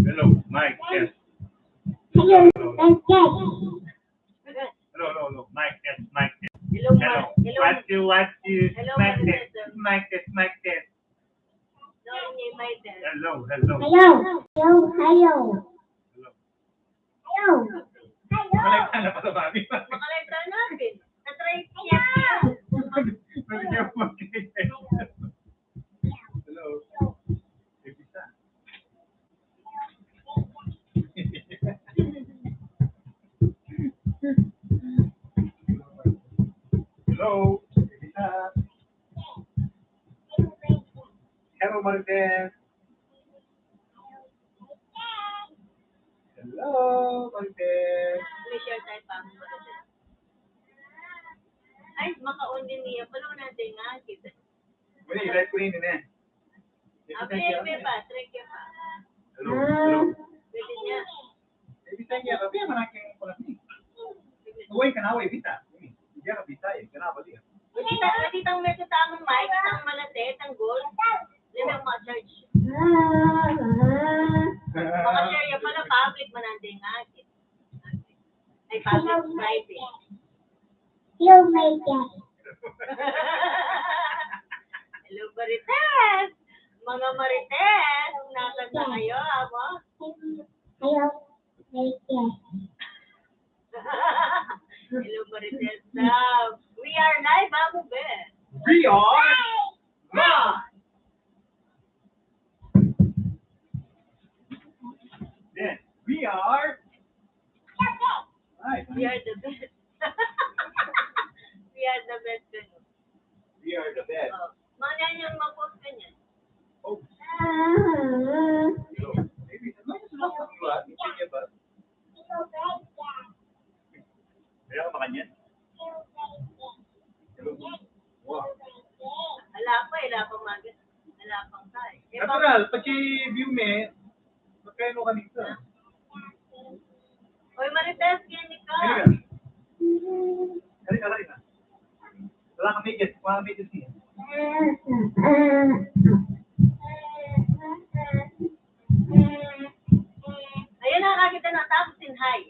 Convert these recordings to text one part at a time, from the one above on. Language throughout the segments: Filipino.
Hello, Mike, yes. Hello, Hello, Mike, yes, Mike, yes. Hello, Hello, what you, Hello, Mike, yes, Maricel. Mike, yes, Mike, yes. No, hindi may test. Hello. hello, hello. Hello. Hello. Balik ka na pa sa babi. Makalagta natin. Natry niya. Bigyan mo mag-test. Hello. Isa. Hello. Isa. Hello, Marites. Hello, Marites. May share tayo pa. Ay, maka-on din niya. Palo natin nga. Kita. Wala, i-live ko rin din eh. May pa. Trick ya pa. Hello. Pwede niya. Bisa niya, tapi yang manaking pala ni. Uy, kanawa ibita. Hindi ka bisa eh, kanawa dia. Pwede tang may katamang mic, ang malatet, ang gold. Hindi mo ma-charge. Maka-share ya pala, public man natin nga. Ay, public private. Hello, my dad. Hello, Marites! Mga Marites! Nasaan na kayo, amo? Hello, my dad. Hello, Marites. We are live, amo, be. We are live. Yes, we are live. We are the best. We are the best. We are the best. Oh. Mga yung mag-post ka niyan. Oh, maybe ano yung sulat mo ba? Hindi niya ba? Kaya ka ba kanyan? Hello. Wow. Wala pang magas. Wala pang tayo. Natural, pag view me, magkano ka nito? Oy, Marites, yan ka. Halika. Wala kang medyo siya. Ayun na, nakakita na. Tapos din, hi.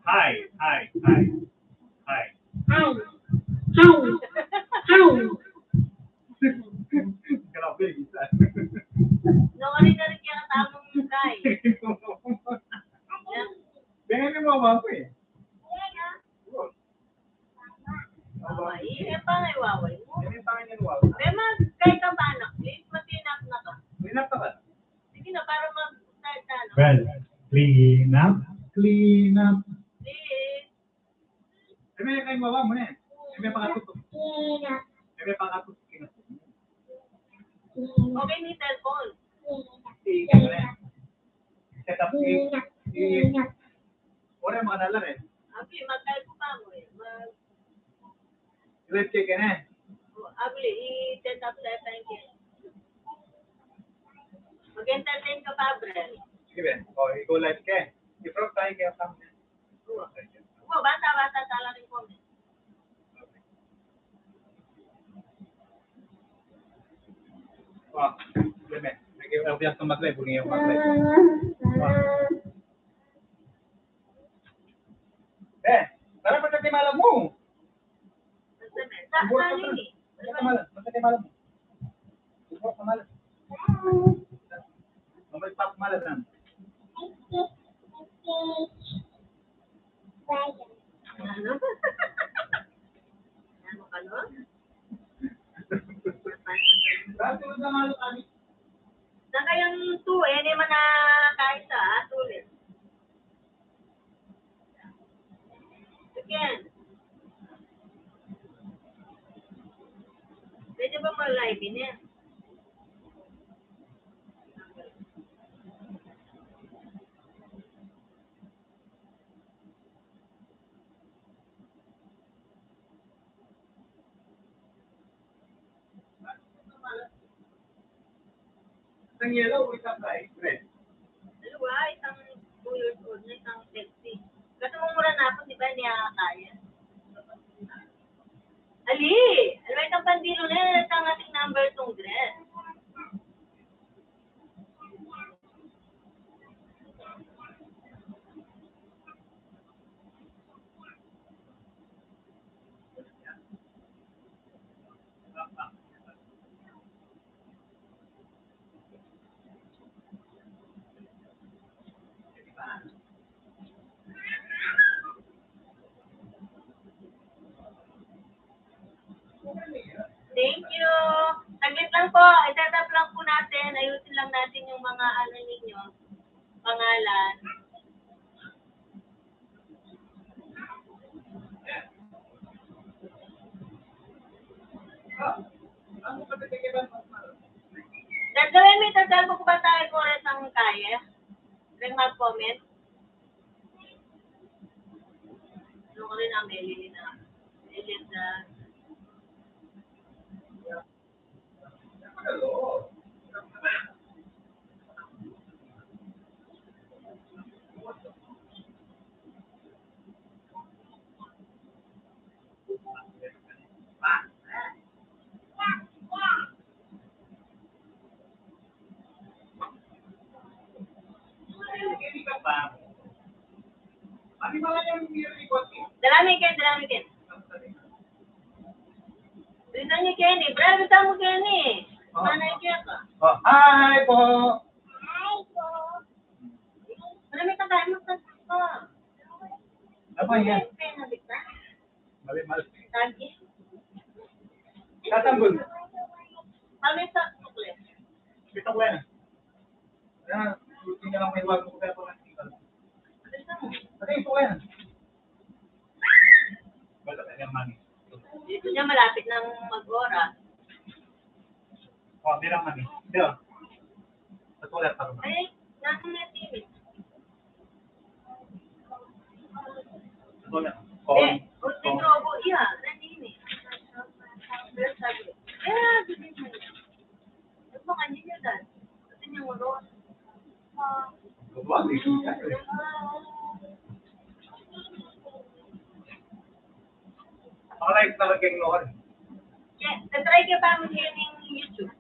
Hi. Hi. Grabe, isa. Nawali na rin kaya katamang guy. Tingnan mo ba ako eh? Ay, pa nga iwaway mo. Tingnan pa nga wow. Pero kahit ang paano, please, matinap na to. Tingnan pa ba? Sige na, para mag-start na, no? Well, clean up. Please. Sabi kayo mawa mo na eh. Sabi pakatutok. Sabi pakatutok. Okay, ni cellphone. Set up Ora yung mga nalar eh. Abli, mag-type pa mo eh. Live check na eh. Abli, i-set up sa time ka. Mag-entertain ka pa, Brel. Sige ba? O, ikaw live ka eh. I-frog tayo kaya sa amin. Bata tala rin ko. Wah, leme. Nag-i-obvious na mag-live. Huwag yung mag-live. Tara pa sa timala mo. Subur ka pa. Masa timala mo. Subur ka malas. Mamay pap malas na. Ano? Ano ka, no? Bakit mo na malo kami? Saan kayang 2 eh, hindi man na kahit sa tulit. Again. Pwede ba mag-live niya? Ang yellow, isang live. Red. Dalawa, isang 2 years old na isang sexy. Kasi mumura na ako, di ba, niya kaya? Ali! Alam itong pandilo na, ito ang ating number 2 dress. natin yung mga ano ninyo, pangalan. Ano pa titigilan mo? Gagawin mo itagal ko ba tayo kung ang kaya? Ring mag-comment. Ano ko rin ang Melly na. Melly na. Hello. Hindi ka pa. Ano ba yung record mo? Dalami Ken. Dito niyo Kenny. Brad, dito mo Kenny. Manay kaya ka. Oh, hi po. Marami ka tayo magkasama. Apa yan? Kaya nabit na. Mali. Tagi. Tatanggol. Kami sa sukle. Kita ko yan. Yan. Hindi lang may wag ko kaya po nakikita. Kasi ito ko yan. Basta ka yung money. Dito niya malapit ng mag-ora. Oh, hindi lang money. Hindi oh. Ba't wala pa rin? Ay, nasa may TV. Wala. Eh, Ulti Robo, iya. Nanini. Bibig mo. Ano ba kanina dan? Kasi niya mo doon. Wag, ito ka. Like talaga yung noon. Yeah, natry ka ba mo yun yung YouTube?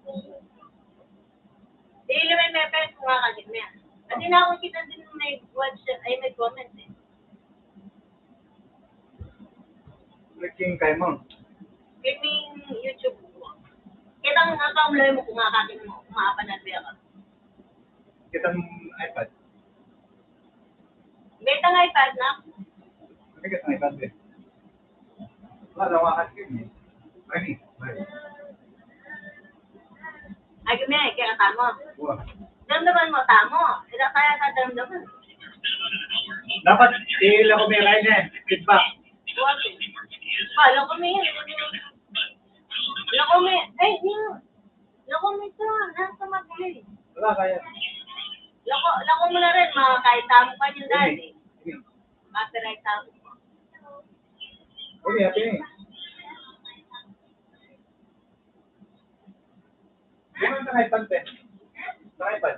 Daily may mepes kung kakagit mo yan. Kasi na ako kita din may watch, ay may comment eh. Clicking kay mo. Gaming YouTube mo. Kitang nakamulay mo kung kakagit mo, maapanat ka. Kita ng iPad. Beta nga iPad na. Hindi kita ng iPad eh. Wala, wakasin eh. Ready? Ay, kami, kaya tamo. Wah. Damdaman mo, tamo. Ila kaya sa damdaman. Dapat i-ila ko may line eh. Feedback. Alam ko may ay, lako may ito, nasa mag-play. Wala kaya. Lako mo na rin, mga kahit tamo pa yung dati. Sige. Copyright tamo. Okay, happy. Gano'n sa iPad eh? Sa iPad?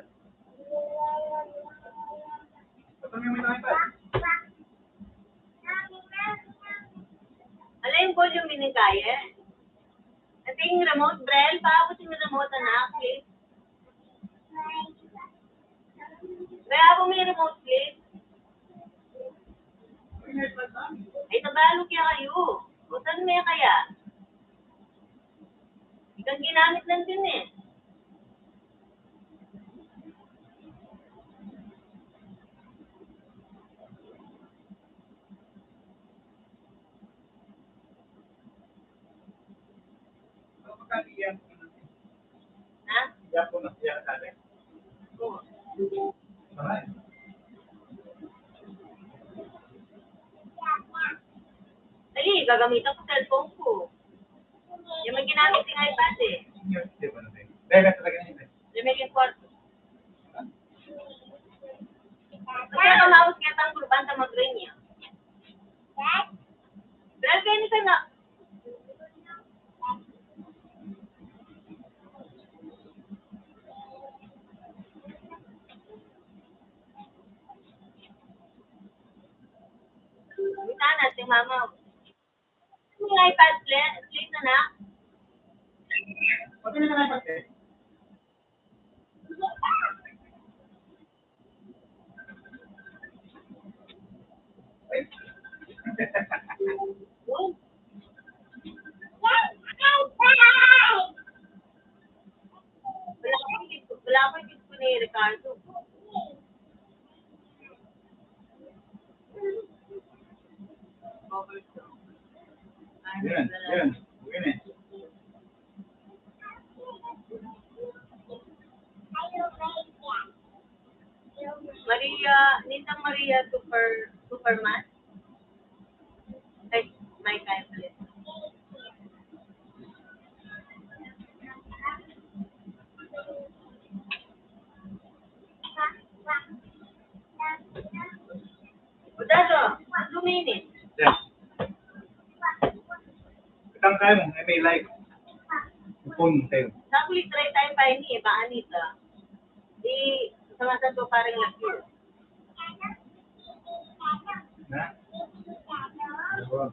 Patang yung iPad? Alam yung volume binigaya? At yung remote, Brel, paabot yung remote anak, please. Kaya ako may remote, please. Ay, tabalo kaya kayo. Butan mo kaya. Ikang ginamit lang din eh. Ha? Iyak ko na. Iyak ka natin. Oo. Alright. Dali, gagamitan ko cellphone ko. Yung may ginamit yung iPad eh. Hindi ba natin? Dahil na talaga yun eh. Yung may kwarto. Kaya kamawag kaya tang grupan sa mag-ring niya. Pero kaya ka nga. Bumitaan natin, mama. Yung iPad, please na na. Pati na iPad eh. Wala akong gift ko ni Ricardo. Yan. Yun eh. Are you ready? Nita Maria Superman. Ay, my kind please. Udalo, 2 minutes. Yes. Itang kaya mo, may like. Upon tayo. Nakulit try tayo pa ini, ba Anita? Di, sama sa to parang laki. Na?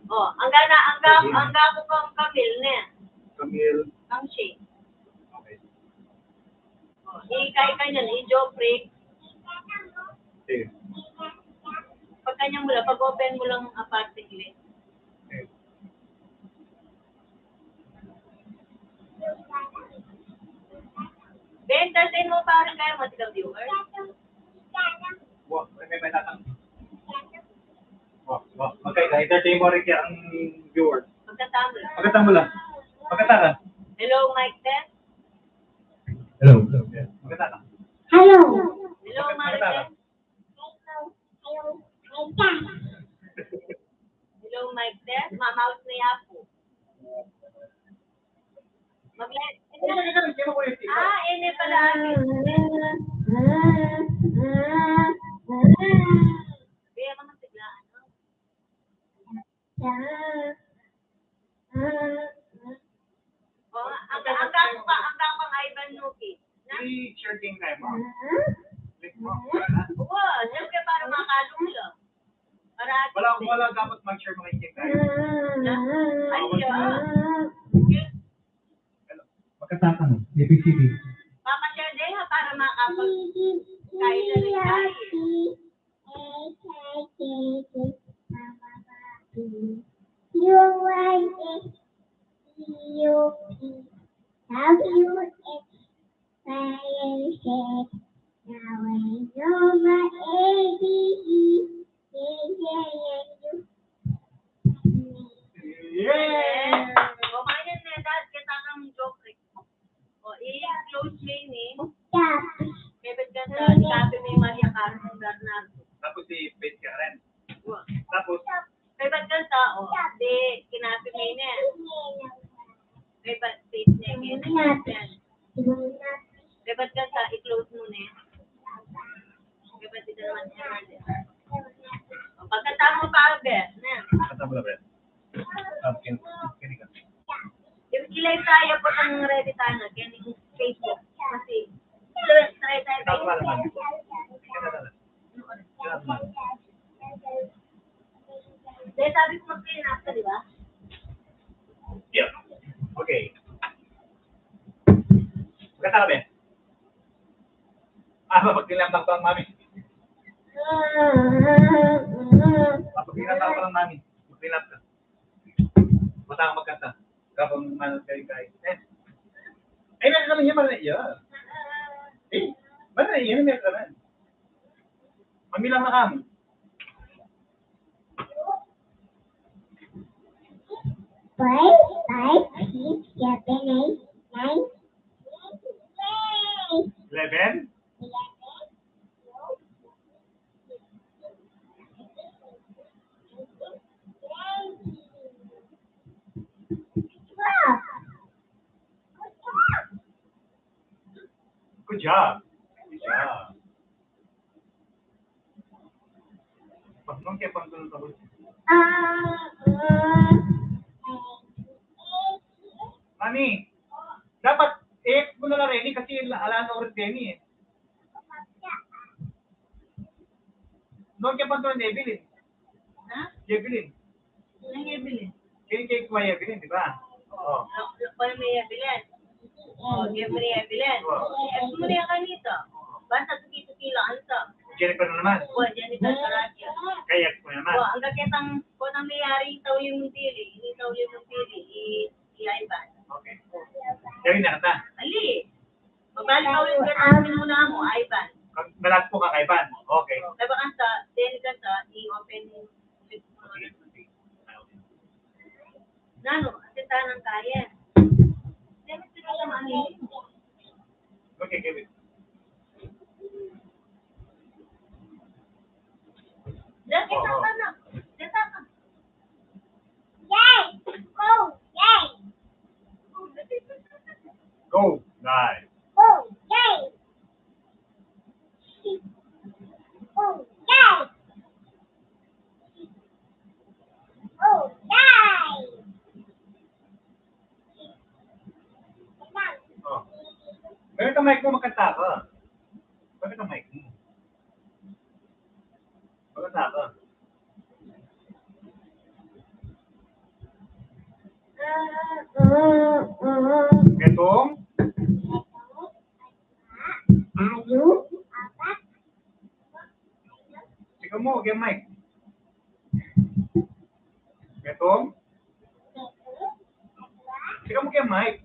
Oh, angga ko pang Camille ne. Camille. Ang she. Okay. Oh, ikay kanyan, i-Joffrey. Sige. Pag kanyang mula, pag-open mo lang ang particle. Okay. Entertain mo parang kayo mga viewers. Wow, may tatang. Wow. Okay, entertain mo rin kaya ang viewers. Magkatama lang. Magkatang mo lang. Magkataka. Hello, Mike Tess. Hello. Yes. Magkataka. Hello. Hello, Mike Tess. Hello, Mike Tess. Mamaus na yapo. Mag-let. Ini pala akin. Kaya naman siglaan. Oh, ang pang Ivan Nuki. I-share game kayo mo. Click mo. Oo, siyempre para makalong lang. Para Wala dapat mag-share mga game kayo. Ay, Magkataka mo. ABCD. papashare din ha para makapag kahit na rin tayo. Yeah! O, kanyan na dahil kita kang joke. O, i-close mo yun eh. Kebet ka sa ikabi may Maria Carmen Bernardo. Tapos si Faith Karen. O, Tapos, kebet ka sa, di, kinabi mo yun eh. Kebet, face niya, kebet. Kebet ka sa, i-close mo na eh. Kebet, ito naman siya. O, pagkatamo pa, Albert, na. katama na Brett. Okay. Ilay tayo po ng ready tayo na, kaya Facebook. Kasi, try tayo Katama tayo. naman. Dahil sabi ko mag-clean up ka, di ba? Yeah. Okay. Magkataka ba? Mapagdilam ng pang mami. Mapagdilam ng pang mami. Magdilam ka. Matang magkanta. Kapag manod kayo. Ay, meron naman yun. Meron na yun. Meron na yun. Meron naman. Mamilang na kami. Eleven? Good job. Good job. Pagmang kaya pang tulong tapos. Mami, dapat mo na lang ready kasi alaan ng oras Denny eh. Noon kaya pang tulong Evelyn. Ha? Evelyn. Ang Evelyn. Kaya mo Evelyn, di ba? Oo. Paano may Evelyn? O, give mo ni Evelyn. Ex mo niya kanito. Basta tukito-kilo sa. Jennifer na naman. O, Jennifer Sarasio. Kaya mo naman. O, ang kakitang kung ang mayari itaw yung pili, itaw yung pili, i-iban. Okay. Gawin na kita. Ali, magbalik itaw yung katang pinuna mo, Ivan. Malas po ka kay Van. Okay. Kaya ba kansa, then kansa, i-open Nano, asita ng kaya. Siyempre sila lang ano. Okay, Kevin. Kita ka na. Kita ka. Yay! Go! Yay! Go, guys. Go! Yay! Go! Yay! Go! Yay! Oh. Bakit ang mic mo magkanta ka? Bakit ang mic mo? Magkanta ka. Itong? Ayu, apa? Sigaw mo, yung mic. Itong? Sigaw mo yung mic.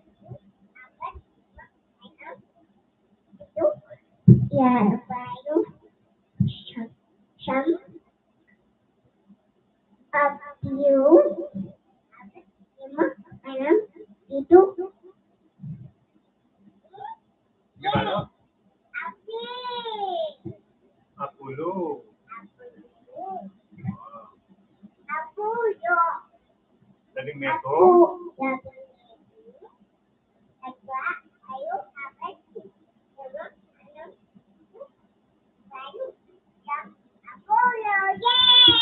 Ya, baru. Some. Apiu. Lima, enam, tujuh. Gimana? Api. Apulo. Apu, yo. Daling Apu. meto. Dua, ayo, apa? Lima, enam, baru. Jam. Apu, yo. Yay!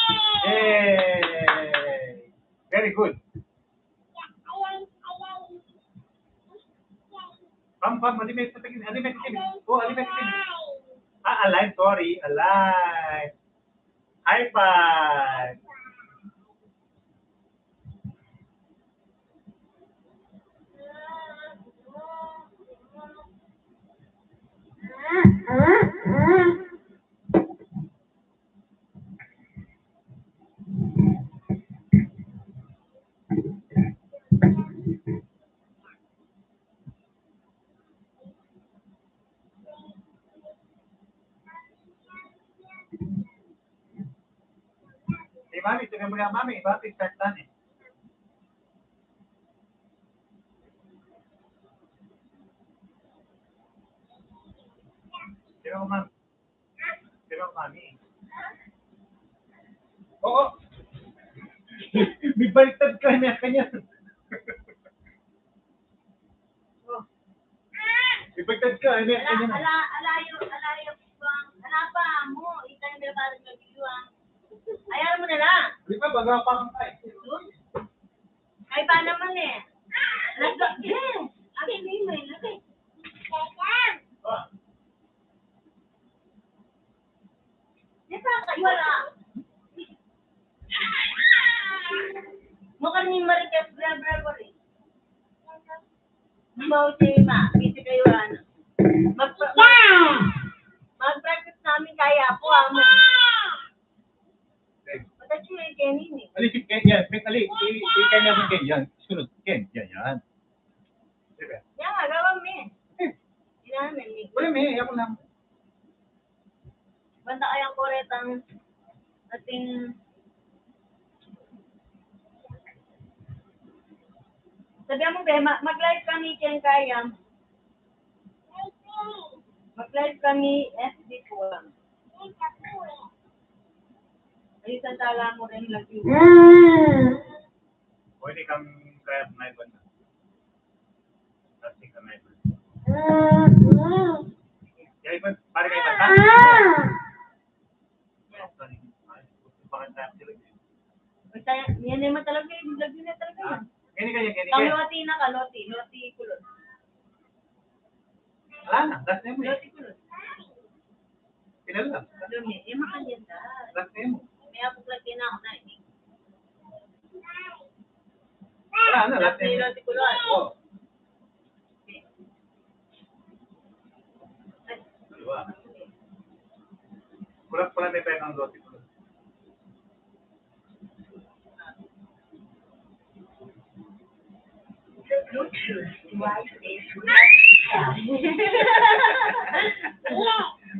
Yay! Very good. Ya, ayam, ayam. Pam, alimek patingin. Oh, alimek patingin. Alive, sorry. Alive. High five. Mami, tingnan mo nga, Mami. Bakit start na eh? Tingnan mo, Mami. Tingnan mo, Mami. Oo. May baliktad ka niya, kanya. May baliktad ka, kanya. Alayo bang. Alapa mo. Ikan na parang nagbiwang. Ayaw mo na lang. Di ba, baga pa kang tayo. Ay, pa naman eh. Yes. Okay, may. Okay. Ah, Di ba kayo wala? Mukhang ni Marites Bra rin. Mau si Ma. Busy kayo ano. Mag-practice namin kaya po amo. Patachi yung Kenny ni. Ali, si Ken, yan. Ikan niya si Ken, yan. Sunod, Ken, yan. Diba? Yan nga, gawin mo eh. Hindi namin eh. Wala, may, ako lang. Banda kayang koretang ating sabihan mo, be, mag-live kami Ken kaya. Mag-live kami FB po lang. Ay, santala mo rin lagi. Pwede kang kaya may ba na? Kasi ka may ba? Yan, iba, pare kayo ba? Basta, yan naman talaga, lagi na talaga yan. Gini. Kaloti na kaloti, loti kulot. Wala na, last name mo eh. Loti kulot. Kilala. Lumi, yung makaganda. Last name mo. May ako lagi na ako na eh. Wala na, last Loti, name mo. loti kulot. Oo. Diba? Kulang pala may pera ng lote ko.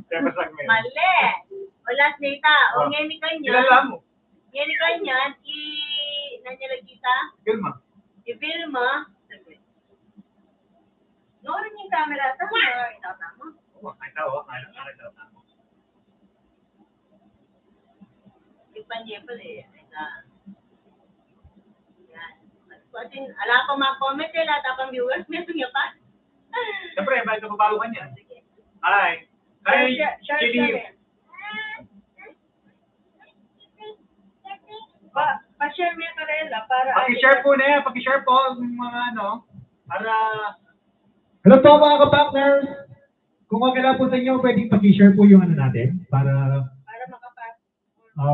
Kaya masag mo yun. Mali! O last data, o ngeni kanyan. Kilala mo. Ngeni kanyan, nanyalag kita, Kilma. i-filma. Noorin yung camera, tama, itatama. Oo, nakita ko. Nakita ko. Ipan niya pala eh. Yan. Ala pa mga comment eh, lahat apang viewers, meron niya pa. Siyempre, bakit nababago ka niya? Ay, Share Chidi, kami. Pa-share mo yung Karela para... paki-share po na yan, paki-share po yung mga ano, para... Hello po mga ka-partners! Kung okay lang po sa inyo, pwedeng pag-share po yung ano natin para Para makapas.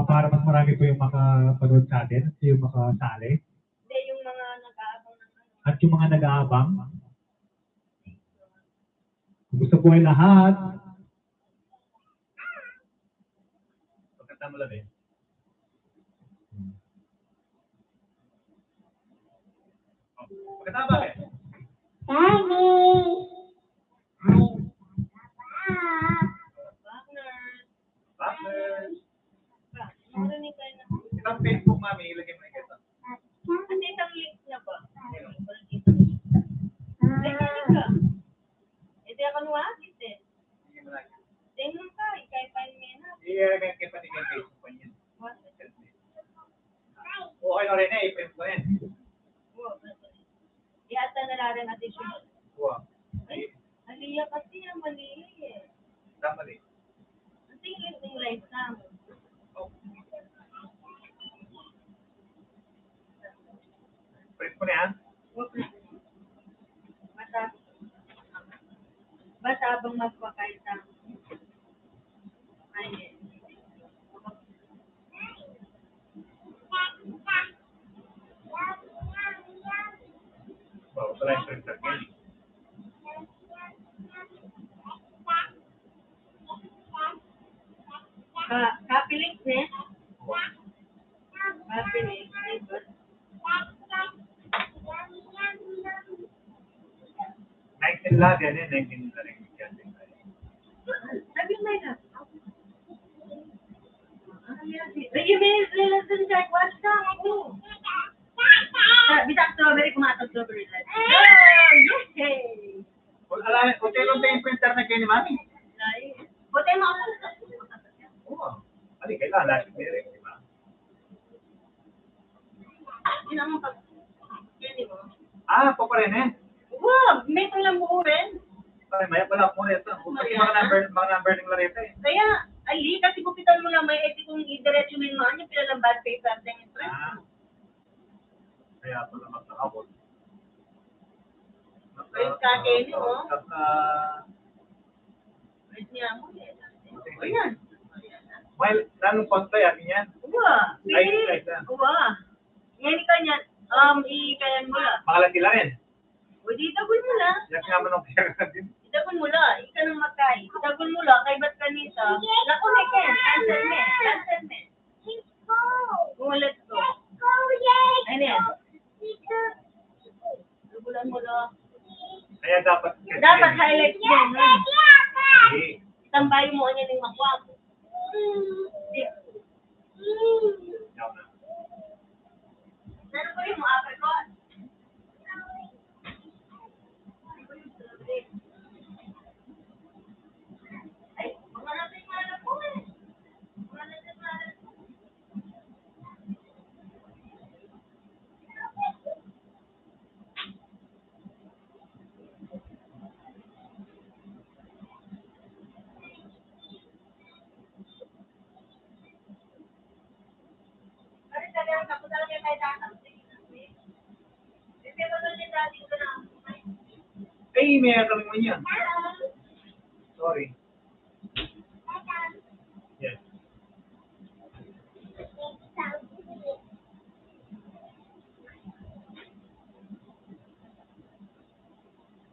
para mas marami po yung makapanood sa atin at yung makasali. Hindi, yung mga nag-aabang ng ano. At yung mga nag-aabang. Kung gusto po ay lahat, Pagkata mo lang eh. Pagkata ba eh? Daddy. Partners. Partners. Marinig kayo na. Itang Facebook, mami, ilagay mo na kita. At isang link na ba? Ay, hindi ka. Hindi ako nuwagit eh. Sige mo lang. Tingnan ka, ikay pa yung na. Ilagay kayo pati kay Facebook pa niyan. Okay na rin eh, i-print ko yan. Yata na rin addition. Wow. Ay, aliya kasi ang mali eh. Tama rin. Ang tingin ng live namin. Oh. Print ko na yan. Basta habang magpakain sa ay, Wow, wala yung printer ko. copy link ne? Copy link. Nineteen lang yan eh, 19 na rin. Sabi mo na. Sige, may lesson check. Watch na. Bisa strawberry, kumatag strawberry. Oh, yay! Kung tayo yung printer na kayo ni mami. Buti mo ako. Oo. Ano, kailangan lahat yung meron, di ba? Yun ang pag... Yun mo. Ah, po pa rin eh. Wow, may lang buo rin. Ay, maya pala ako muna ito. Kasi mga number ng Lareta eh. Kaya, ali, kasi kupitan mo lang may eti kung i-diretso mo yung mga niya, pila lang bad paper din yung press. Ah. Kaya pala magkakabot. Ayun, kakeni, oh. Naka... Ayun niya mo eh. Ayan. Well, nanong konta yan yan. Uwa. Ay, lang. Uwa. Yan kanya, i-kayan mo lang. Makalati lang yan. O, di tagol mo lang. Yan nga man ang kaya din. Itagol mo lang. Ika nang magkay. Itagol mo lang. Kay ba't kanita? Naku, may ken. Cancel me. Cancel me. Let's go. Oh, let's go. Let's go, yay. Ano yan? Tagulan mo lang. Kaya dapat... Dapat highlight mo. Eh, Tambay mo niya ng makwag. yaw na. Ano ko yung apricot? Ay, mga natin mga po eh. Mga natin mga po. Ano talaga, tapos talaga kayo tatapos. Kasi ba doon yung dating ko na? Ay, may kami mo yan. Sorry. Yes.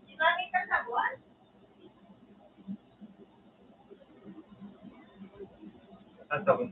Di ba may kasabuan? Tatawin.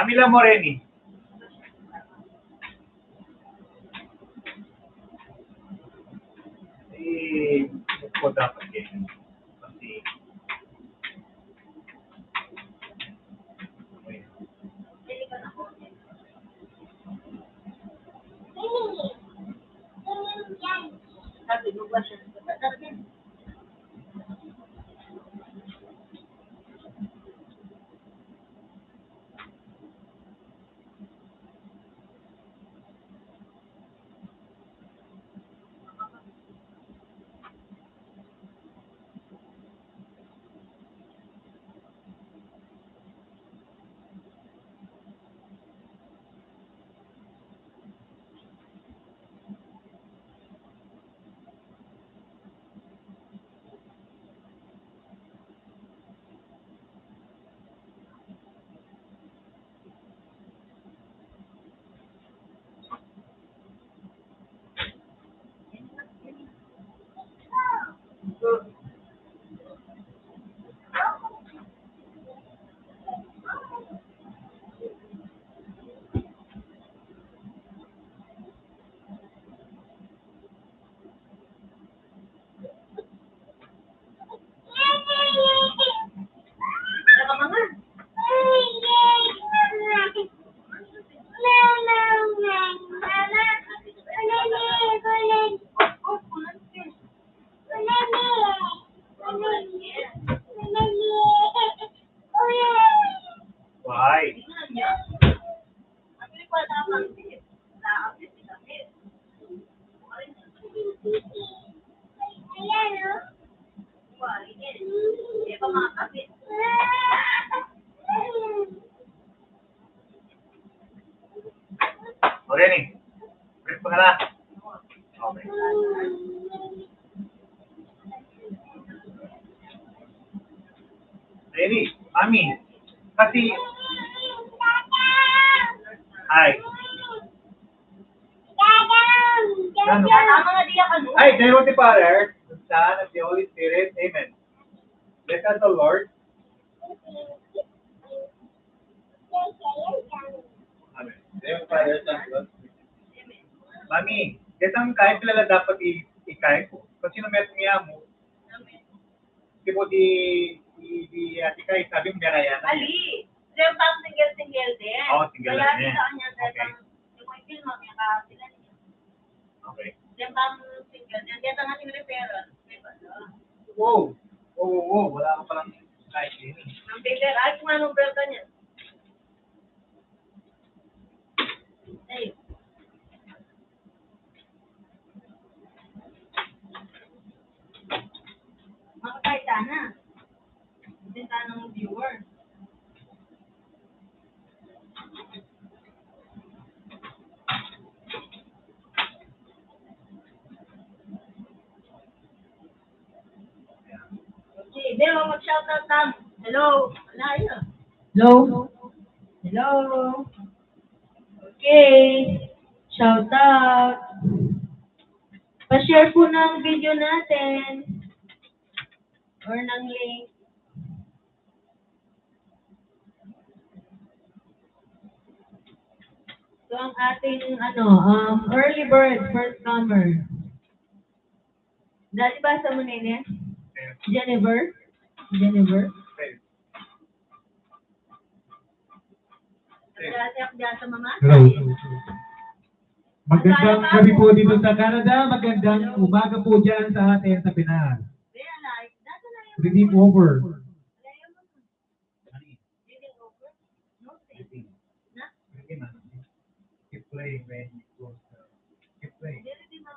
Amila Moreni. Ito po dapat yan. Kasi, Sabi mo ba siya? Saka mga. why? Ang ko na ang na-update sila. Why? Eh, pamakapit. Moreni. Press pa ka na. Okay. Reni, Mami. Kasi, ay. Ano? Tama nga diya ka no? Ay, the name of the Father, the Son, and the Holy Spirit. Amen. Bless us, the Lord. Amen. The name of the Father, Son, and Holy Spirit. Mami, kitang kahit kilala dapat ikay ko. Kasi nung meron niya mo, di mo di ati kay sabi mo niya yan. Ali, sila pang single-single din. Oo, single Kaya din. kita kanya Okay. pang yung mga film niya ka sila niya. Okay. Sila pang single din. Kaya nga sila referral. Wow. Wow. Wala ka palang kahit din. Ang bigler, ay kung anong berta niya. Ay. Makakay sana. Hindi sana ng viewer. Okay, di mo mag-shoutout tam. Hello. Wala yun. Hello? Hello? Okay. Shout out. Pa-share po ng video natin. Or ng link. So, ang ating, early bird, first comer. Dati ba sa mo, Nene? Jennifer? Jennifer? Dati ako dyan sa mga. Hello. Magandang gabi po dito sa Canada. Magandang umaga po dyan sa atin sa Pinas. Kaya like, dati na yung Redeem over. reading over. No, na? Keep playing, man. Keep playing. Hindi mo.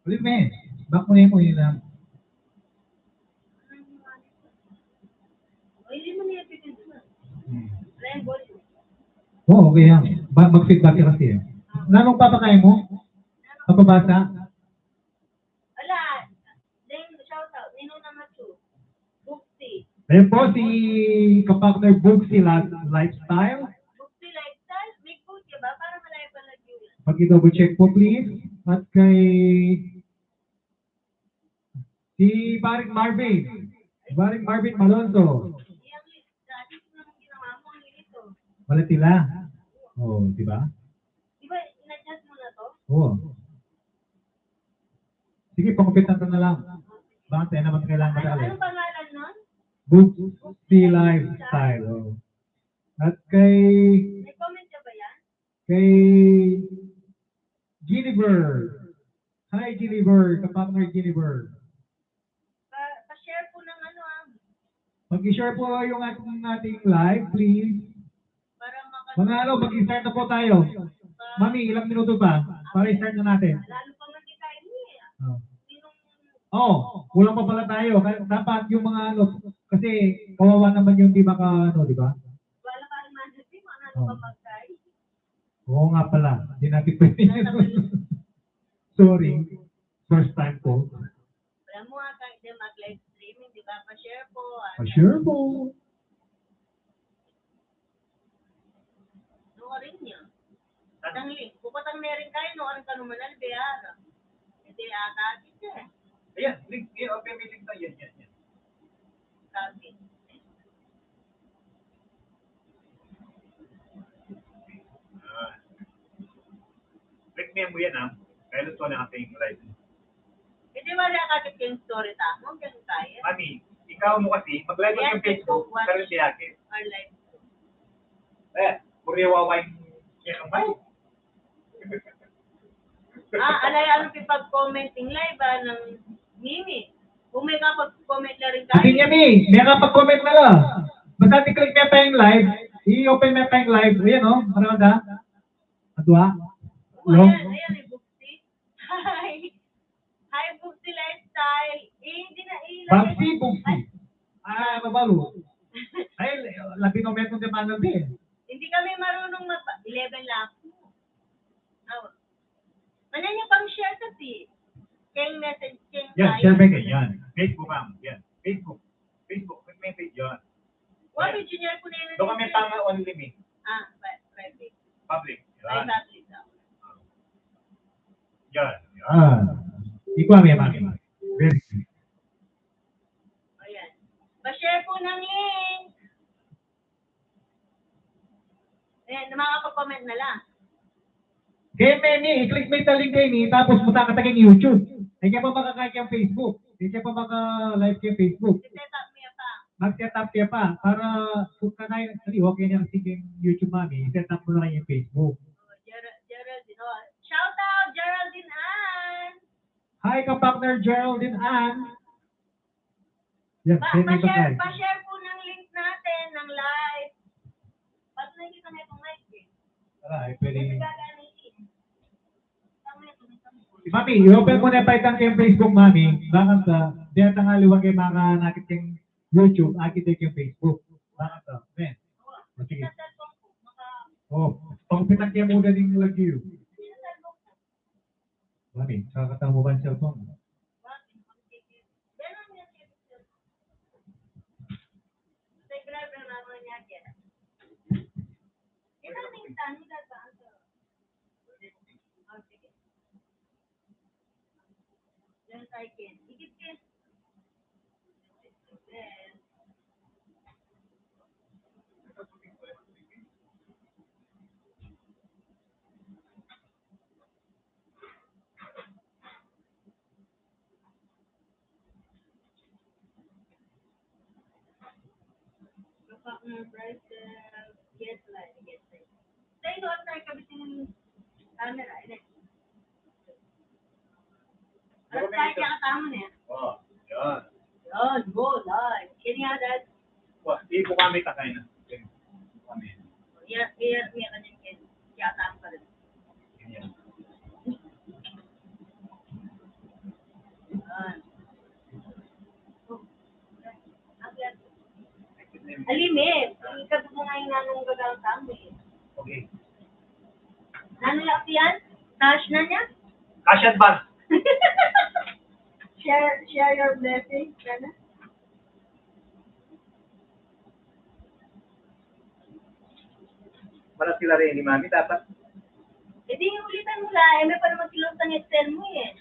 Ulit, men. Back mo na yun po yun lang. O, hindi mo niya pipin mo. Wala yung body. Oo, okay yan. Mag-feedback ka kasi eh. Nanong papakain mo? Papabasa? Wala. Then, shout out. Nino na Matsu. Bukti. Ayun po si kapatner Booksy Lifestyle. Bukti lifestyle. May food ka ba? Para malayo pa yun. Pag-double check po please. At kay si Paring Marvin. Paring Marvin Malonzo. Yung list. Dati ko naman Malatila. Oh, di ba? Di ba, na-chat mo na to? Oo. Sige, pangupit natin na lang. Bakit tayo naman kailangan madali? Anong pangalan nun? Boopsy Lifestyle. Oh. At kay May comment ka ba yan? kay Ginniver. Hi, Ginniver. Kapatner Ginniver. Pa-share po ng ano Mag-share po yung ating live, please. para Mga ano, mag-start na po tayo. Mami, ilang minuto pa para i-start na natin. lalo pa man kita ini. Oh. Sinong Kulang pa pala tayo. Dapat yung mga ano, kasi kawawa naman yung di maka, ano, di ba? wala ka naman kasi ano Oh. pa magkay. Oo nga pala. Hindi natin pwede. Sorry. First time po. Wala mo nga kahit di mag-live streaming, di ba? Pa-share po. Sure po. Ano ka rin niya? Patang link. Pupatang meron kayo, no? Anong kanuman albeara. Hindi akakit eh. Ayan, link. Open may link na. Yan. Kakit. Click mo yan kaya luto na ating live. Hindi ba nakakit yung story tamo? Ganun tayo. Mami, ikaw mo kasi, mag-live Ayan, yung Facebook, watch. pero hindi akin. Our live. Kuriyawawa yung kinamay. Alay, ano pipag-commenting live ng Mimi? Kung may kapag-comment na rin Kasi tayo. niya, Mi, may kapag-comment na lang. Basta i-click niya pa yung live, i-open niya pa yung live. Ayan, oh. Ano ka? Adwa? Hello? Ayan, Buxi. Hi, Buxi Lifestyle. Hindi na ilagay. Bugsy. Mabalo. Ay, labi ng metong de manang din. Hindi kami marunong 11 lang. Oh. Ano niyo pang share kasi? Kayong message, kayong Yan, share ba yan? Facebook, ma'am. Yan. Facebook. Click message yan. What did you ko na yun? Doon kami tama only me. Private. Public. Ay, Yan. public daw. Yan. Ikaw, Mami. Very good. Ayan. Pa-share po ng link. Ayan, makakapag-comment na lang. Kaya, Mami, i-click mo yung link kayo ni, tapos punta ka taging YouTube. Ay, kaya pa makakaya kayang Facebook. Ay, kaya pa maka-live kayang Facebook. I-set up niya pa. Mag-set up kaya pa, para kung ka na yung, okay na yung YouTube, Mami, i-set up mo na kayo yung Facebook. Oh, Geraldine. Oh, shout out, Geraldine Ann. Hi, ka-partner Geraldine Ann. Yes, Pa-share po ng link natin, ng live. Ba't nakikita na itong live eh? Ay, pwede. Kasi gagamitin. Mami, i-open mo na pa itang kayong Facebook, Mami. Bakit sa, diyan tangaliwag kayo mga nakit yung YouTube, akit yung Facebook. Bakit sa, men. Sige. Sa cellphone po, Pagpitan kayo muna din yung lagi yun. Mami, kakatawa mo ba ang cellphone? Yes, like, yes, like. Say, doon tayo kabitin ng camera, ini. Alam tayo kaya katama niya. Yan. Yan, go, live. Kanya that. Wah, di ko kami takay na. Kami. Iya, niya kanyan kin. Kaya katama pa rin. Yan. Yan. Alimit. Ikabit mo nga yung nanong gagang tamo eh. Okay. Nanong yan? Cash na niya? Cash advance. Share your blessings, sana. Wala sila rin ni Mami, dapat. E di ulitan mo lang, may pa naman silong Excel mo eh.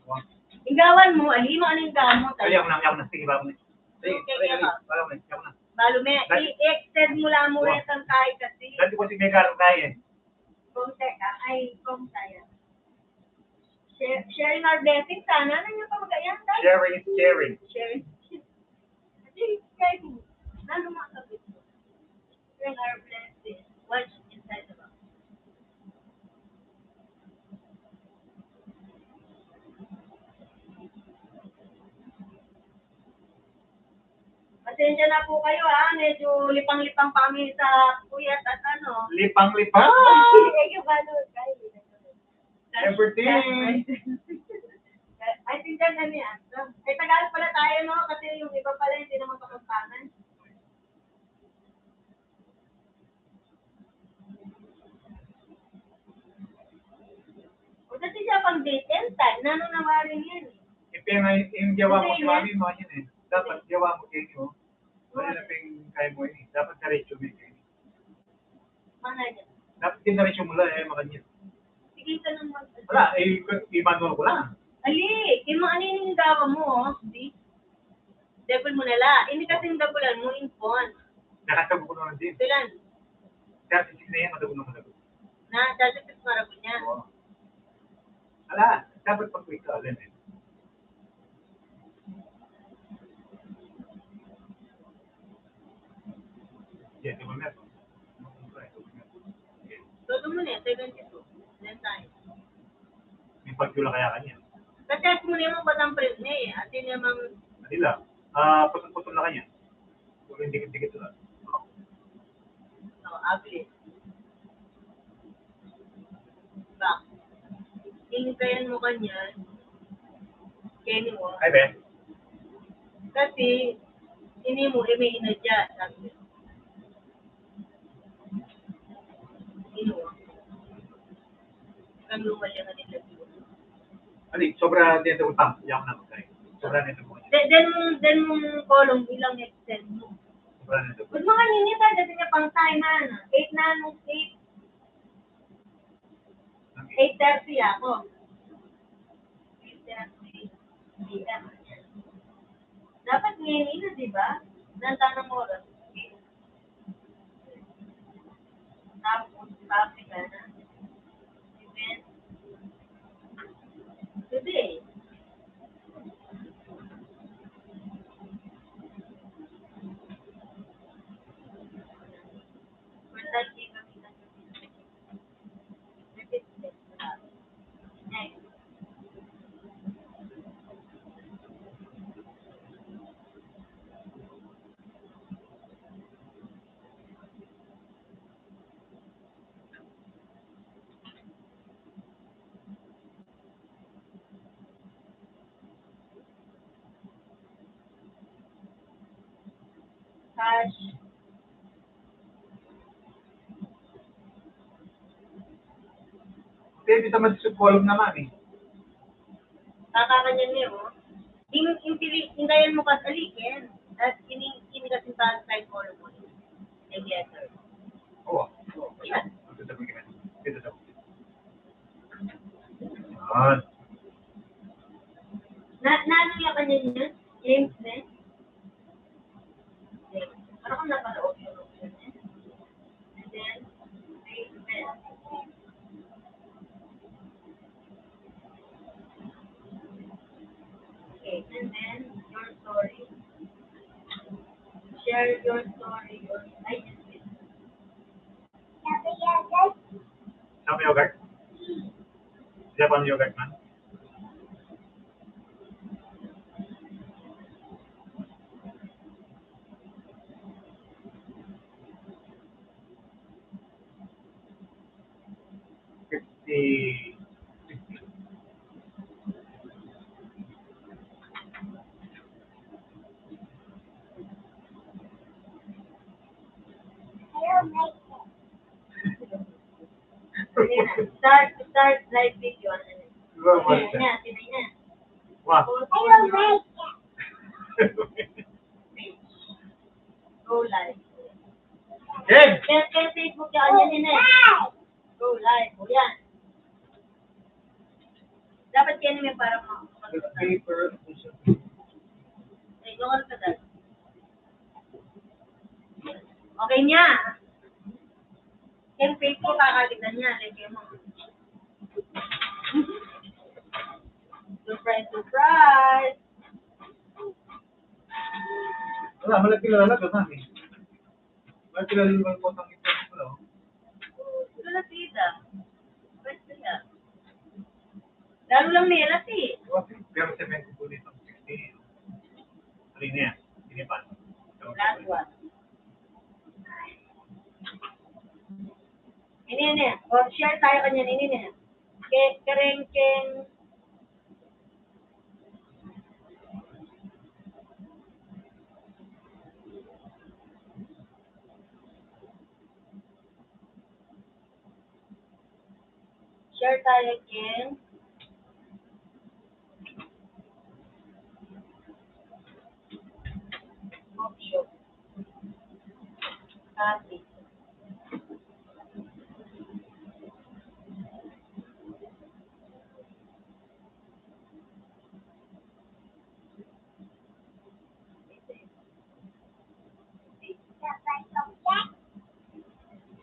Wah. Igawan mo, alima anong gamot. Kaya ako na. Sige, bago na. Sige, ako na. Balume, i-extend mo lang mo rin ang kahit kasi. Dati ko si Megaro kaya eh. Kung teka, kung tayo. Sharing our blessings, sana na niyo pa mag-ayan. Sharing is caring. Sharing. Kasi, sharing. Lalo makakabit mo. Sharing our blessings. What's inside the box? Pasensya na po kayo medyo lipang-lipang pa kami sa puyat at ano. Lipang-lipang. Thank you, Balot. Everything. I think that's ano yan. Ay, Tagalog pala tayo, no? Kasi yung iba pala hindi naman kapagpangan. O kasi siya pang date and time, nanong nawarin yan. Yung gawa mo si Mami mo yun eh. Dapat gawa mo kayo. Wala na ping kaya mo yun eh. Dapat na-ratio mo kayo. Mana niya. Dapat din na-ratio mo lang eh, makanya. Sige ka nang mag- Wala, i-manual ko lang. Ali, ano yung gawa mo, di? Double mo nala. Hindi kasi yung doublean mo, in font. Nakatago ko naman din. Bilan? Kasi na yan, matago na matago. Na, dadapit marabo niya. Oo. Wala, dapat pag-quick ka ulit eh. Yeah, di ba meron? Todo mo na, 72. Then time. May pag-yula kaya kanya. Kasi mo na yung batang print niya eh. At yun yung mga... Manila, putol-putol na kanya. Kung hindi dikit lang. ugly. Back. Hintayin mo kanya. Kenny mo. Ay, Ben. Kasi, hindi mo, may inadya. Sabi. Hindi mo. Kang lumali nga nila. Ali, sobra din ito utang. Iyak na magkain. Sobra din ito. Then mong column, ilang extend mo. Sobra din ito. Huwag mga ninita, dati niya pang time, 8 na, 8:30 ako. 8:30 PM. Dapat ngayon na, di ba? Nanda ng oras. Tapos, sabi ka na. Amen? Today. Mandali kami na. Next. Cash. Hindi naman sa column naman eh. Kakakanyan niyo, hintayin mo ka sa likin. At ini kasi sa side column mo. And letter. Oo. Yan. Dito sabi ka. Dito sabi. Yan. Ano yung kanya niya? James na? Ano kung napanood yung option niya? And then, okay, and then, your story. Share your story. I just did. Sama yogurt? Japan yogurt man? Fifty. Start live video. Okay, na, sinay na. Wah. Go live. Ken! Kaya Facebook yan din eh. Go live. O yan. Dapat yan may para The paper. Ay, go ka dad. Okay niya. Yung Facebook, kakagitan niya. Like mo. Surprise, surprise! Wala, malaki kilala ka, mami. Malaki kilala yung mga potang ito. Wala. Wala sila. Pwede sila. Lalo lang nila si. Pero 70 po dito. 60. Ano na yan? Sinipan. Last one. Ini. O, share tayo kanya. Ini. Kerengkeng. Share tayo ken. Option. Copy.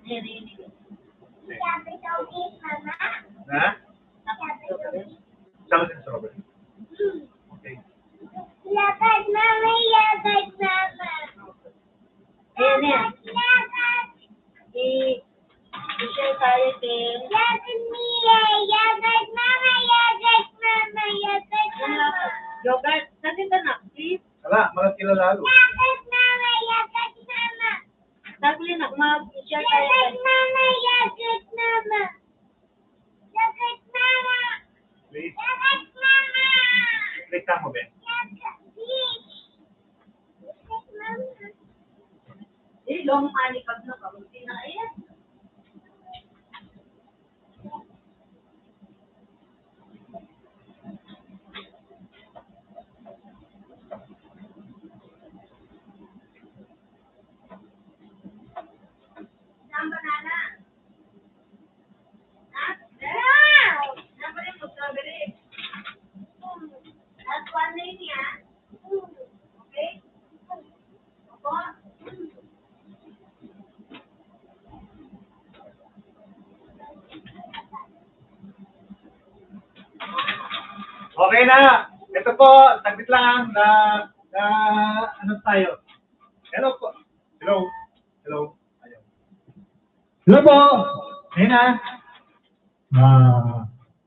Ini. Ha? Sama din sa Robert. Okay. Lakad, mama, lakad, mama. Ayan yan. Lakad. I-share tayo ken. Lakad, Mia. Lakad, mama, lakad, mama, lakad, mama. Yogurt. Natin ka na, please. Wala, malaki kilala lalo. Lakad, mama, lakad, mama. Sagli na, mag-share tayo Lakad, ken. mama, lakad, mama. Lakad, mama. Please. Lakad, mama. Click mo, Ben. Lakad, please. Lakad, mama. Long money pag nakamunti na ayan. Saan banana? Ha? Wow. Saan ba rin mo strawberry? Last one na yun yan. Okay? Opo. Okay na. Ito po, saglit lang ano tayo. Hello po. Hello. Hello. Ayun. Hello po! Ayun na.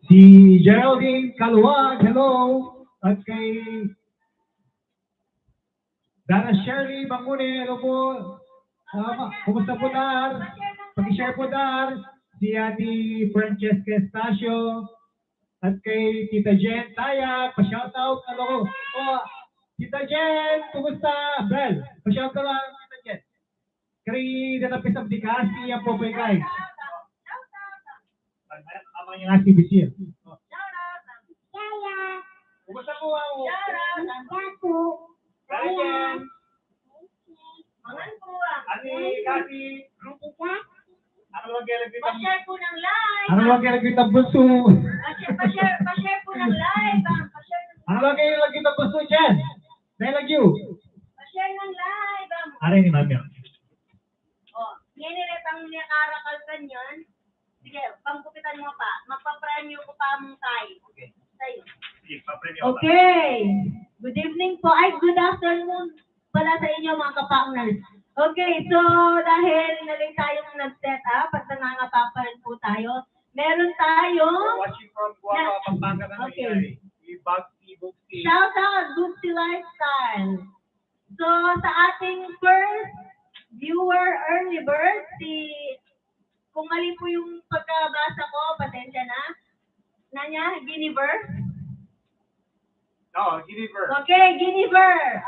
Si Geraldine Caluwag, hello! At kay Dana Shirley Bangune, hello po! Kumusta po, Dar? Pag-share po, Dar. Si Ate Francesca Estacio. At kay Tita Jen Tayag, pa-shoutout, hello. Tita Jen, kumusta? Bel, pa-shoutout lang, Tita Jen. Kari datapis ang dikasi ang po guys. Amang yung activity. Yaya. Kumusta po ang Yaku. Ryan? Mangan po ah. Ani Kasi? Ano lang kaya nagkita? Pa-share po ng live. Ano lang kaya nagkita bunso? Pa-share po ng live. Pa-share Ano lang kaya nagkita bunso dyan? Dahil you. ng live. Aray ni Mami. Oh, niniretang niya karakal ka niyan. Sige, pangkupitan mo pa. Magpa-premyo ko pa mong tayo. Okay. Tayo. Sige, pa-premium. Okay. Good evening po. Ay, good afternoon pala sa inyo mga kapauners. Okay, so dahil naling tayong nag-set up at nangangapa pa rin po tayo, meron tayong Watching from Guapa, Pampanga na Okay. nangyayari. Ibag-ibog-si. shout out Gucci Lifestyle. So sa ating first viewer early bird, kung mali po yung pagkabasa ko, pasensya na. Nanya, Guinevere? Oo, Giniver. Okay, Guinevere.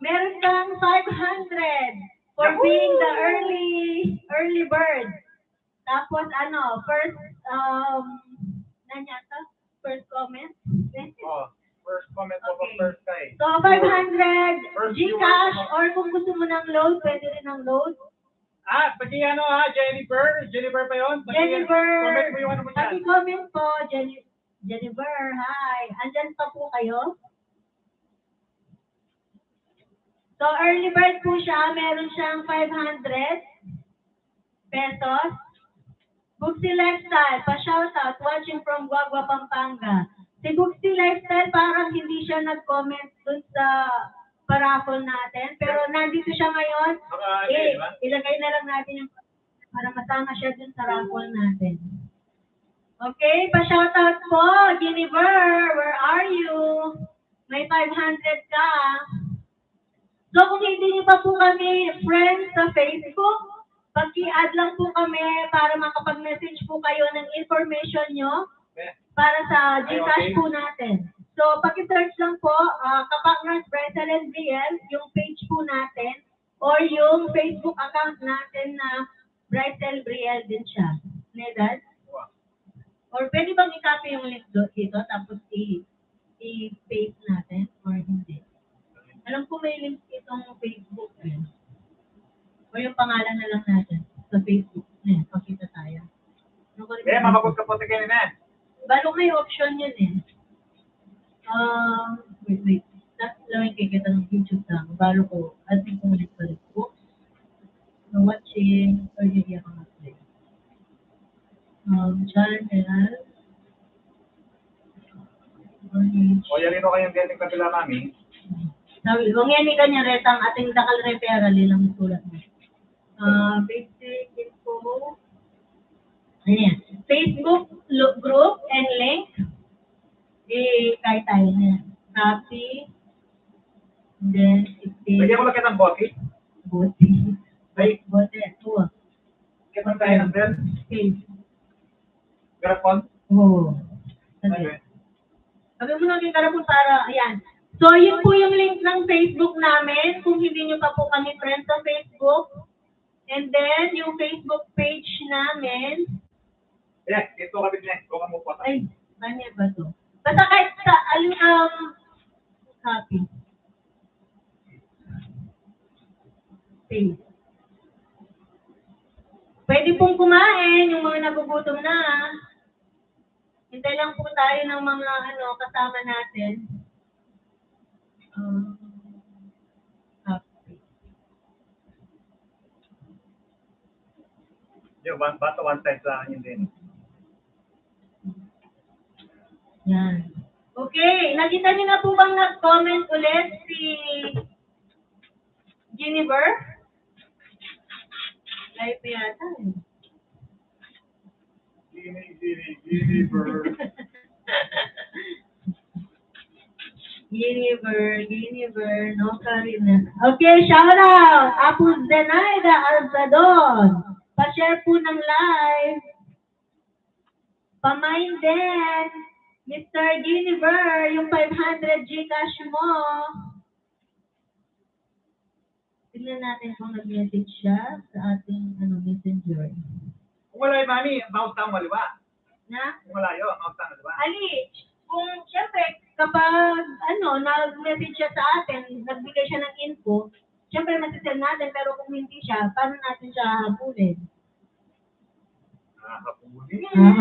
Meron kang 500 for Yahoo! being the early bird. Tapos first nanya to? First comment? Oh, first comment of Okay. first guy. So 500 First Gcash viewer. or kung gusto mo ng load, pwede rin ng load. Pati Jennifer. Jennifer pa yun? Jennifer, Comment mo yung ano mo dyan. paki-comment po, Jennifer, hi. Andyan pa po kayo? So, early bird po siya. Meron siyang 500 pesos. Booksy Lifestyle, pa-shoutout, watching from Guagua, Pampanga. Si Booksy Lifestyle, parang hindi siya nag-comment dun sa paraffle natin. Pero nandito siya ngayon. Ilagay na lang natin yung para masama siya dun sa raffle natin. Okay, pa-shoutout po, Jennifer, where are you? May 500 ka. So, kung hindi niyo pa po kami friends sa Facebook, pag-i-add lang po kami para makapag-message po kayo ng information nyo para sa Gcash po natin. So, pag-search lang po, Kapakners Brycel and Brielle, yung page po natin, or yung Facebook account natin na Brycel Brielle din siya. Nedad? Or pwede bang i-copy yung link dito, tapos i-paste natin, or hindi? Alam ko may link itong Facebook eh. O yung pangalan na lang natin sa Facebook. Ayan, pakita tayo. Makapag ka po sa kayo na. Balo may option yun eh. Wait. Tapos lang yung kikita ng YouTube lang. Balo ko, at yung ulit pa rin. Oops. So, watching, or hindi ako mag-play. Channel. O, yan ito kayong getting kabila, mami. Sabi, kung yan kanya retang ating dakal referral, ilang sulat mo. Basic info. Ayan. Facebook group and link. Kahit tayo na. Copy. And then, Lagyan ko lang kitang bote. Bote. Ito. Kitang tayo ng bell. Okay. Garapon. Oo. Okay. Sabi mo lang yung karapon para, ayan. So, yun po yung link ng Facebook namin. Kung hindi nyo pa po kami friends sa Facebook. And then, yung Facebook page namin. Yes, ito kapit niya. Kung mo po. Ay, manya ba to? Basta kahit sa, copy. Paste. Pwede pong kumain yung mga nagugutom na. Hintay lang po tayo ng mga kasama natin. Copy. Yung bata one side sa akin din. Yan. Okay, nakita niyo na po bang nag-comment ulit si Jennifer? Live yata eh. Jennifer, no Karina. Okay, shout out! Apus Zenaida Alzadon. Pa-share po ng live. Pamain din. Mr. Jennifer, yung 500 Gcash mo. Tignan natin kung nag-message siya sa ating messenger. Kung wala yung mami, mouse down maliwa. Na? Kung wala yun, mouse down maliwa. Ali, kung siyempre, kapag nag-message siya sa atin, nagbigay siya ng info, siyempre masisend natin, pero kung hindi siya, paano natin siya habulin?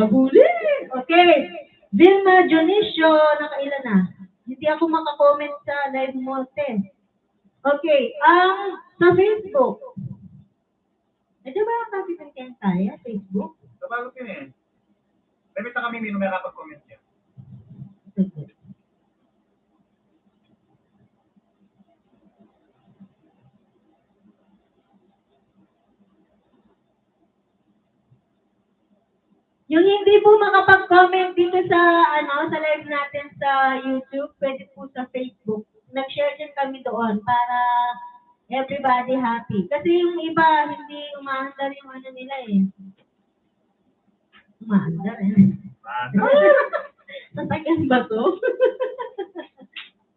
Habulin! Okay. Vilma Dionisio, nakailan na? Hindi ako makakomment sa live mo, te. Okay, sa Facebook. Ito ba ang kapitan tayo, Facebook? Sabagot yun eh. Lamita kami, may numera pag-comment niya. Sige. Yung hindi po makapag-comment dito sa sa live natin sa YouTube, pwede po sa Facebook. Nag-share din kami doon para everybody happy. Kasi yung iba, hindi umaandar yung nila eh. Umaandar eh. Sasakyan ba to?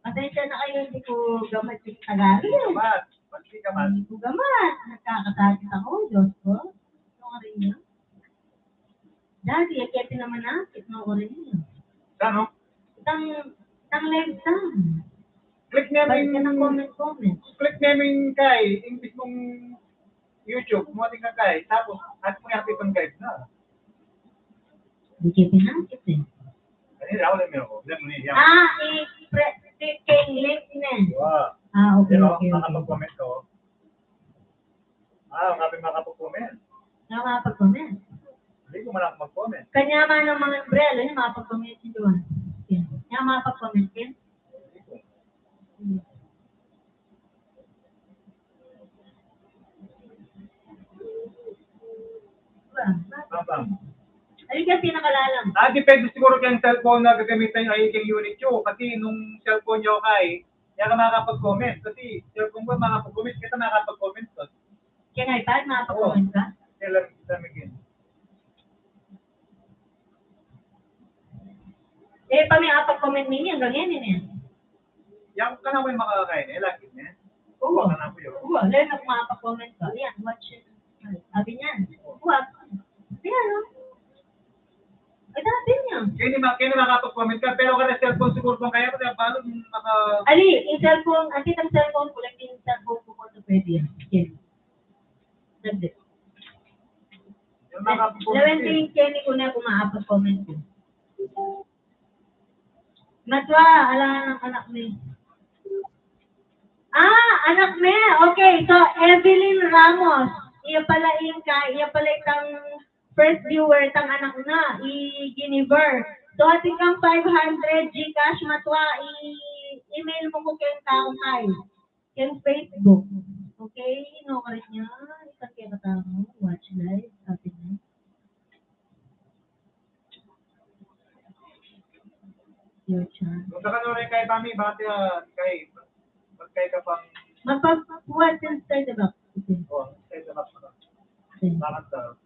Pasensya na kayo, hindi ko gamit yung Tagalog. Hindi ko gamit. Nagkakasakit ako, Diyos ko. Ito ka rin yun. Daddy, akyatin naman na. Ito ko rin yun. Ano? Itang live time. Click Balik namin, ka ng comment. click namin kay, imbis mong YouTube, mumating ka kay, tapos, at mo yung pitong guide na. Hindi kayo pinakit eh. Kanina, ako lang ako. Diyan mo niya. I-click kay link na. Wow. Okay, Pero, okay. makapag-comment ko. Kapag makapag-comment. Nakakapag-comment. Hindi ko man ako mag-comment. Kanya man ng mga umbrella, yung makapag-comment si Juan. Kaya makapag-comment din. Hindi ko. Papa. Alin ka pinakalalam? Depende siguro kayong cellphone na gagamitan nyo ay yung unit nyo. Kasi nung cellphone nyo kay, kaya ka makakapag-comment. Kasi cellphone ko makakapag-comment, kita makakapag-comment ko. Kaya nga iPad, makapag-comment ka? Kaya lamigin. Pa may apag-comment nini, hanggang yan eh. Yang ka na mo yung makakakain, lagi niya. Oo. Baka na po yun. Oo, lalo na kung makapag-comment ka. Ayan, watch it. Sabi niyan. What? Ayan, no? Ay, dati niya. Kaya na makakapag-comment ka, pero kada cellphone siguro kung kaya, kaya paano maka... Ali, yung cellphone, ang kitang cellphone ko, lang yung cellphone ko kung pwede yan. Yan. Sabi. Yung makakapag-comment. Lawente yung Kenny ko na kung makapag-comment ko. Matwa, ala ng anak ni. Anak me. Okay, so Evelyn Ramos. Iya pala itang first viewer tang anak na i-Giniver. So ating kang 500 GCash matwa email mo ko kay taong kay kay Facebook. Okay, no kalit niya. Isang kaya katamo. Watch live. Atin na. Your chance. Kung sa kanila kay Tami, bakit kay ka pang... Magpag-watch and start the box. Okay. Kay sa box na. Okay. Bakit ka?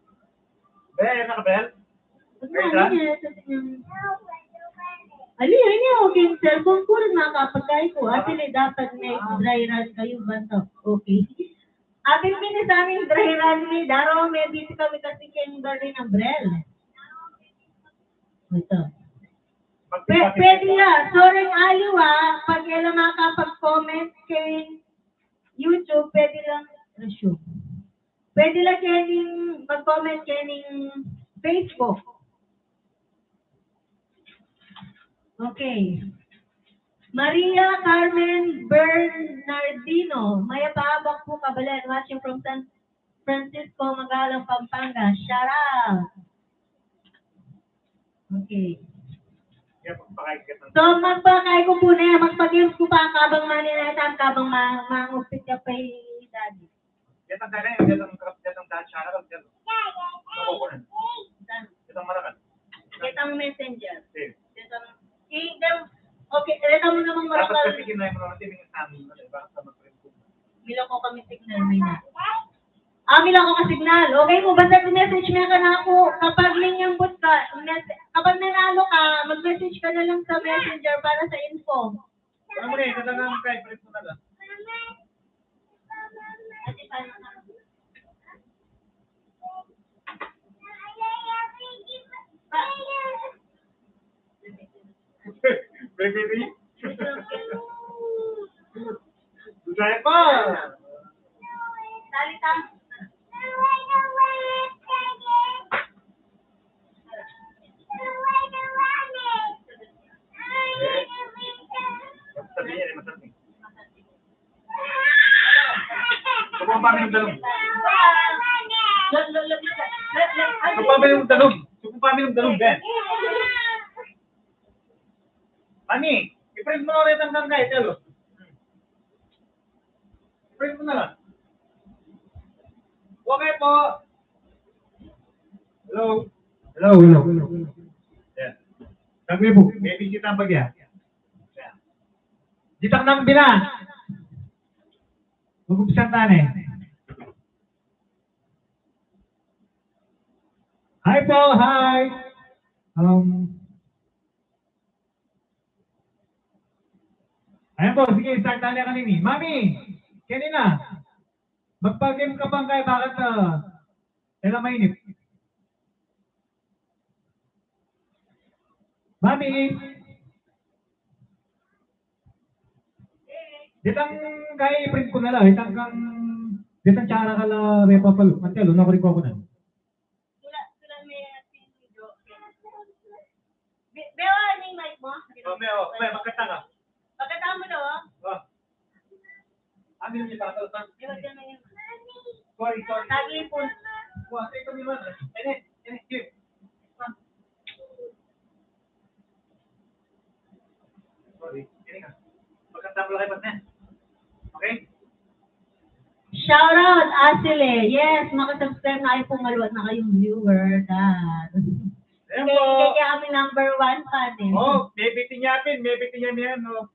Bel, nakabel? Ali, niya, okay, yung cellphone ko rin makakapagkay ko. At dapat may dry run kayo, basta. Okay. Atin din sa aming dry run ni Daro, may busy kami kasi kayo rin ng Brel. Ito. Pwede nga, sorry aliwa, pag ilang makapag-comment kay YouTube, pwede lang, resume. Pwede lang kayo mag-comment kayo Facebook. Okay. Maria Carmen Bernardino, maya paabak po kabalan, watching from San Francisco, Magalang, Pampanga. Shout out! Okay. So, magpakay ko po na yan. Magpag-games ko pa kabang maninaytan, kabang mangupit ka pa yung daddy. Jatang kaya yun, jatang dahil siya na, jatang nakukunan. Jatang malakan. Kitang messenger. Sige. Okay, reta mo namang Dapat marakal. kasi kinay mo naman timing sa amin, bakit sa mag-print ko. Mila ko kami signal, may na. Mila ko ka signal. Okay mo, basta message mo ka na ako. Kapag linyambot ka, kapag nanalo ka, mag-message ka na lang sa messenger para sa info. Ano mo rin, nalalang kay, print mo na lang. Ate, paano ka? Baby. Susaya pa! Salita. Sabihin niya, masarap. Subukan pa ng talong. Subukan pa ng talong. Subukan pa ng talong, Ben. Mami, i-print mo na ulit ang tangkay, telo. I-print mo na lang. Okay po. Hello. Hello. Yeah. Sabi po. May bisita ang bagya. Ditak nang bila. Mag-umpisan tane. Hi po, hi. Ayan po, sige, start tane kanini. Mami, kanina. Magpag-game ka bang kaya bakit kailan mainip? Mami. Ditang kaya i-print ko na lang. Ditang tsara ka la may papalo. Antelo, nakurin ko na. Sila may video. Bewa, ano yung mic mo? May magkata ka. Pagkatama mo, no? Oh. Amin niyo para sa Di ba ganun yun? Sorry. Tag-ipon. Wah, ito ni man. Ini, here. Sorry. Ini ka. Magkanta mo lang kayo, partner. Okay? Shoutout, Asile. Yes, makasubscribe na kayo kung maluwat na kayong viewer. Ayan po. Kaya kami number 1 fan eh. Oh, may bitin yan, no?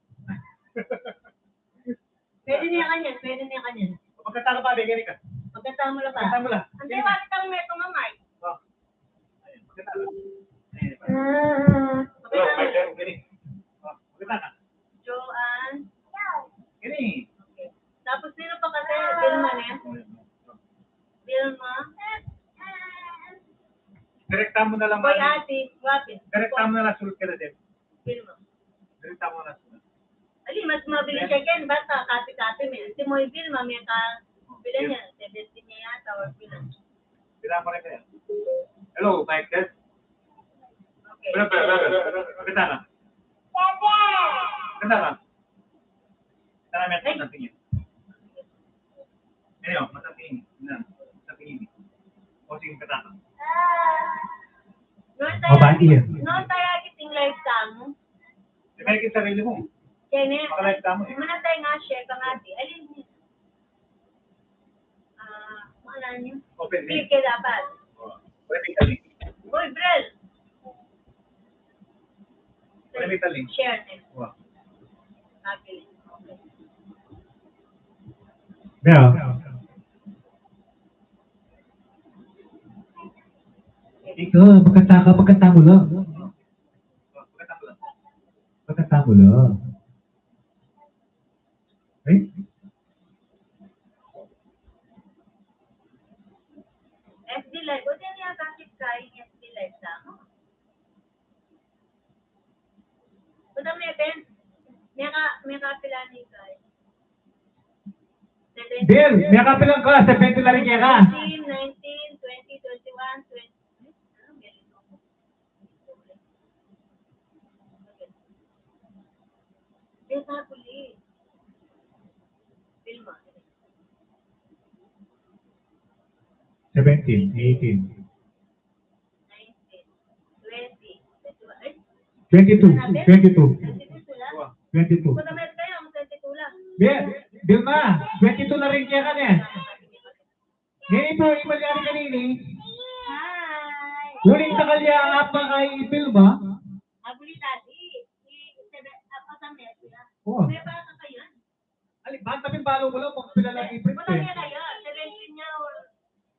Pwede niya kanyan. Magkanta ka pa, bigyan ka. Magkanta mo lang Magkanta pa. mo lang. Hindi, bakit ang meto mamay? Oh. Ayun, magkanta lang. Ayun, pa. Magkanta Hello, mo. Mike, gini. Oh, magkanta ka. Joanne. Gini. Okay. Tapos sino pa kasi? Dilma na yan? Dilma. Direkta mo na lang. Boy, ate. Wapit. Direkta mo na lang sulit ka na din. Dilma. Direkta mo na sulit. Ali, mas mabilis siya yan. Basta, kati-kati mo. Si Moy Dilma, may bilan niya. 17 niya yata or bilan. Bila mo rin kaya. Hello, Mike, yes? Okay. Magkanta ka. Magkanta ka. Sana may atong natingin. Ngayon, matatingin. Matatingin. O sige, magkanta ka. Noon tayo kiting live tamo. May kaya sarili mo. Kaya Maka-live tamo eh. manatay nga share ka nga di. Alin niya? Maalaan niyo? Open Click link. ka dapat. Pwede ka link. Uy, Brel! Pwede ka link. Share na. Wow. Okay. Yeah. Ito, pagkanta mo lang. Magkanta mo lang. Pagkanta mo lang. Eh? FD Live. Buti niya bakit kain FD Live tamo? Buta may event. May kapila ni Kai. Bill, may kapilang ka sa 20 na rin kaya ka. 19, 20, 21, 20. Beta puli. Filma. 17, 18, 19, 20, 21. 22, 22, 22 lang. 22. Punta meron kayo, 22 lang. Bill ma, 22 na rin kaya ka niya. Ngayon po, imalyari kanini. Hi! Uling sa kalya ang apa kay Bill ma. Abuli tadi. Apa sa meron? Oh. May baka kayo? Alibang tapi balo mo lang kung pila lang i-print Punta eh. niya kayo. 17 niya or...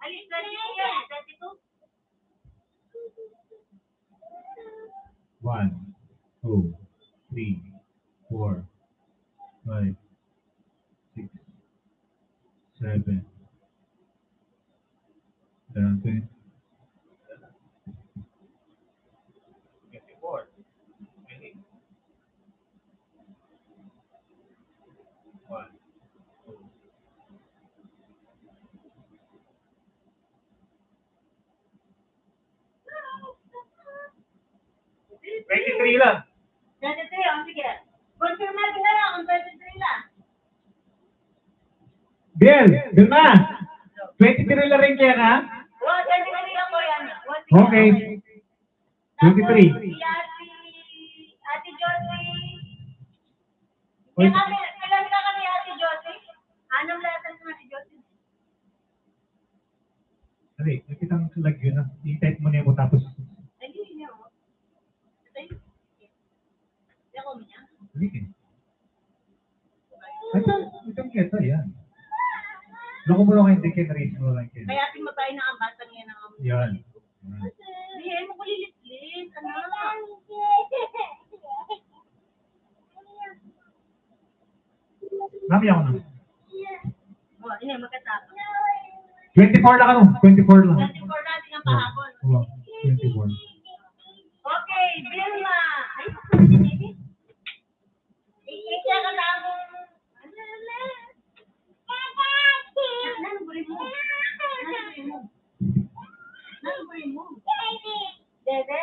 Alis, 22 yan. 22? 1, 2, 3, 4, 5, 6, 7, 7, 24. 23 lang. 23, oh, sige. Confirm natin na lang kung 23 lang. Bill ma, 23 na rin kaya ka? Oh, 23 lang po yan. Okay. 23. Si Ate Josie. Oy. Kailan ka kami Ate Josie? Anong lasan mo Ate Josie? Dali, nakitang lagyan na. I-type mo na mo tapos. Hindi niya mo. Hindi ako niya. Dali eh. Itong kesa yan. Loko mo lang kayo, hindi kayo na-raise mo lang kayo. Kaya ating mabahay na ang bata niya ng amoy. Yan. Hindi, mo ko lilit-lit. Ano? Mami ako na. Oh, ini magkatapos. 24 lang ano? 24 lang. 24 natin ang pahapon. Oo, 24. Okay, Vilma. Ay, hindi. Ikikya ka na akong... Ano buri mo? Ano buri mo? Dede.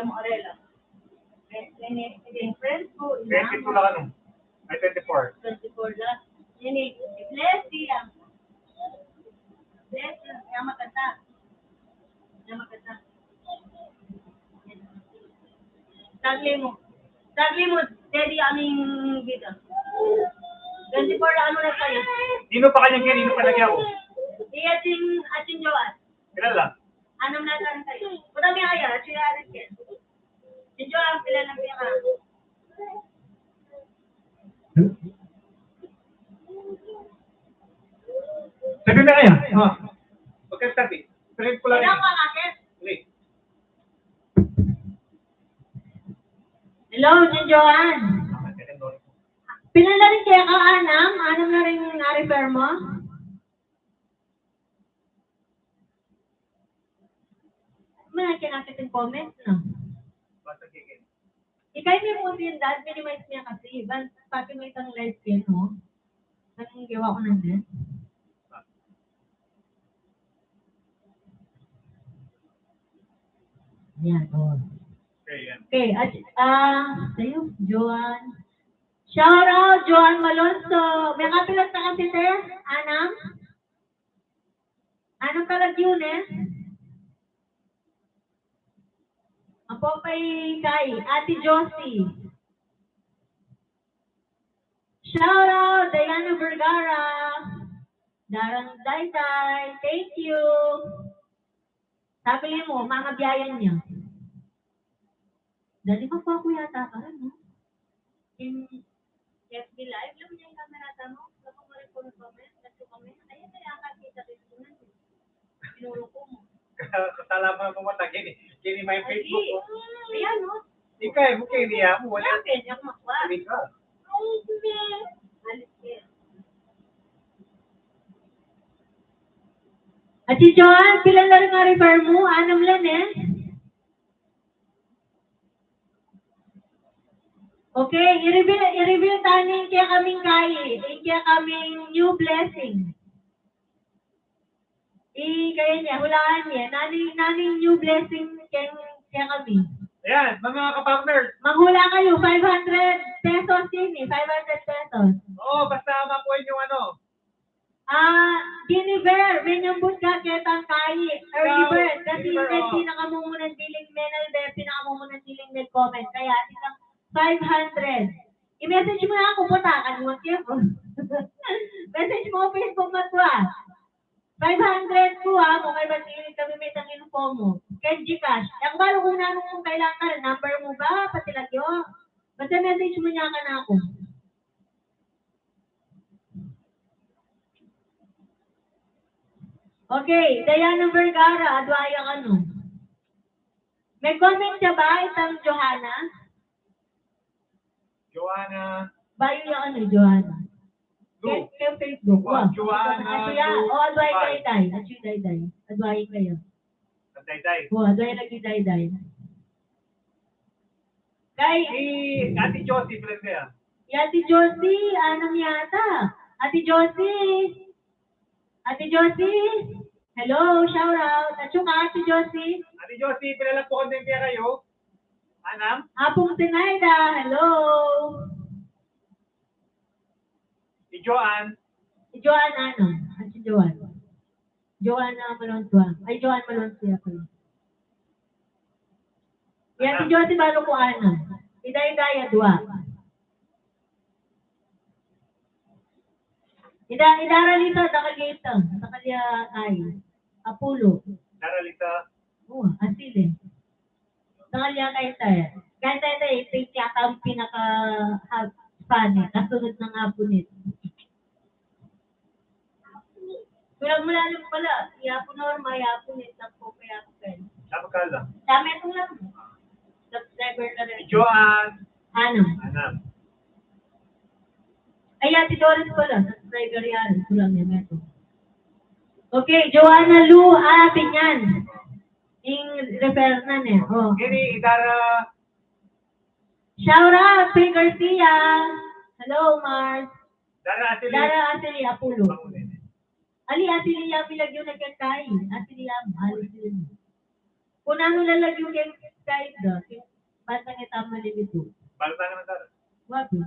mo, Arela. Friends ko, 22 lang ano? Ay, 24. 24 lang. Ini, bless siya. Bless siya. Kaya maganda. Kaya maganda. Tagli mo, daddy aming dito. 24 lang ano na kayo. Sino pa kanyang kaya? Sino pa lagi ako? Ating Joan. Kailan lang? Anong nasan kayo? Punta mo kaya, siya arit yan. Si Joan, pila lang siya ka. Sabi na kaya? Huwag kang sabi. Friend ko lang Kailan yun. ka akin? Hindi. Hello, si Joan. Pila na rin kaya ka, Anam? Anam na rin yung na-refer mo? May kinakit yung comment, no? Basta gigil. Ikay may mo din, dad, minimize niya kasi. Pati may isang live skin mo. Anong gawa ko nandun? Yan, oh. Okay, yan. Okay, sa'yo, Joan. Shout out, Joan Malonzo. May kapilat na kasi, te? Anam? Anong kalag yun, eh? Apo kay Ate Josie. Shout out, Diana Vergara. Darang Dayday. Thank you. Sabi mo, mga biyayan niya. Dali pa po ako yata ka, no? In FB Live, lang niya yung camera mo. Kapag mo rin po ng comment, ayun na yung kakita rin ko na. Pinulong ko mo. Kasalaman mo mata, kini may Facebook ko. Ayan, no? Ikay mo, kini mo. Wala. Wala, kanya ako makuha. Sabi ka. Alis ka. At si Joan, pila na rin nga refer mo? Anam lang, eh. Okay, i-reveal tanin kaya kaming kaya. Kaya kaming new blessing. Kaya niya, hulaan niya. Naning new blessing kaya kami. Ayan, mga ka-partners. Manghula kayo, 500 pesos din eh. 500 pesos. Oo, basta makuha yung ano. Giniver, menyambut ka ketang kayi. Early bird. Kasi Giniver, may oo. pinakamumunang diling menal be, pinakamumunang diling nag-comment. Kaya, isang 500. I-message mo na ako, putakan mo. Message mo, Facebook matwa. 500 po mo kay Basilit kami may tangin po mo. Kay Gcash. Yung balo kung namin kung kailangan ka rin, number mo ba? Pati lagyo. Basta message mo niya ka na ako. Okay, Diana Vergara, adwayang ano. May comment siya ba, isang Johanna? Joanna. Bayo yung ano, Johanna. Lu. Kay Facebook. Wow, Joanna, Lu. O, adway kayo tayo. Adway tayo tayo. Adway kayo. Day-day. O, adway lagi tayo tayo. Kay, Ate Josie, pala siya. Ate Josie, anong yata? Ate Josie. Ate Josie. Hello, shout out. At yung Ate Josie. Ate Josie, pala lang po kung kaya kayo. Anam? Apong Tinayda. Hello. Si Joanne. Si Joan ano? At si Joan. Joanna Malontua. Ay, Joan Malontua ko. Yan si Josie balo ko ano. Iday-daya dua. Idaralita takalita. Takalya ay. Apulo. Naralita. Oh, asili. Takalya kay tayo. Kaya tayo, ito yata ang pinaka-fan eh. Kasunod ng apunit. Kulang mula lang pala. Yapo norma, yapunit lang po kaya ko kayo. Sama ka lang. Dami itong lang. Subscriber na Si rin. Joanne. Ano? Anam. Ay, Ate Doris pala. Subscriber yan. Kulang yan. Ito. Okay, Joanna Lu Pinyan. Yung refer na niya. Oh. Kini, Idara. Shout out, P. Garcia. Hello, Mars. Dara Atili. Dara Atili, Apulo. Bangunin. Ali, Atili, bilag yung nagkatay. Atili, Ali. Kung ano lalag yung subscribe daw. Basta kita malilito. Balita ka na dara. Wabi.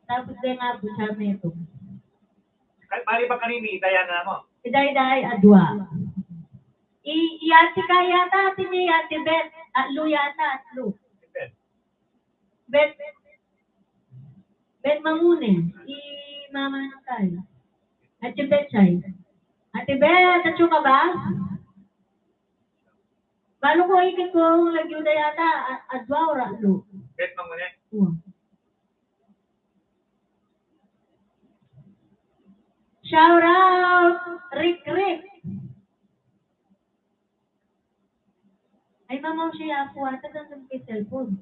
Tapos din nga po siya ito. Bali ba kanini, daya na mo? Iday-day adwa. Iyati ka yata, ati ni ati Bet. Atlo yata, atlo. Bet. Bet mangune. Mama ng tayo. Ati Bet siya. Ati Bet, atyo ka ba? Balo ko ikit ko, lagyo na yata, adwa o atlo. Bet mo muna. Shout out, Rick. Ay, mamaw siya ako, ata kang kay cellphone.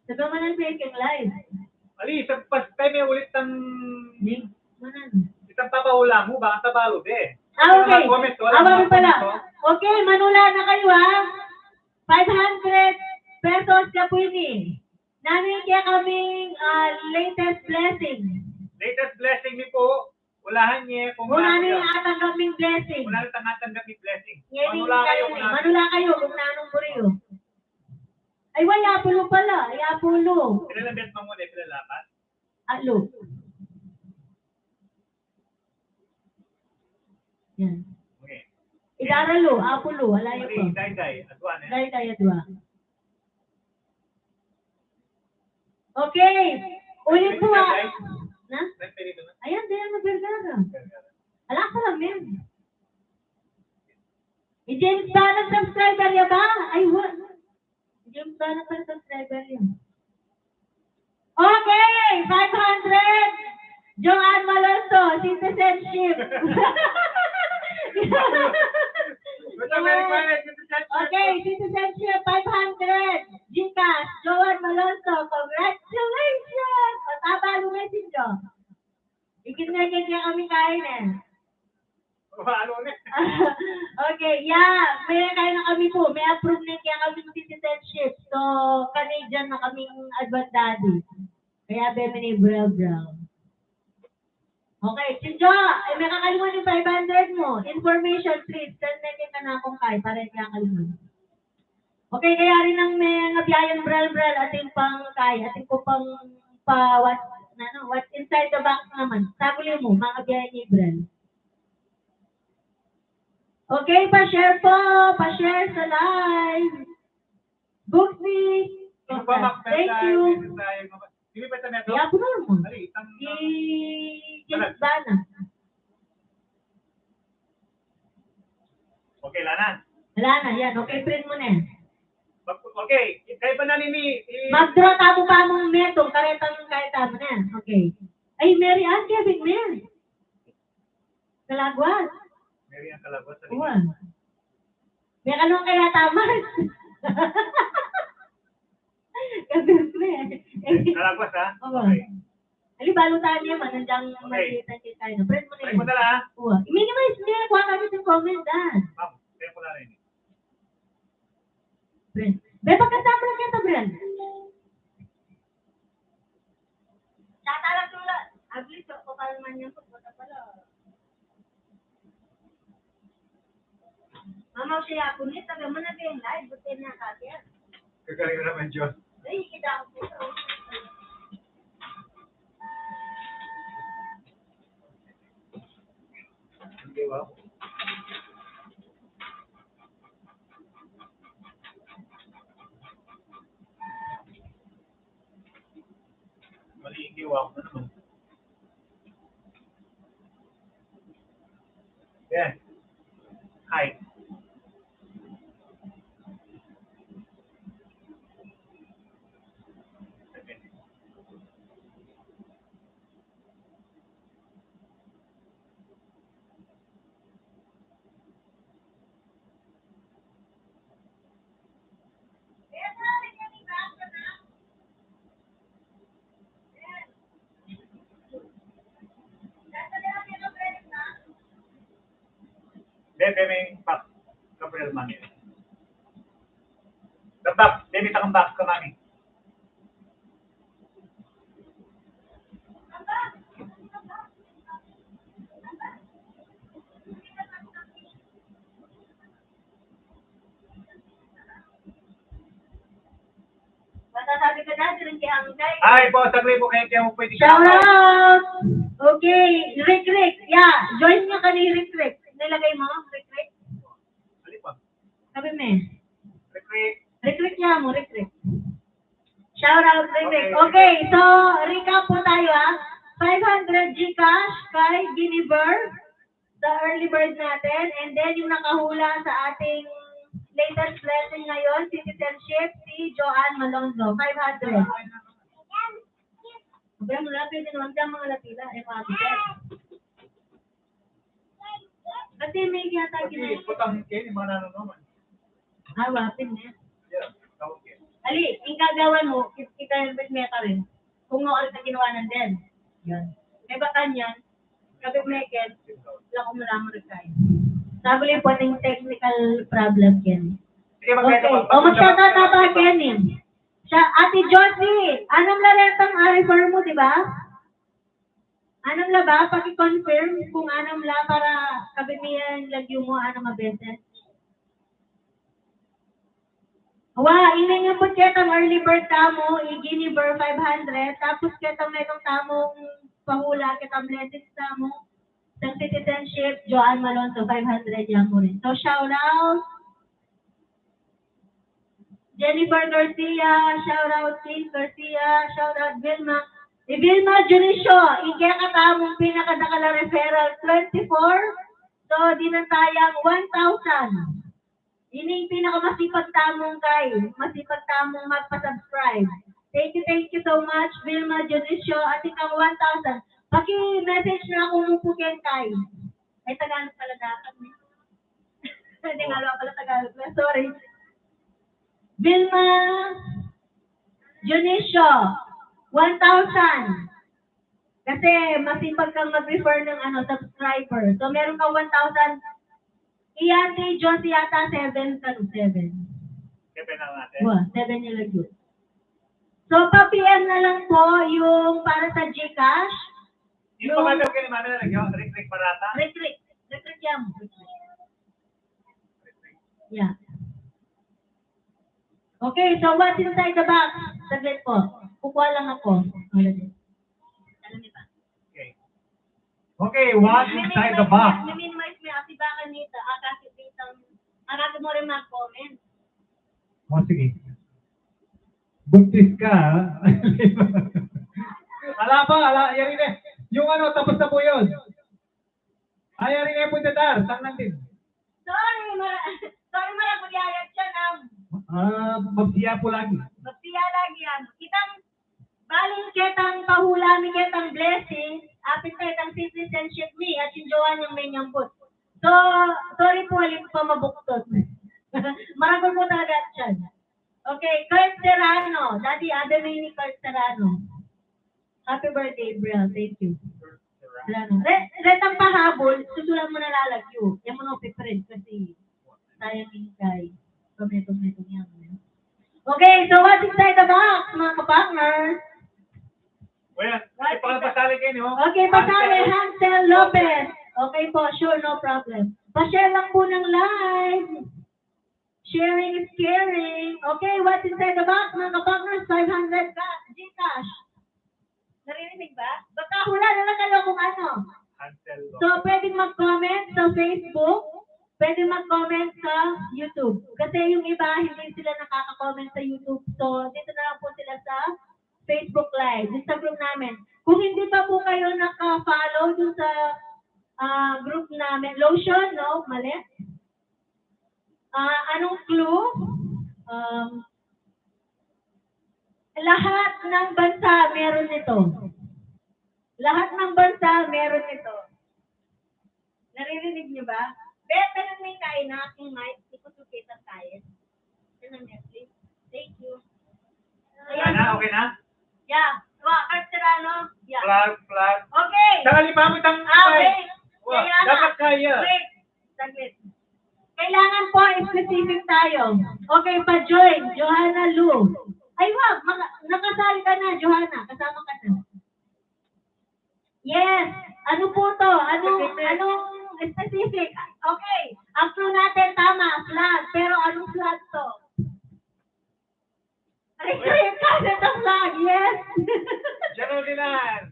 Sabi mo na yung live. Ali, isang pastay may ulit ng... Link, manan. Isang papahula mo, baka tabalo de. Okay. Wala Awang pala. comment, Okay, manula na kayo ha. 500 pesos ka po ini. Namin kaya kaming latest blessing. Latest blessing ni po, ulahan niya kung Muna namin atang kaming blessing. Wala nang tangatanggap ni blessing. Ngayon Manula kayo kayo kung ni. Manula kayo kung nanong buriyo. Ay, wala, Apulo pala. Ay, Apulo. Pinalabit mo muna, pinalapat. Atlo. Yan. Okay. Idaralo, Apulo, wala yun Mali, pa. day, adwan eh. Dahil tayo dua. Okay. Ulit po Na? Nagpilito na. Ayan, din ang Vergara. Ala ko lang yan. I-James ba nag-subscriber niya ba? Ay, what? James ba nag-subscriber niya? Okay! 500! Joanne Malonzo, citizenship. Okay, citizenship, 500. Gcash, Joanne Malonzo, congratulations! Pataba, lumesin nyo. Ikinagin niya kami kain eh. Ano na? Okay, yeah. May kain na kami po. May approve na kaya kami citizenship. So, Canadian na kaming advance daddy. Kaya beme ni Brown. Okay, Chinjo, may kakalimutan yung 500 mo. Information, please. Send na na akong kay para yung kakalimutan. Okay, kaya rin ang may nabiyayang Brel ating pang kay. Ating ko pang what's inside the box naman. Sabuli mo, mga biyayan ni Brel. Okay, pa-share po. Pa-share sa live. Booksy. Thank you. Hindi pa ito neto? Kaya po naman. Ali, isang... James Bana. Okay, Lana. Wala na, yan. Okay, print mo na yan. Okay, kayo ba nanini? Mag-draw tamo pa mong metong karetang mo na yan. Okay. Ay, Mary Ann, Kevin, Mary. Kalagwas. Mary Ann Kalagwas. Uwan. May kanong kaya tamas. Kalagwas, ha? Oo. Okay. Ali, balutan niya man. Nandiyan malitan kayo tayo. Print mo na Try mo yan. na lang, ha? Uwan. I-minimize niya. Kuha kami yung comment, ah. Ma'am, try mo na rin. Brent. Be, pagkasama lang yan to, Brent. Tatalag tula. Agli, so, kapalman niya po. Bata pala. Mamaw siya ako niya. Taga mo na din. Live. Butin na kakya. Kagaling na naman, Diyos. Ay, kita ako po. Hindi, wow. Maliikiwa ko naman. Yeah. Hi. Okay. Bebe may back. Gabriel Mani. The back. Bebe takang back ka, Mami. Sabi ko dati rin kay Hangkay. Ay, po, saglit po kayo mo pwede Shout out! Okay, Rick. Yeah, join nyo ka ni Rick. Nilagay mo, Rick. Alin pa? Sabi mo. Rick. Niya mo, Rick. Shout out, Rick. Okay. Okay, so, recap po tayo 500 Gcash kay Giniver, the early bird natin, and then yung nakahula sa ating latest blessing ngayon, citizenship, si Joanne Malonzo, 500. Sobrang malapit din naman dyan mga latila, mabigyan. Kasi may yata Sige, putang kayo, yung mga nanonood. wapin na. Yeah, okay. Ali, yung gagawan mo, kita may ka rin. Kung noon sa ginawa ng den. Yan. May baka niyan, kapit meken, lako mo lang rin kayo. Sabi po ng technical problem yan. Sige, Okay. O magshoutout na ba, Kenny? Ate Josie, anong laretang refer mo, di ba? Anong la ba? Paki-confirm kung anong la para kabimiyan lagyo mo anong mabeses. Ina nga po ketang early bird tamo, i-Giniver 500, tapos ketang metong tamong pahula, ketang blessings tamo, sa citizenship, Joanne Malonzo, 500 yan mo rin. So, shout out! Jennifer Garcia, shout out Keith Garcia, shout out Vilma. Vilma Junicio, ikaya ka tamong pinakadakala referral, 24. So, di na tayang 1,000. Yun yung pinakamasipag tamong masipag tamong magpa-subscribe. Thank you so much, Vilma Junicio, at ikaw 1,000. Paki-message na kung mupukin kay. Ay, Tagalog pala dapat. Hindi nga pala Tagalog. Sorry. Vilma Junicio, 1,000. Kasi masipag kang mag-refer ng subscriber. So, meron ka 1,000. Iyate Josie yata 7. Kaya na natin. 7 yung lagyo. So, pa-PM na lang po yung para sa Gcash. Yung pamataw kayo ni Mami na lagyan, Rick Barata. Rick yan. Yeah. Okay, so what's inside the box? Saglit po. Kukuha lang ako. Alam niyo ba? Okay, what's inside the box? Minimize mo yung asibakan nito. Kasi bitang, mo rin mag-comment. O, sige. Buntis ka, Ala, yari na. Yung tapos na po yun. Ay, yari na yung puntatar. Tangan din. Sorry, marang magyayag siya ng Magsiya po lagi. magsiya lagi yan. Baling ketang pahula mi ketang blessing, apit ketang citizenship mi, at yung Joanne yung may nyambot. So, sorry po, halim pa mabuktot. Maragol po talaga siya. Okay, Kurt Serrano. Daddy, Adam ni Kurt Serrano. Happy birthday, Brielle. Thank you. Serrano. Retang pahabol, susulan mo na lalagyo. Yan mo na piprint kasi sayang yung kay. Tomato yan. Okay, so what's inside the box, mga kapartners? Well, pasali kayo, no? Okay, pasali, Hansel Lopez. Okay po, sure, no problem. Pa-share lang po ng live. Sharing is caring. Okay, what's inside the box, mga kapartners? 500 Gcash. Narinig ba? Baka hula na lang kayo kung ano. So, pwedeng mag-comment sa Facebook. Pwede mag-comment sa YouTube. Kasi yung iba, hindi sila nakaka-comment sa YouTube. So, dito na lang po sila sa Facebook Live. Dito sa group namin. Kung hindi pa po kayo naka-follow dun sa group namin, Lotion, no? Mali. Anong clue? Lahat ng bansa meron nito. Lahat ng bansa meron nito. Naririnig niyo ba? Beto nang may kain na aking mic, hindi ko sukita tayo. Yan ang Netflix. Thank you. Okay na? Yeah. Kurt Serrano. Yeah. Flag. Okay. Saka limamit ang Wait. dapat kaya. Wait. Saglit. Kailangan po specific tayo. Okay, pa-join. Johanna Lu. Ay, wag. Nakasali ka na, Johanna. Kasama ka na. Yes. Ano po to? Anong specific? Okay. Ang clue natin, tama. Flag. Pero anong flag to? Canada flag, yes! Geraldine Ann.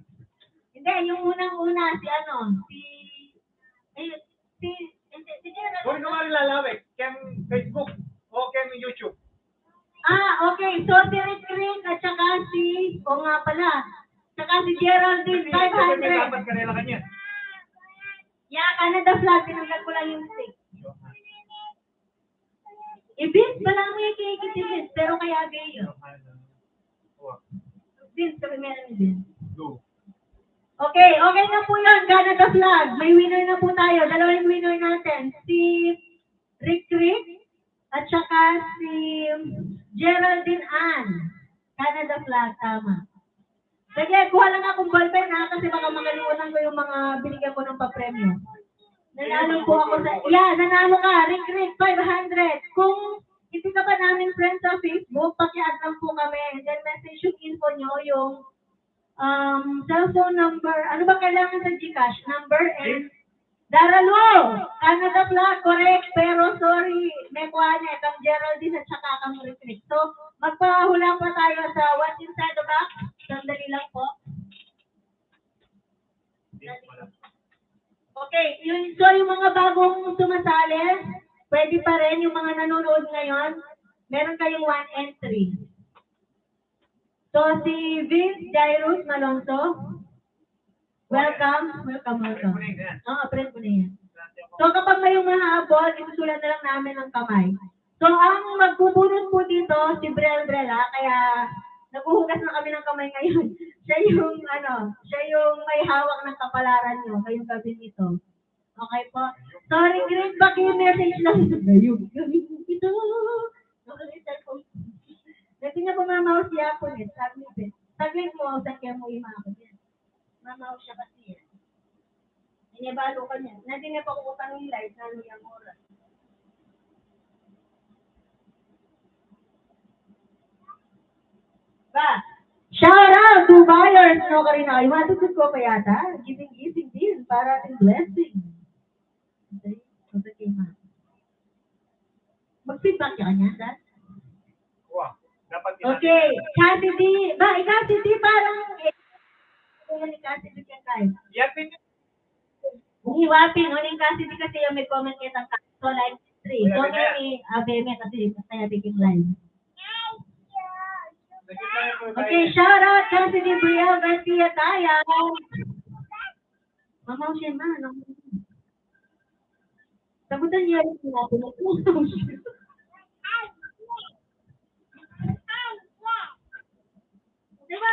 Hindi, yung unang-una, si Kung ka marilalawik, ken Facebook o ken YouTube. Okay. So, si Rick at saka nga pala, saka si Geraldine, 500. Dapat kanila kanya. Yeah, Canada flag, tinanggal ko lang yung stick. Vince, wala mo yung kay Vince, pero kaya gayo. Vince, kami meron ni Vince. Go. Okay na po yun, Canada flag. May winner na po tayo. Dalawang winner natin. Si Rick at saka si Geraldine Ann. Canada flag, tama. Sige, kuha lang akong ballpen kasi baka makalimutan ko yung mga binigyan ko ng papremyo. Nanalo po ako nanalo ka, Rick, 500. Kung hindi ka pa namin friends sa Facebook, paki-add lang po kami. And then message yung info nyo, yung cellphone number, ano ba kailangan sa Gcash? Number and Daralo! Canada flag, correct. Pero sorry, may kuha niya, kang Geraldine at saka kang Rick. So, magpahula pa tayo sa What's Inside the Box. Sandali lang po. Okay, so yung mga bagong sumasali, pwede pa rin yung mga nanonood ngayon, meron kayong 1 entry. So, si Vince Jairus Malonzo, welcome. Friend ko na yan. So, kapag may umahabol, isusulat na lang namin ng kamay. So, ang magpupulot po dito, si Brel, kaya naguhugas na kami ng kamay ngayon. Siya yung may hawak ng kapalaran nyo ngayong gabi nito. Okay po? Sorry, Greg, baki-message lang. Ayun, gabi ito. Kasi nga pumamaw siya po net. Saglit mo, sakya mo ima ako yan. Mamaw siya kasi yan. Inibalo ka niya. Natin niya pa kukutang yung light na yung oras. Shout out to buyers, no, Karina. Iwatusin ko pa yata. Gising din para ating blessing. Okay, mag-feedback ka niya, Dad? Wow. Dapat Okay, Cassidy. Cassidy parang ni Cassidy ka tayo. Yapin niyo. Hiwapin, uling Cassidy kasi yung may comment kitang so line 3. So may Abeme kasi kaya biging line. Okay, shout out Cassidy Brielle Garcia Taya. Mamaw siya man. Sagutan niya rin natin. Diba,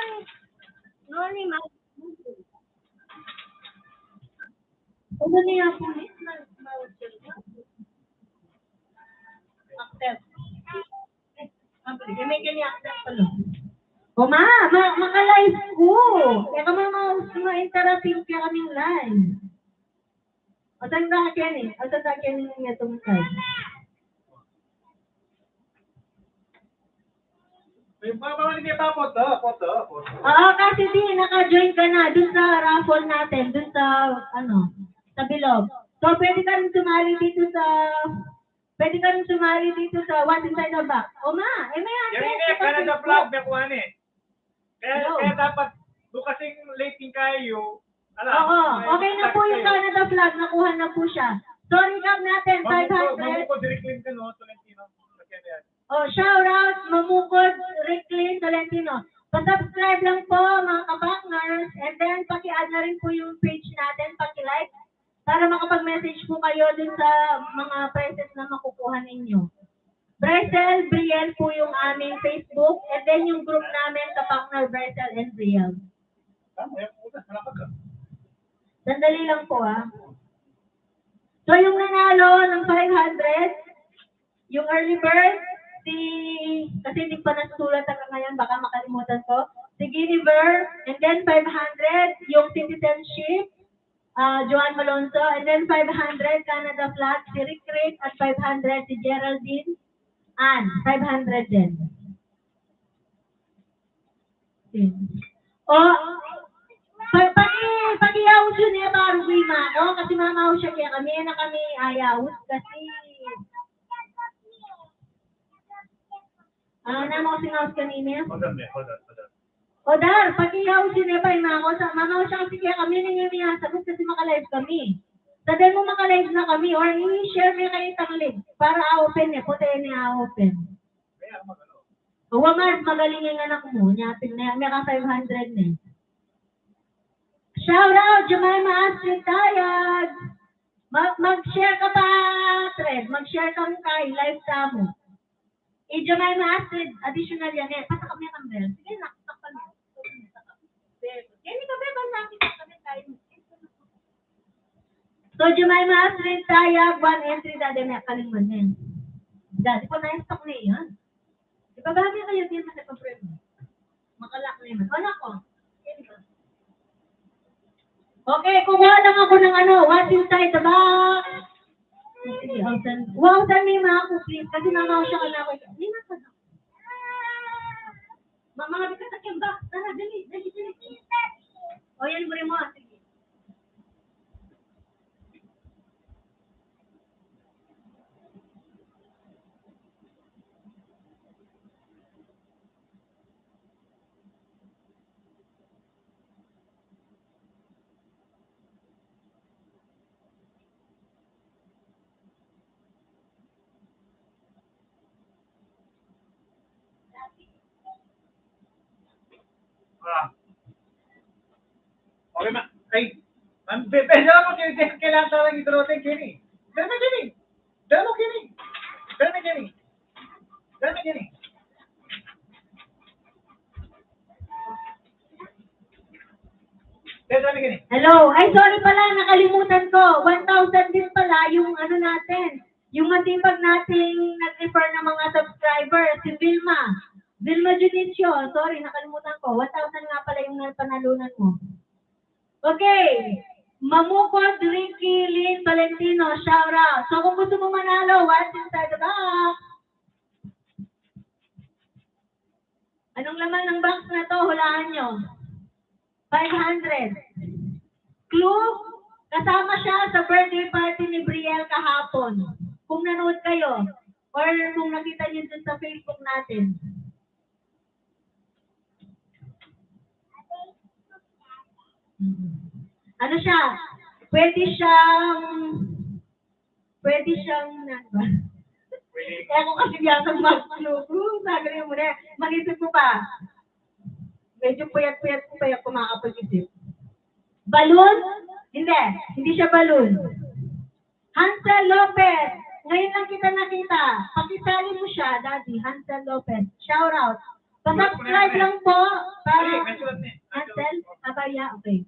ni Ma. Ano niya po ni accept. May kanya accept pala. O maka-live ko. Kaya ka ma-interactive ka kaming live. O saan ka akin eh? O saan ka akin niya itong live? May babalik niya pa foto. Oo, kasi naka-join ka na dun sa raffle natin, dun sa, sa bilog. So, pwede ka rin sumali dito sa What's Inside the Box. O may Yan Canada flag na kuha ni. Kaya dapat, kasing late kayo, Oo, okay na po yung Canada flag, nakuha na po siya. So, recap natin, 500. Mamukod, Rick ka, no? Tolentino. Shout out, Mamukod, Ricklin, Tolentino. Pa-subscribe lang po, mga ka-partners, and then paki-add na rin po yung page natin, paki-like, para makapag-message po kayo dun sa mga prizes na makukuha ninyo. Brycel, Brielle po yung aming Facebook, and then yung group namin, ka-partner Brycel and Brielle. Sandali lang po, So, yung nanalo ng 500, yung early bird, kasi hindi pa nasusulat hanggang ngayon, baka makalimutan ko. Si Guinevere, and then 500, yung citizenship, Joan Malonzo, and then 500, Canada flag, si Rick, at 500, si Geraldine Ann, 500 din. Pag-iawos yun baru guima ako, kasi mamaw siya kaya kami na ayawos, kasi Namo ko singaws kanina. Hold on. O Dar, pag iyaw sinipay na ako, mamaw siya kasi kaya kami nangyayari sagot kasi makalive kami. Sabihin mo makalive na kami or i-share mo kayo itang link para open eh, puti niya open. Kaya magano. Huwag nga, magaling yung anak mo, nyapin na yan, may ka 500 na eh. Shout out, Jemima Astrid Tayag! Mag-share ka pa, Tred, mag-share ka mo kay live sa mo. Jemima Astrid, additional yan eh, pasa kami ng bell. Sige, nakasakpan mo. Hindi ka ba namin kami tayo? So, Jemima Astrid Tayag, 1 entry dati may kalimban yan. Dati ko na-stock na yan. Ipagami kayo din sa pag-prep mo. Makalak na yun. Wala ko. Okay, kumuha lang ako ng what's inside the box. Sige, wow, saan ako, please. Kasi namaw siya ka na ako. Hindi na ka na. Mga ka sa box. Tara, dali. O, yan mo rin mo. Sige. Okay, ma. Ay, pwede mo kailangan talagang idrotin, Kenny. Dala mo, Kenny. Dala mo, Kenny. Hello. Ay, sorry pala, nakalimutan ko. 1,000 din pala yung natin. Yung matipag nating nag-refer ng mga subscribers, si Vilma. Vilma Junicio. Sorry, nakalimutan ko. 1,000 nga pala yung panalunan mo. Okay. Mamukod, Ricky, Lynn, Valentino, shout out. So, kung gusto mo manalo, what's inside the box? Anong laman ng box na to? Hulaan nyo. 500. Clue, kasama siya sa birthday party ni Brielle kahapon. Kung nanood kayo, or kung nakita niyo dun sa Facebook natin. Ano siya? Pwede siyang, kaya kung kasi biyasang mag-clue, sabi mo na, mag-isip mo pa. Medyo puyat-puyat ko pa yung kumakapag-isip. Balloon? Hindi siya balloon. Hansel Lopez, ngayon lang kita nakita. Pakisali mo siya, Daddy, Hansel Lopez. Shout out. Pa-subscribe lang po. Para... Hansel? Abaya? Okay.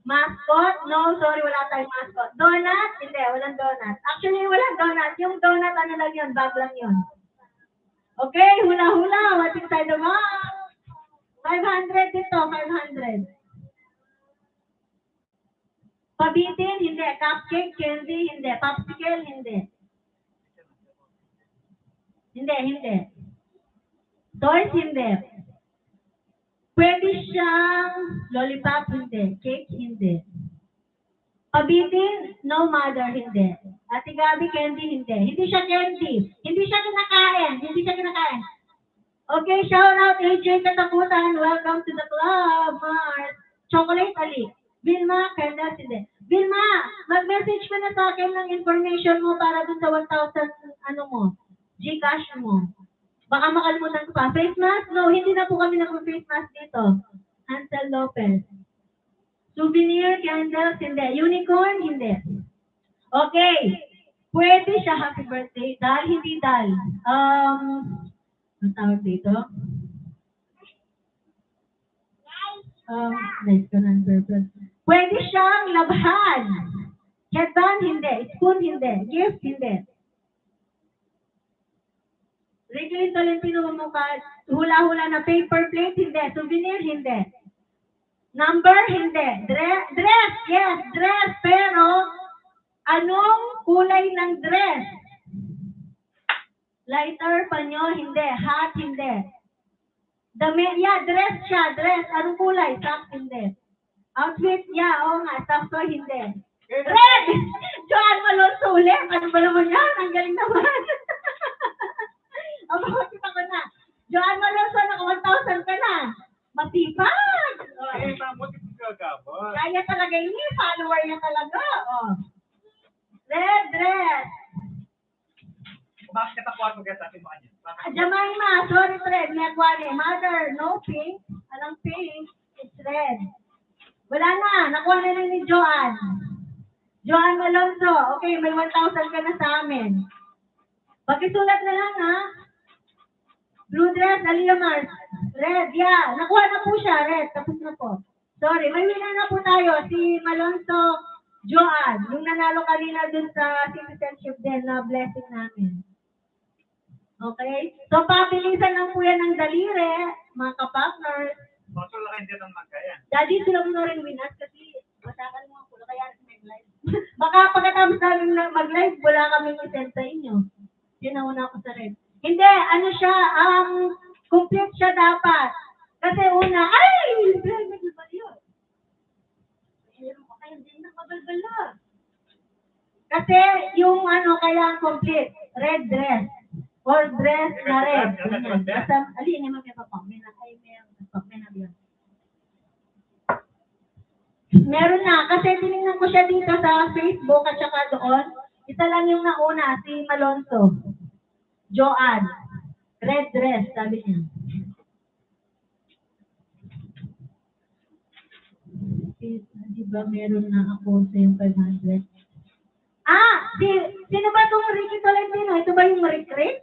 Mascot? No, sorry, wala tayong mascot. Donut? Hindi, walang donut. Actually, walang donut. Yung donut, lang yun, bag lang yun. Okay, hula-hula. What's inside the box? 500 dito, 500. Pabitin, hindi. Cupcake, candy, hindi. Popsicle, hindi. Hindi. Toys, hindi. Pwede siyang lollipop, hindi. Cake, hindi. Pabitin, no mother, hindi. Ate Gabi, candy, hindi. Hindi siya candy. Hindi siya kinakain. Okay, shout out AJ Katakutan. Welcome to the club, Mars. Chocolate Ali. Vilma, Candace, hindi. Vilma, mag-message ka na sa akin ng information mo para dun sa 1,000, mo, Gcash mo. Baka makalimutan ko pa. Face mask? No, hindi na po kami nag-face mask dito. Hansel Lopez. Souvenir, candles, hindi. Unicorn, hindi. Okay. Pwede siya happy birthday. Dahil, hindi dahil. Ang tawag dito? Nice ka ng purpose. Pwede siyang labhan. Headband, hindi. Spoon, hindi. Gift, hindi. Ricky Tolentino mo ka, hula-hula na paper plate, hindi. Souvenir, hindi. Number, hindi. Dress, yes, dress. Pero, anong kulay ng dress? Lighter, panyo, hindi. Hat, hindi. Dress siya, dress. Anong kulay? Socks, hindi. Outfit, oo nga. Socks, hindi. Red! Joan Malonzo ulit. Ano ba naman yan? Ang galing naman. Ang bakit kita ko Joanne Malonzo, naka 1,000 ka na. Masipag! Oh. Eh, mabuti ko gagawin. Kaya talaga yun, yung follower niya talaga. Oh. Red dress. Bakit ka kwarto kaya sa akin mo kanya? Jemima, sorry, red. Niyagwani. Mother, no pink. Alang pink. It's red. Wala na. Nakuha na lang ni Joanne. Joanne Malonzo. Okay, may 1,000 ka na sa amin. Pakisulat na lang, ha? Blue dress, Alia Mars. Red, yeah. Nakuha na po siya. Red, tapos na po. Sorry, may winner na po tayo. Si Malonzo Joanne. Yung nanalo kanina dun sa citizenship din na blessing namin. Okay? So, pabilisan lang po yan ng daliri, mga kapatners. Masul na kayo dito ng magkaya. Daddy, sila mo na rin winners kasi masakan mo ako. Kaya mag-live. Baka pagkatapos namin mag-live, wala kaming isend sa inyo. Yun ang una ko sa red. Hindi, ano siya, complete siya dapat. Kasi una, ay! Nagbalbal yun. Kaya hindi na mabalbala. Kasi yung ano, kaya complete, red dress. Or dress na red. Basta, alin naman may papang. May nabiyan. Meron na. Kasi tinignan ko siya dito sa Facebook at saka doon. Isa lang yung nauna, si Malonzo. Joanne. Red dress, sabi niya. Di ba meron na ako sa yung 500? Sino ba itong Ricky Tolentino? Ito ba yung recruit?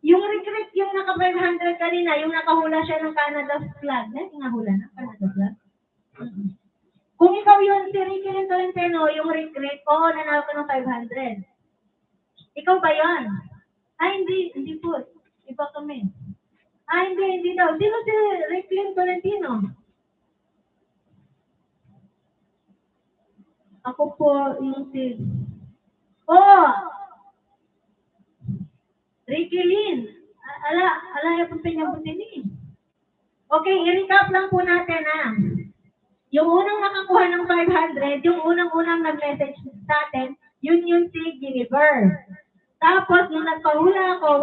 Yung recruit, yung naka 500 kanina, yung nakahula siya ng Canada flag. Nahula na, Canada flag? Kung ikaw yun, si Ricky Tolentino, yung recruit, oo, nanalo ka ng 500. Ikaw ba yun? Hindi po. Iba kami. Hindi daw. Sino si Ricky Tolentino? Ako po yung si... Ricky Lynn. Ala yung pinyabutin eh. Okay, i-recap lang po natin Yung unang nakakuha ng 500, yung unang nag-message sa atin, yun yung si Giniver. Tapos, nung nagpahula ako,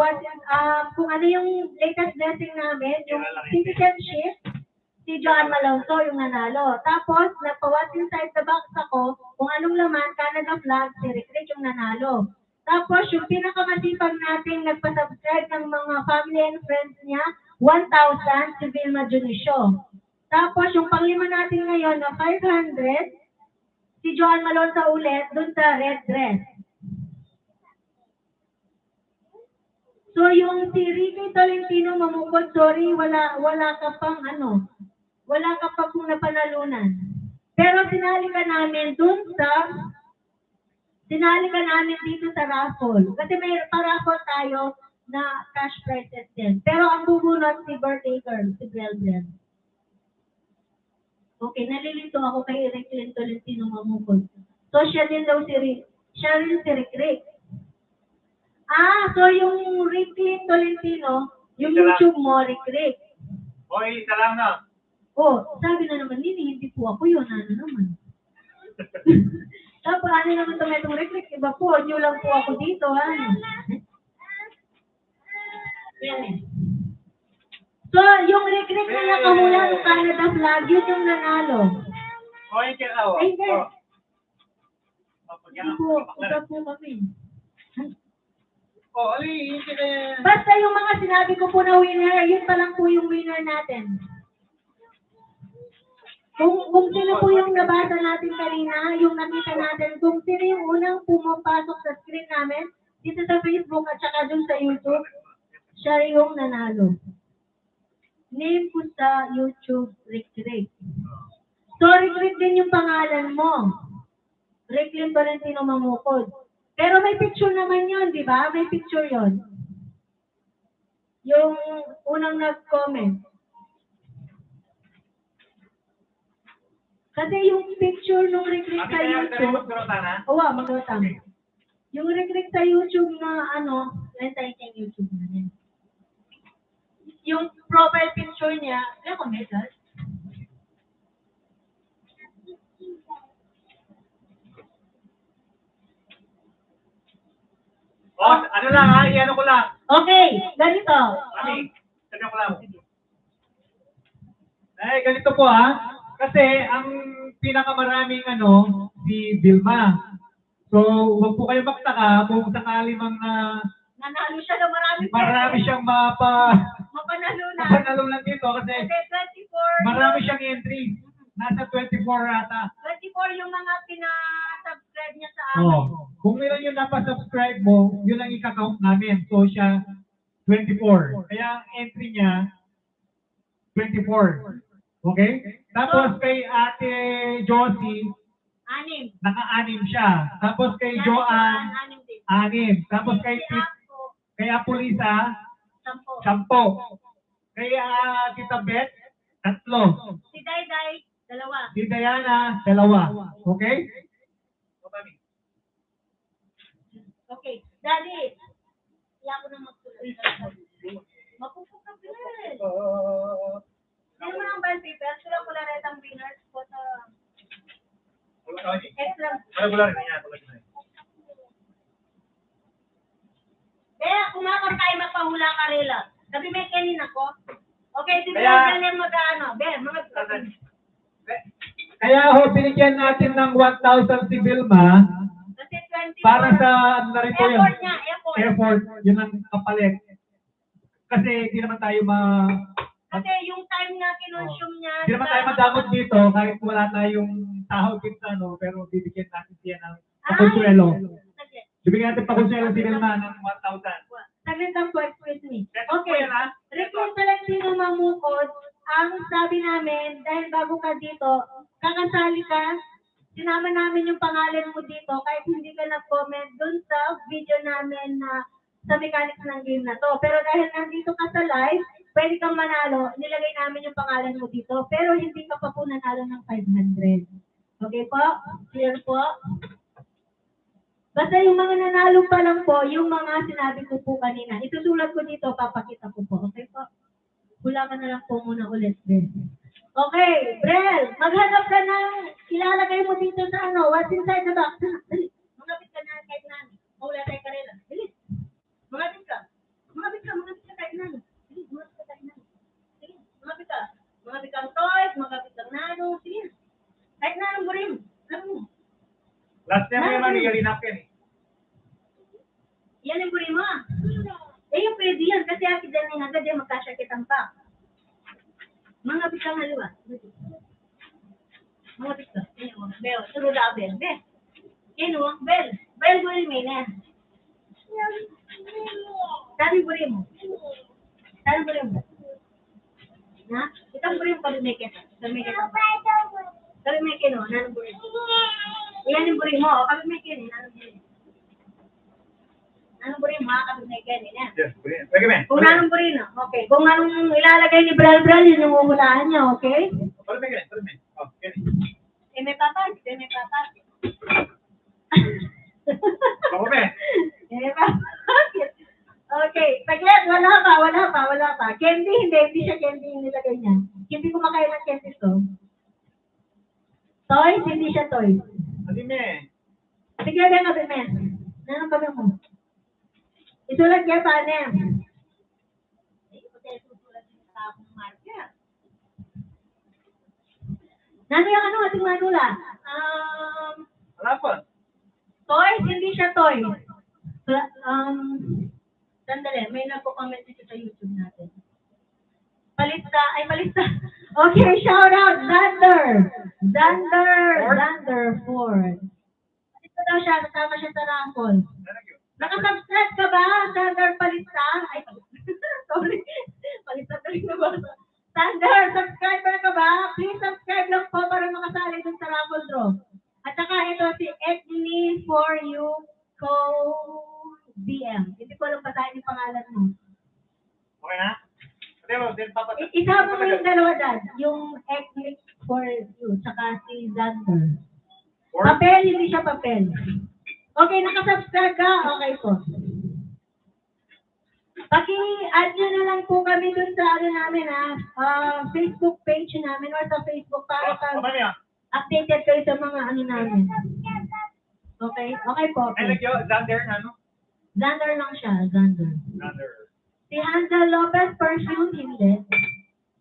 kung ano yung latest blessing namin, yung citizenship, si Joanne Malonzo yung nanalo. Tapos, nagpa-what's inside the box ako, kung anong laman, Canada flag, si Rick yung nanalo. Tapos, yung pinakamasipag natin nagpa-subscribe ng mga family and friends niya, 1,000 si Vilma Junicio. Tapos, yung panglima natin ngayon na 500, si Joanne Malonzo ulit, dun sa red dress. So, yung si Ricky Tolentino mamukod, sorry, wala ka pang wala ka pa kung napanalunan. Pero sinali ka namin dito sa raffle. Kasi may pa-raffle tayo na cash prizes din. Pero ang bubunot si birthday girl, si Belden. Okay, nalilito ako kay Ricky Tolentino mamukod. So, siya rin si Rick. So yung Ricky Tolentino, yung YouTube mo, Rick. Hoy, isa lang na. Sabi na naman, hindi po ako yun, naman. Tapos, naman itong Rick, iba po, new lang po ako dito, Yan. So, yung Rick na nakahula ng Canada flag, yun yung nanalo. Hoy, kaya Hindi. Iba po kami. hindi kaya. Basta yung mga sinabi ko po na winner, yun pa lang po yung winner natin. Kung sino po yung nabasa natin kanina, yung nakita natin, kung sino yung unang pumapasok sa screen namin, dito sa Facebook at saka dun sa YouTube, siya yung nanalo. Name ko sa YouTube, Rick. So, Rick din yung pangalan mo. Rick Tolentino mamukod. Pero may picture naman yun, di ba? May picture yun. Yung unang nag-comment. Kasi yung picture nung Rick sa YouTube. Maglutan. Yung Rick sa YouTube na lentay niya yung YouTube na rin. Yung profile picture niya, kaya kumitas. Oh, ano lang ha, iyan ko lang. Okay, ganito. Mami, sabihan ko lang. Eh, ganito po kasi ang pinakamaraming si Vilma. So, huwag po kayo magtaka kung sakali Nanalo siya ng marami siyang mapanalunan. mapanalunan dito kasi Kasi 24. marami siyang entry. Nasa 24 ata. 24 yung mga pina-subscribe niya sa amin. Oh, kung ilan yung napasubscribe mo, yun ang ika-count namin. So, siya 24. Kaya ang entry niya 24. Okay? Tapos kay Ate Josie, 6. naka-anim siya. Tapos kay Joanne, 6. Tapos kay Apulisa, 10. Kay Tita Beth, 3. Si Dayday, 2. Si Diana, 2. Okay? Oh, mami. Okay. Daddy, iyak ko na magtuloy. Mapupok ka, Bill. Sino mo ng band paper? Sila ko lang retang winners po sa extra. Wala rin niya. Kumakar tayo mapahula ka rela. Sabi may kanin ako. Okay, si Kaya- Bill mag-ano. Mga Kaya binigyan natin ng 1,000 si Vilma kasi 24. para sa na rin po yun. Effort niya, effort. Effort, yun ang kapalit. Kasi hindi naman tayo Kasi yung time na kinonsume niya. hindi naman tayo madamot dito kahit wala tayong sahod sa pero bibigyan natin siya ng pakonsuelo. Sige. Bibigyan natin pakonsuelo si Vilma ng 1,000. Saglit lang po, excuse me. That's Okay. po yan, ha? Request na lang sino mamukod. Ang sabi namin, dahil bago ka dito, kakasali ka, sinama namin yung pangalan mo dito kahit hindi ka nag-comment dun sa video namin na sa mechanics ng game na to. Pero dahil nandito ka sa live, pwede kang manalo, nilagay namin yung pangalan mo dito, pero hindi ka pa po nanalo ng 500. Okay po? Clear po? Basta yung mga nanalo pa lang po, yung mga sinabi ko po kanina, itusulat ko dito, papakita ko po. Okay po? Hula ka na lang po muna ulit din. Okay, Brel, maghanap ka ng ilalagay mo dito sa what's inside the box. Dali, mangapit ka na kahit na. Mawala tayo karela. Dali, mangapit ka. Mangapit ka kahit na. Dali, mangapit ka kahit na. Sige, mangapit ka. Mangapit kang toys, mangapit kang nano. Sige, kahit na ang burim. Alam mo. Last time mo yung mami, galinap yan eh. Yan yung burim mo. Yung pwede yan kasi aki dyan nga agad yan magkasya kitang pa. Mangapit kang haliwa. Mangapit ka. Bel, turo na Bel. Bel. Kino, Bel. Bel burim na. Sabi burim mo. Sabi burim mo. Ha? Itang burim pa lumeke. Lumeke ka. Sabi may kino, nanong burim. Iyan yung burim mo. Sabi may kino, nanong burim. Nanong burim mo, sabi may kino. Yes, brilliant. Pwede men. Kung nanong burin, okay. Kung anong ilalagay ni Bral, yun yung huhulaan niya, okay? Pwede men, pwede men. Oh, yan eh. May papasok, may papasok. Ako men. May papasok. Okay, saglit, wala pa. Candy, hindi siya candy yung nilagay niya. Hindi ko makain ng candy to. Toys, hindi siya toys. Adi men. Sige, kami, men. Nanong kami mo? Isulat niya pa, Nem. Nano yung ating manula? Wala pa. Toys, hindi siya toy. Sandali, may nagpo-comment dito sa YouTube natin. Palista. Okay, shout out, Xander Ford. Ito daw siya, kasama siya sa raffle. Nakasubscribe ka ba, Xander Palista? Ay, sorry. Palista tuloy na ba? Xander, subscribe ka ba? Please subscribe lang po para makasali dun sa raffle draw. At saka ito si Edney for you BM. Hindi ko alam basahin yung pangalan mo. Okay na? Pwede mo, din papat. Isama mo yung dalawa dad. Yung Edney for you. Saka si Xander. Papel, hindi siya papel. Okay, nakasubscribe ka? Okay po. Paki-add nyo na lang po kami dun sa namin Facebook page namin or sa Facebook para updated kayo sa mga namin. Okay? Okay po. Ay, Okay. Xander, ano? Xander lang siya, Xander. Another. Si Hansel Lopez, perfume, hindi.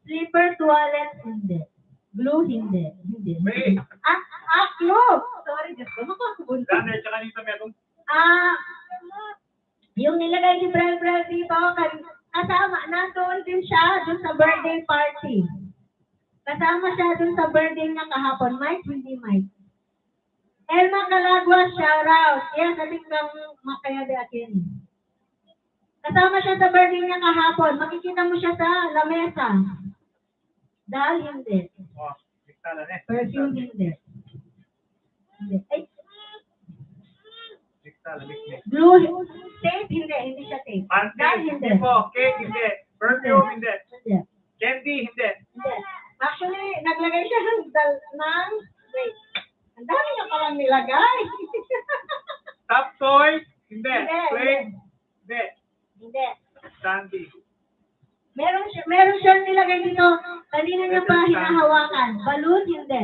Slipper, toilet, hindi. Glue, hindi. Hindi. Wait. Glue! Sorry, Diyos ko, makakabunta. Lander, tsaka nito meron. Yung nilagay ni Brel dito, kasama, nandoon din siya dun sa birthday party. Kasama siya dun sa birthday niya kahapon. Mike, hindi Mike. Elma Calagua, shout out. Yes, sabi kang makaya de akin. Kasama siya sa birthday niya kahapon. Makikita mo siya sa lamesa. Dahil hindi. Oh, Victala eh. Perfume hindi. Hindi. Ay, Victala, mix. glue, tape hindi siya tape. Dahil Pancake, hindi. hindi po. Cake, hindi. Perfume, hindi. Hindi. Candy, hindi. Hindi. Actually, naglagay siya ng wait. Ang dami niya palang nilagay. Top toy, hindi. Hindi, Plate, hindi. Hindi. Sandy. Meron siya nilagay dito. Kanina niya pa hinahawakan. Balloon, hindi.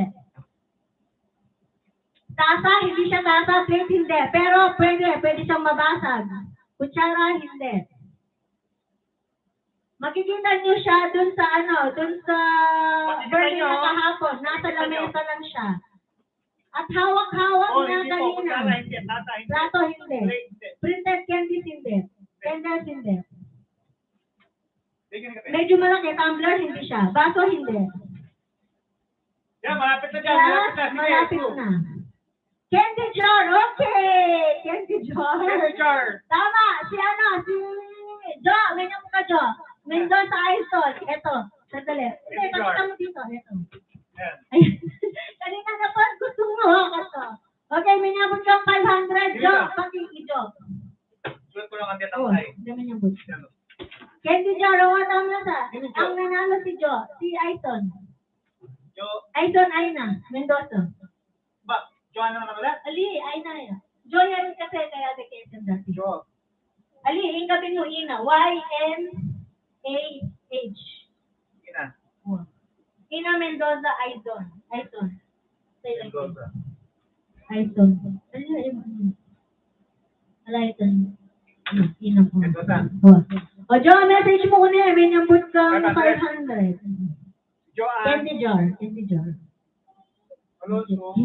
Tasa, hindi siya tasa. Plate, hindi. Pero pwede siyang mabasag. Kutsara, hindi. Makikita niyo siya dun sa birthday na kahapon. Nasa lamesa lang siya. At hawak-hawak Oh, na hindi po. kanina. Kutsara, hindi. Tata, hindi. Plato, hindi. Plate, hindi. Printed candies, hindi. Candles, hindi. Sige, sige. Medyo malaki, tumbler, hindi siya. Baso, hindi. Yan, malapit na dyan. Yes, Malapit na. malapit Sige. na. Candy jar, okay! Candy jar. Candy jar. Tama, si Jo, ganyan mo ka, Jo. Mendoza Aizon, ito, sandali. Hindi, Candy jar. pakita mo dito, ito. Yan. Ayun. Kanina na po, gusto mo hawakan to. Okay, may nabot kang 500, Jo. Pakiki, Jo. Sulat ko lang ang Oh, tatay. naman yung boots. Yan. Candy jar, tama sa. Sino, Jo? Ang nanalo si Jo, si Aizon. Jo, Aizon Aina, Mendoza. ba? Joanna naman ulit? Ali, Aina yan. Jo yan kasi kaya vacation dati. Jo. Ali, hingapin mo Ina. Y-N-A-H. Ina. Ina Mendoza Aizon. Aizon. Say like this. Mendoza. Aizon. Ano yung Ala ito. Ina po. Mendoza. O, Jo, message mo ko na. May nambut kang 500. Joanne. Candy jar. Candy jar. Alonso.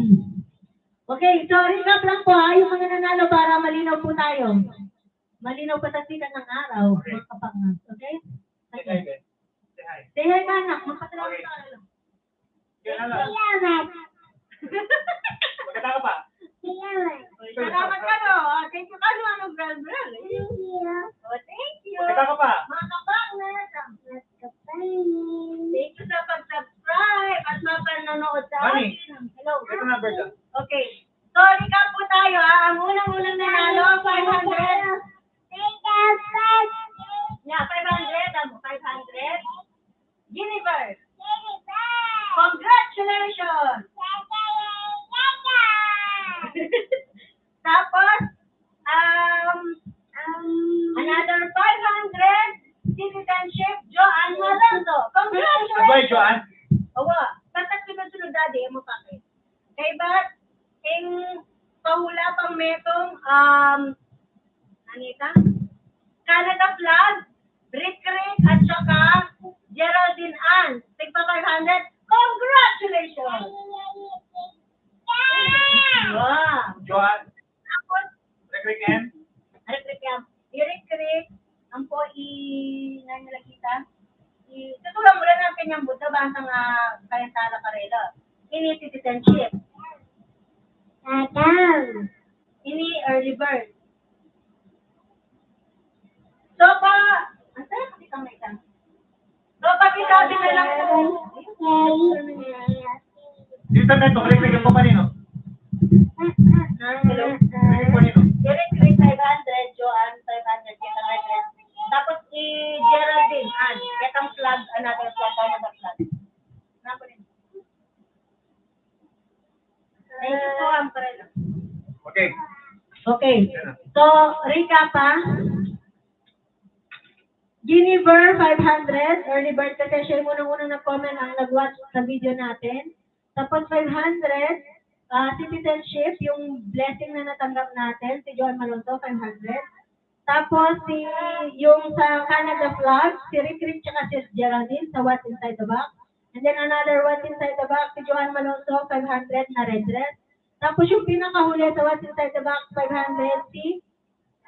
Okay, so recap lang po ha, yung mga nanalo para malinaw po tayo. Malinaw pa sa sikat ng araw, Okay. mga kapangas. Okay? Say hi, guys. Say hi. Say hi ka anak, magpasalamat Okay. tayo. Yan na lang. Salamat. Magkata ka pa? Salamat. Salamat ka no. Thank you ka no, ano, Brad. Thank you. Oh, thank you. Magkata ka pa? Mga kapangas, Bye. thank you sa pag-subscribe at mapanonood sa Mami. akin. Hello. Ito na, Berta. Okay. So, recap po tayo ha. Ang unang-unang nanalo, 500. Yeah, 500. 500. Universe. Congratulations! Tapos, another 500 citizenship, Joanne Malonzo. Congratulations! Abay, Joanne. Awa, basta sunod-sunod dati, mo pa kayo. Kay ba't, pahula pang metong, Anita? Canada flag, Rick at saka Geraldine Ann. Tigpa 500. Congratulations! Wow! Joanne. Tapos, Recruit N. i-recreate ang po nila kita. Tutulong mo lang ng kanyang buta ba ang kayantala karela. Ini citizenship. Ini early bird. So pa, ang tayo makita may ka. So pakisabi na lang po. Dito na ito. Recruit ko pa nino. Hello. Recruit ko nino. I-recreate 500, Joanne 500, kita record. Tapos Geraldine Ann, kitang flag, another flag, another flag. Napo din. Thank you po, ang parela. Okay. Okay. So, recap ha. Giniver 500, early bird kasi siya yung unang-unang nag-comment ang nag-watch sa video natin. Tapos 500, citizenship, yung blessing na natanggap natin, si John Malonzo, 500. Tapos yung sa Canada Vlog, si Rick Rick tsaka si Geraldine sa What's Inside the Box. And then another What's Inside the Box, si Joanne Malonzo, 500 na red dress. Tapos yung pinakahuli sa What's Inside the Box, 500, si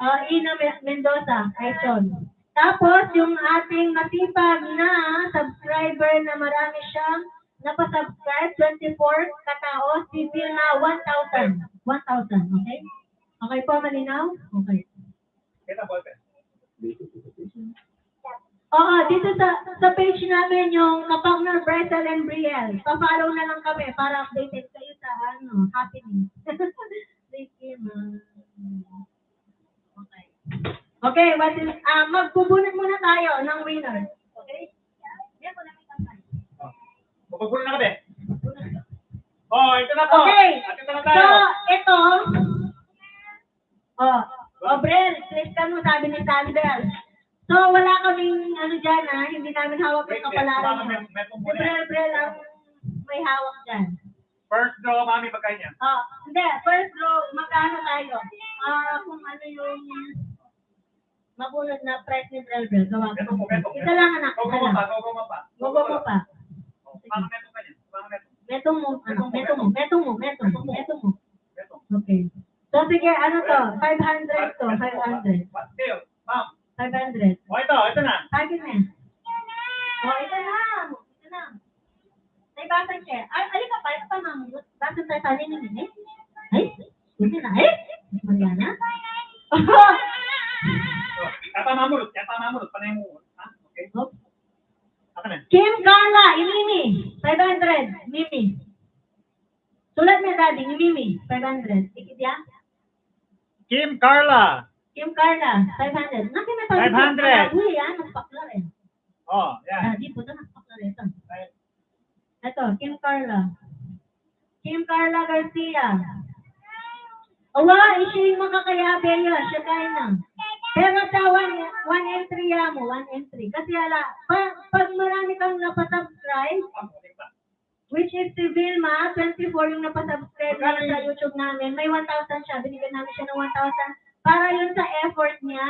Ina Mendoza, Aison. Tapos yung ating masipag na subscriber na marami siyang napasubscribe, 24 katao, si Vilna, 1,000. 1,000, okay? Okay po, malinaw? Okay. Kita po, ate. Oo, dito sa page namin yung Kapagner, Bresel, and Brielle. Pa-follow na lang kami para updated kayo sa happening. Thank you, ma'am. Okay. Okay, magbubunot muna tayo ng winner. Okay? Yan po namin kampay. Magpagpunan na kami. Oh, ito na po. Okay. Ito na So, tayo. ito. Brel, click ka mo, sabi ni Sander. So, wala kaming dyan hindi namin hawak yung kapalaran niya. Si Brel ang may hawak dyan. First draw, mami, pagkain niya. Hindi, first draw, magkano tayo? Kung ano yung mabunod na price ni Brel, gawa ko. Isa lang anak, isa lang. Gogo mo pa. Gogo mo pa. Parang meto ka niya. Parang meto. Meto mo. Okay. So, sige, ano to? 500 to, 500. Teo, ma'am. 500. O, ito na. Akin na. Ito na. Ay, basan siya. Alika pa, ito pa, ma'am. Basan tayo sa nini. Ay, hindi na. Mariana? Yata mamulot. Panay mo. Okay. Ako na. Kim Carla, Mimi. 500. Mimi. Sulat niya, daddy. Mimi. 500. Ikit yan? Kim Carla. Kim Carla, 500. Nakin na 500. Uy, nagpaklar eh. Oh, yan. Daddy, puto nagpaklar ito. Ito, Kim Carla. Kim Carla Garcia. Siya yung makakayabe yun. Siya kaya na. Pero sa 1 entry mo, 1 entry. Kasi pag marami kang napasubscribe, which is si Vilma, 24 yung napasubscribe na sa YouTube namin, may 1,000 siya. Binigyan namin siya ng 1,000 para yun sa effort niya,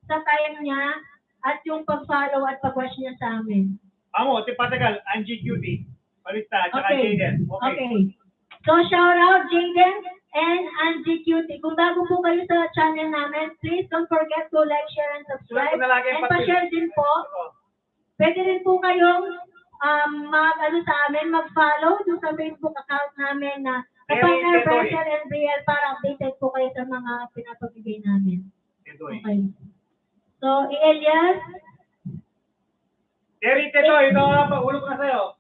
sa time niya, at yung pag-follow at pag-watch niya sa amin. Amo, tipatagal, Angie Cutie. Palista, tsaka Jaden. Okay. So, shout out Jaden and Angie Cutie. Kung bago po kayo sa channel namin, please don't forget to like, share, and subscribe. And pa-share din po. Pwede rin po kayong sa amin, mag-follow dun sa Facebook account namin na Kapagner, Bresel, and Brielle para updated po kayo sa mga pinapabigay namin. Okay. So, Elias. Terry, ito nga pa, ulo ko na sa'yo.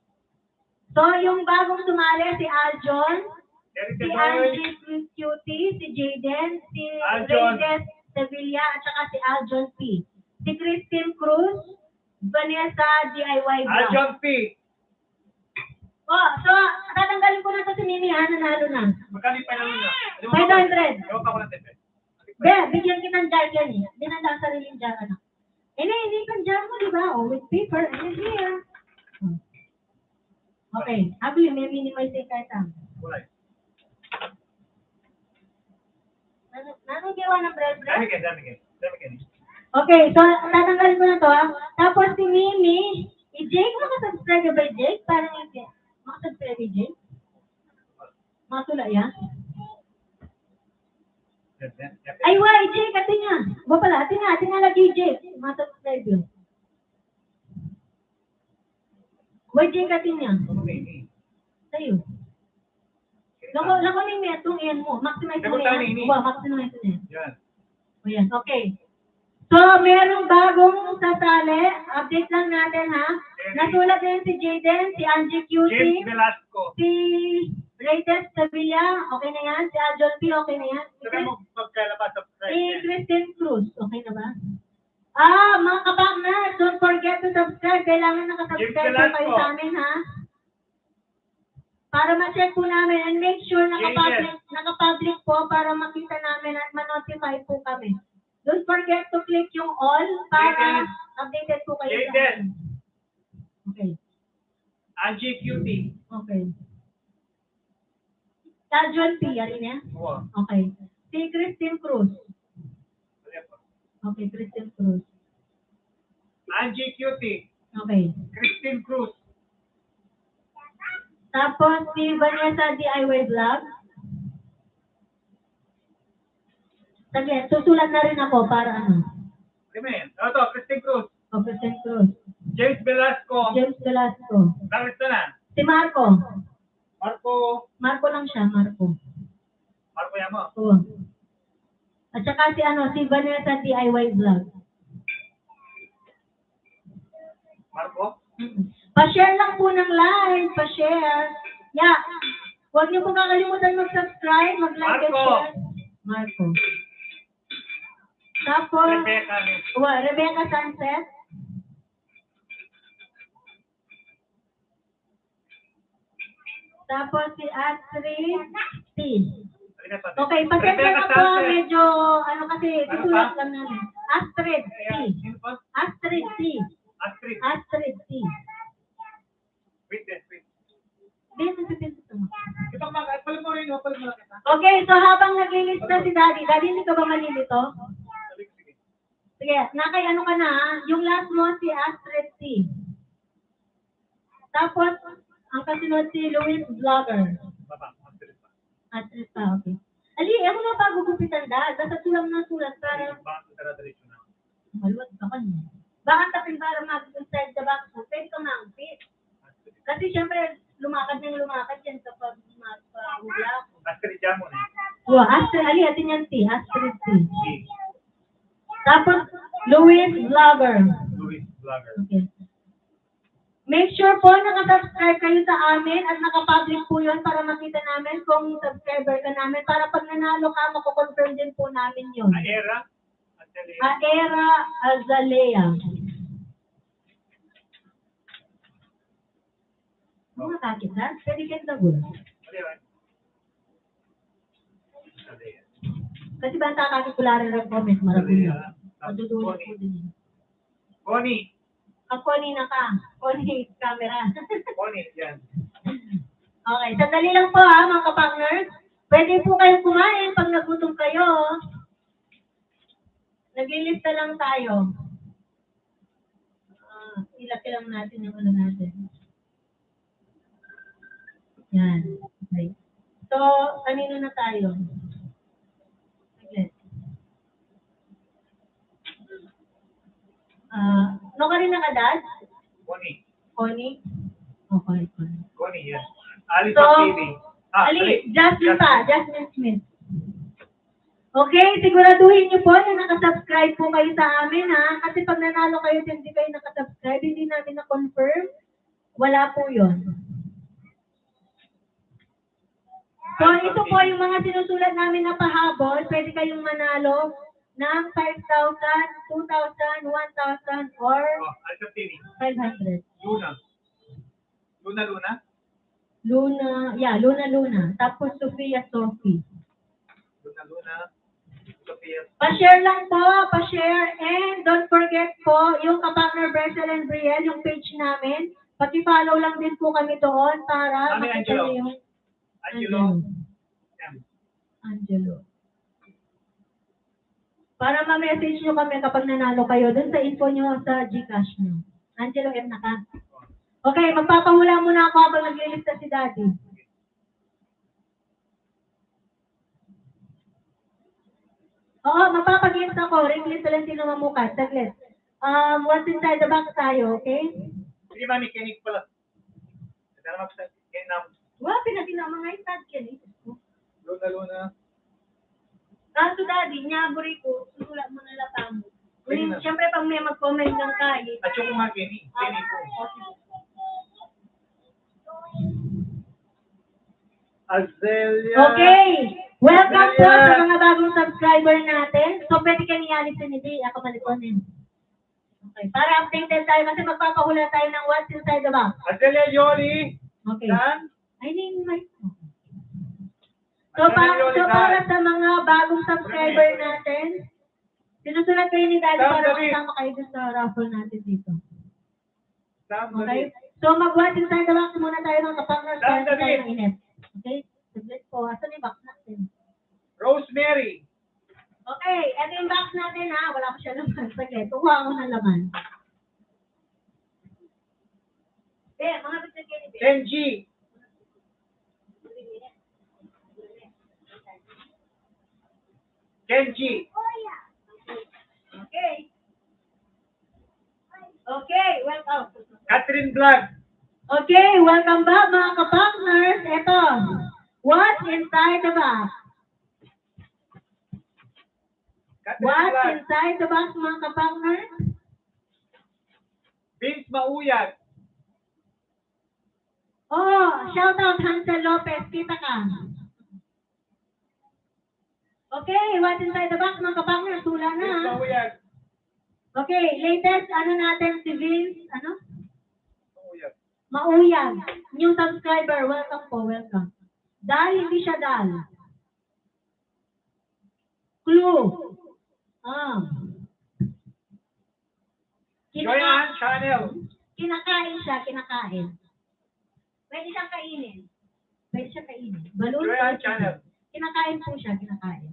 So, yung bagong sumali, si Aljon, si Terry, Angie Cutie, si Jaden, si Aljon. Reyes Sevilla, at saka si Aljon P. Si Christine Cruz, Vanessa DIY Vlog. Aljon P. So, tatanggalin ko na ito si Mimi, nanalo na. Magkano yung panalo na? 500. Ewan pa ko ng tepe. Bigyan kitang jar yan eh. Hindi na lang sariling jar, anak. Hindi kang jar mo, di ba? With paper, and here. Okay. Abi, may minimize yung kartang. Kulay. Nanong gawa ng bread? Dami ka. Okay, so tatanggalin ko na to. Tapos si Mimi, Jake, makasubscribe ba Jake? Parang hindi. Makasubscribe ba Jake? Makasula yan? Ay, Jake, atin nga. Ba pala, atin nga lagi Jake. Makasubscribe yun. Jake, atin nga. Sa'yo. Lako na yung itong yan mo. Maximize mo yan. Maximize mo yan. Yan. O yan, okay. So, merong bagong sasali. Update lang natin, ha? Nasulat din si Jaden, si Angie Cutie, James Velasco. si Reyes Sevilla, okay na yan. Si Aljon P, okay na yan. Sabi mo, magkalabas sa Si subscribe. Christine Cruz, okay na ba? Mga kapagner, don't forget to subscribe. Kailangan nakasubscribe James kayo Velasco. sa amin, ha? Para ma-check po namin and make sure nakapublic po para makita namin at ma-notify po kami. Don't forget to click yung all para updated po kayo sa amin. Okay. Angie Cutie. Okay. Aljon P, yan niya? Oo. Okay. Si Christine Cruz. Okay, Christine Cruz. Angie Cutie. Okay. Christine Cruz. Tapos si Vanessa DIY Vlog. Saglit, susulat na rin ako para ano. Amen. Ito, Christine Cruz. O, Christine Cruz. James Velasco. James Velasco. Bakit na? Si Marco. Marco. Marco lang siya, Marco. Marco Yamo. Oo. At saka si Vanessa DIY Vlog. Marco. Pa-share lang po ng live, pa-share. Yeah. Huwag niyo po kakalimutan mag-subscribe, mag-like and Marco. share. Marco. Tapos, Rebecca. Rebecca Sunset. Tapos si Astrid T. Okay, pasensya na po, medyo, kasi, susulat lang namin. Astrid T. Astrid T. Astrid. Astrid T. Wait. Dito mo. Ito mga, pala mo rin, pala mo kita. Okay, so habang naglilista si Daddy, hindi ka ba malilito? Sige, nakay ano ka na, yung last mo si Astrid T. Tapos, ang kasunod si Louis Vlogger. Baba, Astrid pa. Astrid pa, okay. Ali, ako na pa gugupitan dahil. Basta sulam na sulat para Bakit ka diretso na? maluwag ka pa niya. Bakit tapin para mag-inside the box mo? Pwede ka mag-fit. Kasi syempre, lumakad yan kapag magpahula. Astrid Jamon. Astrid, Ali, atin yan T. Astrid T. Tapos, Louis Vlogger. Louis Vlogger. Okay. Make sure po nakasubscribe kayo sa amin at nakapublic po yun para makita namin kung subscriber ka namin. Para pag nanalo ka, makukonfirm din po namin yun. Aera. Aera Azalea. Mga kakita, pwede kayo nagul. Kasi ba ang kakakikularin ng comment, marabulo. Madudulot po din. Connie. Ako na ka. Connie camera. Connie, yan. Okay, sandali lang po mga kapakners. Pwede po kayong kumain pag nagutom kayo. Naglilista lang tayo. Ilaki lang natin yung ano natin. Yan. Okay. So, kanino na tayo? Saglit. No ka rin nakadad? Connie. Connie? Okay, Connie. Connie, yan. Ali So, TV. Jasmine Smith. Okay, siguraduhin niyo po na nakasubscribe po kayo sa amin kasi pag nanalo kayo at hindi kayo nakasubscribe, hindi namin na-confirm, wala po yun. So, ito po yung mga sinusulat namin na pahabol, pwede kayong manalo ng 5,000, 2,000, 1,000, or Ali TV. 500. Luna. Tapos Sophia Sophie. Luna. Sophia. Pa-share lang po, pa-share. And don't forget po, yung Kapakner Bresel and Brielle, yung page namin. Paki-follow lang din po kami doon para Mami, makita Angelo. niyo yung Yan. Angelo. Para ma-message nyo kami kapag nanalo kayo doon sa info nyo sa Gcash nyo. Angelo M na ka. Okay, magpapahula muna ako habang naglilista si Daddy. Oo, mapapag-list ako. Ring-list lang sino mamukat. Saglit. What's inside the box tayo, okay? Sige, mami, kinig pala. Kaya Wow, pinaginama nga yung tag yan eh. Luna. Kaso Daddy, nyaburi ko, susulat mo na lapang mo. Pwede na. Siyempre, pag may mag-comment ng kayo. At yung mga kinig po. Azelia. Okay. Welcome po sa mga bagong subscriber natin. So, pwede kayo niyalit sa nidi. Ako malikonin. Okay. Para updated tayo kasi magpapahula tayo ng what's inside the box. Azelia Yoli. Okay. Dan. Ay, name mic. So, para sa mga bagong subscriber natin, sinusulat kayo ni Daddy para makasama kayo dun sa raffle natin dito. Okay? So, mag-watch inside the box muna tayo ng kapakners para sa tayo ng init. Okay? Saglit po. Asan yung box natin? Rosemary. Okay. Okay, ito yung box natin ha. Wala ko siya laman. Sige, kuha ko ng laman. Mga bitbit kayo ni Kenji. Kenji. Okay. Okay, welcome. Catherine Vlog. Okay, welcome back mga ka-partners. Ito, what's inside the box? Catherine What's Vlog. inside the box mga ka-partners? Vince Mauyag. Oh, shout out Hansel Lopez, kita ka. Okay, what's inside the box mga ka-partners? Tula na. Vince Mauyag. Okay, latest ano natin si Vince, ano? Mauyag. Mauyag. New subscriber, welcome po, welcome. Dal, hindi siya dal. Clue. Joyanne Channel. Kinakain siya, kinakain. Pwede siyang kainin. Pwede siyang kainin. Balloon. Joyanne Channel. Kinakain po siya, kinakain.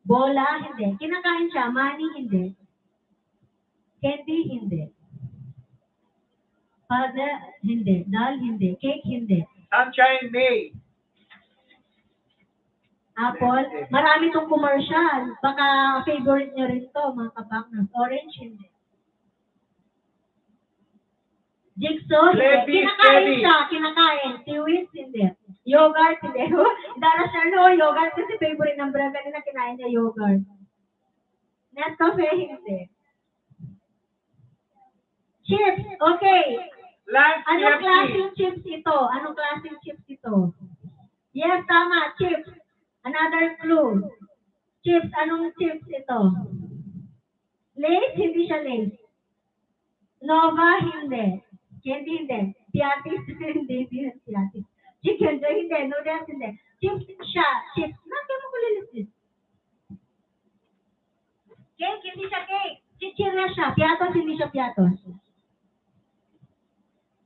Bola, hindi. Kinakain siya. Money, hindi. Candy, hindi. Father, hindi. Dal, hindi. Cake, hindi. Sunshine May. Apple, marami tong commercial. Baka favorite nyo rin to, mga kapaknas. Orange, hindi. Jigsaw, hindi. Levi, Kinakain Levi. siya, kinakain. Tiwis, hindi. Yogurt, hindi. Dara siya, no, yogurt kasi favorite ng brand. Kanina kinain niya yogurt. Nescafe, hindi. Chips, okay. Lance Anong TFC. klaseng chips ito? Anong klaseng chips ito? Yes, tama, chips. Another clue. Chips, anong chips ito? Lace, hindi siya lace. Nova, hindi. Candy, hindi. Piatis, hindi. Hindi yan piatis. Chicken, hindi. Noodles, hindi. Chips siya. Chips. Nakaya mo ko lilitis. Cake, hindi siya cake. Chichirya siya. Piatos, hindi siya piatos.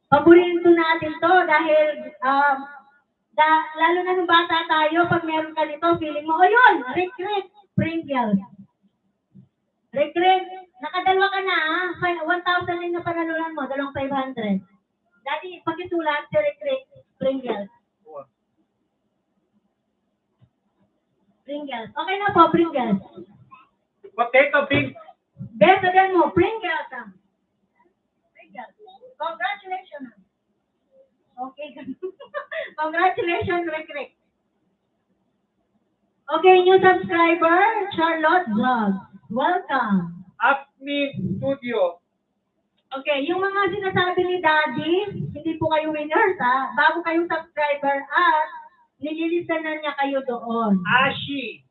Paborito natin to dahil lalo na nung bata tayo, pag meron ka nito, feeling mo, oh yun, Rick, Pringles. Rick, nakadalwa ka na, 1,000 din na panalunan mo, 2,500. Daddy, pakisulat si Rick, Pringles. Pringles. Okay na po, Pringles. Potato Big. Beto din mo, Pringles. Pringles. Congratulations. Okay. Congratulations, Rick. Okay, new subscriber, Charlotte Vlog. Welcome. Upmeet Studio. Okay, yung mga sinasabi ni Daddy, hindi po kayo winners ha. Bago kayong subscriber at nililisanan niya kayo doon. Aishi.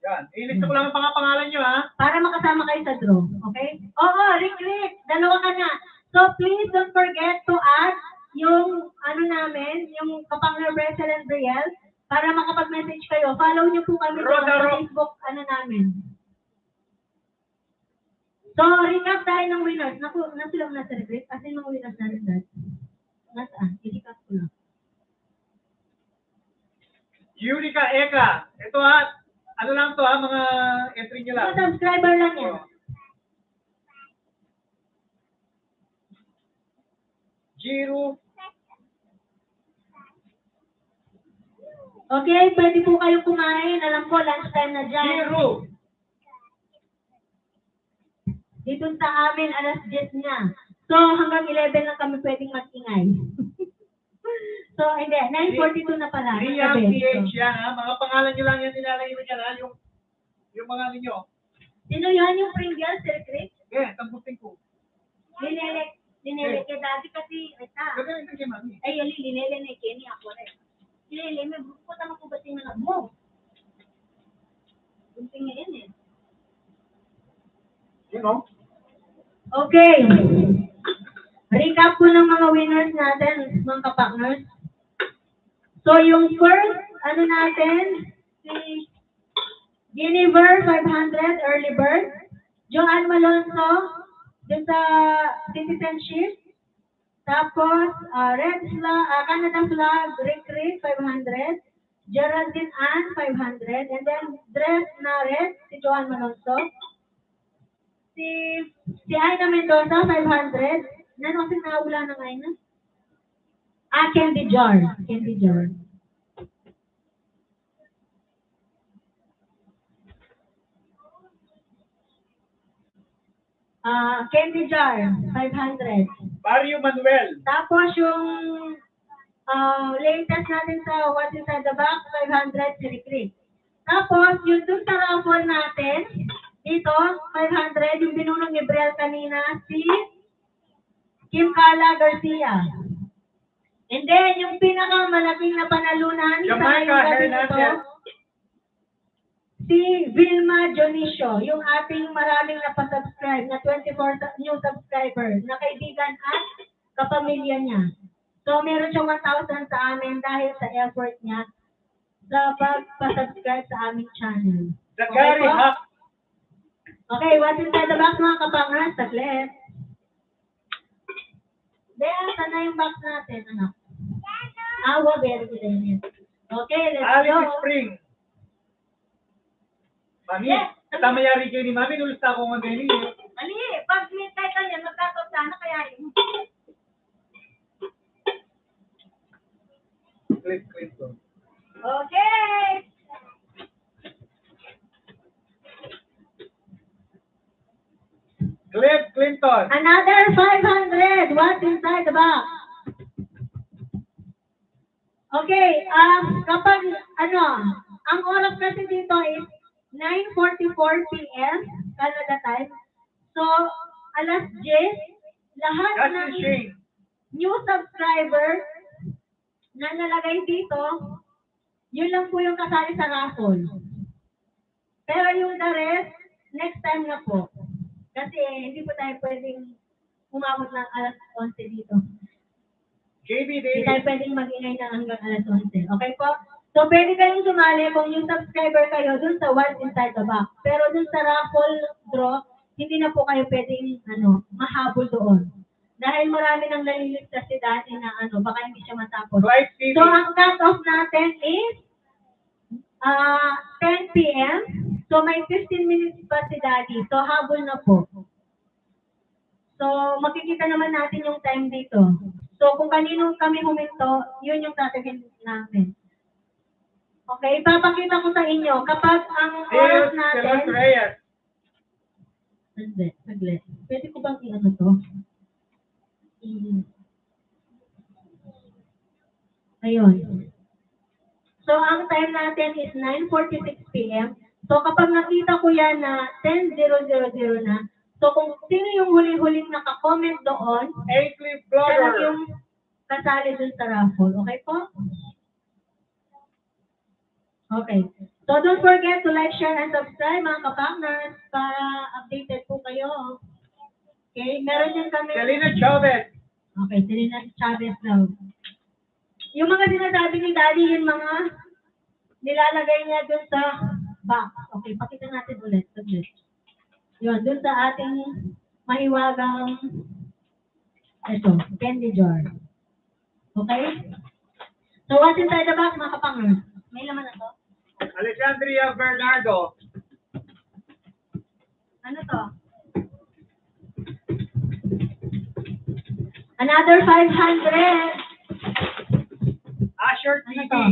Yan. Ilista ko lang ang pangalan nyo, ha? Para makasama kayo sa draw. Okay? Oo, Rick. Dalawa ka na. So please don't forget to add yung ano namin, yung Kapangler Bresel and Brielle para makapag-message kayo. Follow niyo po kami doon sa Facebook ano namin. So, recap tayo ng winners. Nasulang na sa recap kasi mga winners natin dahil. Nasaan? I-recap ko lang. Yurika Eka. Ito ha. Ano lang to ha, mga entry nyo lang. So, subscriber lang yan. Jiro. Okay, pwede po kayong kumain. Alam ko, lunchtime na dyan. Jiro. Dito sa amin, alas 10 na. So, hanggang 11 lang kami pwedeng mag-ingay. So, hindi. 9:42 na pala. Liam Gabi. PH yan ha. Mga pangalan nyo lang yan nilalagay mo dyan ha. Yung mga ninyo. Sino yan yung Pringles, Sir Chris? Yeah, tamputin ko. Linelek kay Daddy kasi, ita. Gagawin kay mami. Ay, yali, linelek na Kenny ako rin. Linelek, may buko naman ko ba tingnan mo? Bunting nga yan eh. You know? Okay. Recap ko ng mga winners natin, mga kapakners. So, yung first, ano natin, si Jennifer, 500, early bird. Joanne Malonzo, dun sa citizenship. Tapos, Red Flag, Canada Flag, Rick, 500. Geraldine Ann, 500. And then, Dres Nares, si Joan Malonzo. Si Aina Mendoza, 500. Nano kasi nawala ng Aina? Candy Jar. Candy Jar. Candy Jar, 500. Mario Manuel. Tapos yung latest natin sa What's Inside the Box, 500, Sirikrik. Tapos, yung dun sa raffle natin, dito, 500, yung binunong ni Brel kanina, si Kim Carla Garcia. And then, yung pinakamalaking na panalunan, isa Jamaica ngayong gabi Hernandez. nito, si Vilma Dionisio, yung ating maraming napasubscribe na 24 new subscriber na kaibigan at kapamilya niya. So, meron siyang 1,000 sa amin dahil sa effort niya sa pagpasubscribe sa aming channel. Zachary po? Hack. Okay, what's inside the box mga kapangas? Saglit. Then, saan na yung box natin, anak? Very good. Okay, let's Alice go. Spring. Mami, Yes. tamayari kayo ni Mami, nulista ako ng galing eh. Ali, pag meet tayo kanya, magkakaw sana kaya yun. Cliff Clinton. Okay. Cliff Clinton. Another 500. What's inside the box? Okay, kapag, ang oras kasi dito is 9:44 p.m. Canada time. So, alas 10, lahat Justin ng Shane. new subscriber na nalagay dito, yun lang po yung kasali sa raffle. Pero yung the rest, next time na po. Kasi hindi po tayo pwedeng umabot ng alas 11 dito. JB Hindi Davis. tayo pwedeng mag-ingay na hanggang alas 11. Okay po? So, pwede kayong sumali kung yung subscriber kayo dun sa What's Inside the Box. Pero dun sa raffle draw, hindi na po kayo pwedeng mahabol doon. Dahil marami nang naliligtas si Daddy na baka hindi siya matapos. Clyde TV. So, ang cut-off natin is 10 p.m. So, may 15 minutes pa si Daddy. So, habol na po. So, makikita naman natin yung time dito. So, kung kanino kami huminto, yun yung sasabihin namin. Okay, ipapakita ko sa inyo. Kapag ang oras natin... Celos Reyes. Saglit. Pwede ko bang i-ano to? Ayun. So, ang time natin is 9:46 p.m. So, kapag nakita ko yan na 10:000 na, so kung sino yung huli-huling naka-comment doon, A-Cliff siya lang Blogger. yung kasali dun sa raffle. Okay po? Okay. So, don't forget to like, share, and subscribe mga kapakners para updated po kayo. Okay? Meron din kami... Selena Chavez. Okay, Selena Chavez daw. Yung mga sinasabi ni Daddy, yung mga nilalagay niya dun sa box. Okay, pakita natin ulit. Yun, dun sa ating mahiwagang candy jar. Okay? So, what's inside the box, mga kapangers? May laman na to? Alexandria Bernardo. Ano to? Another 500. Asher Ano TV. to?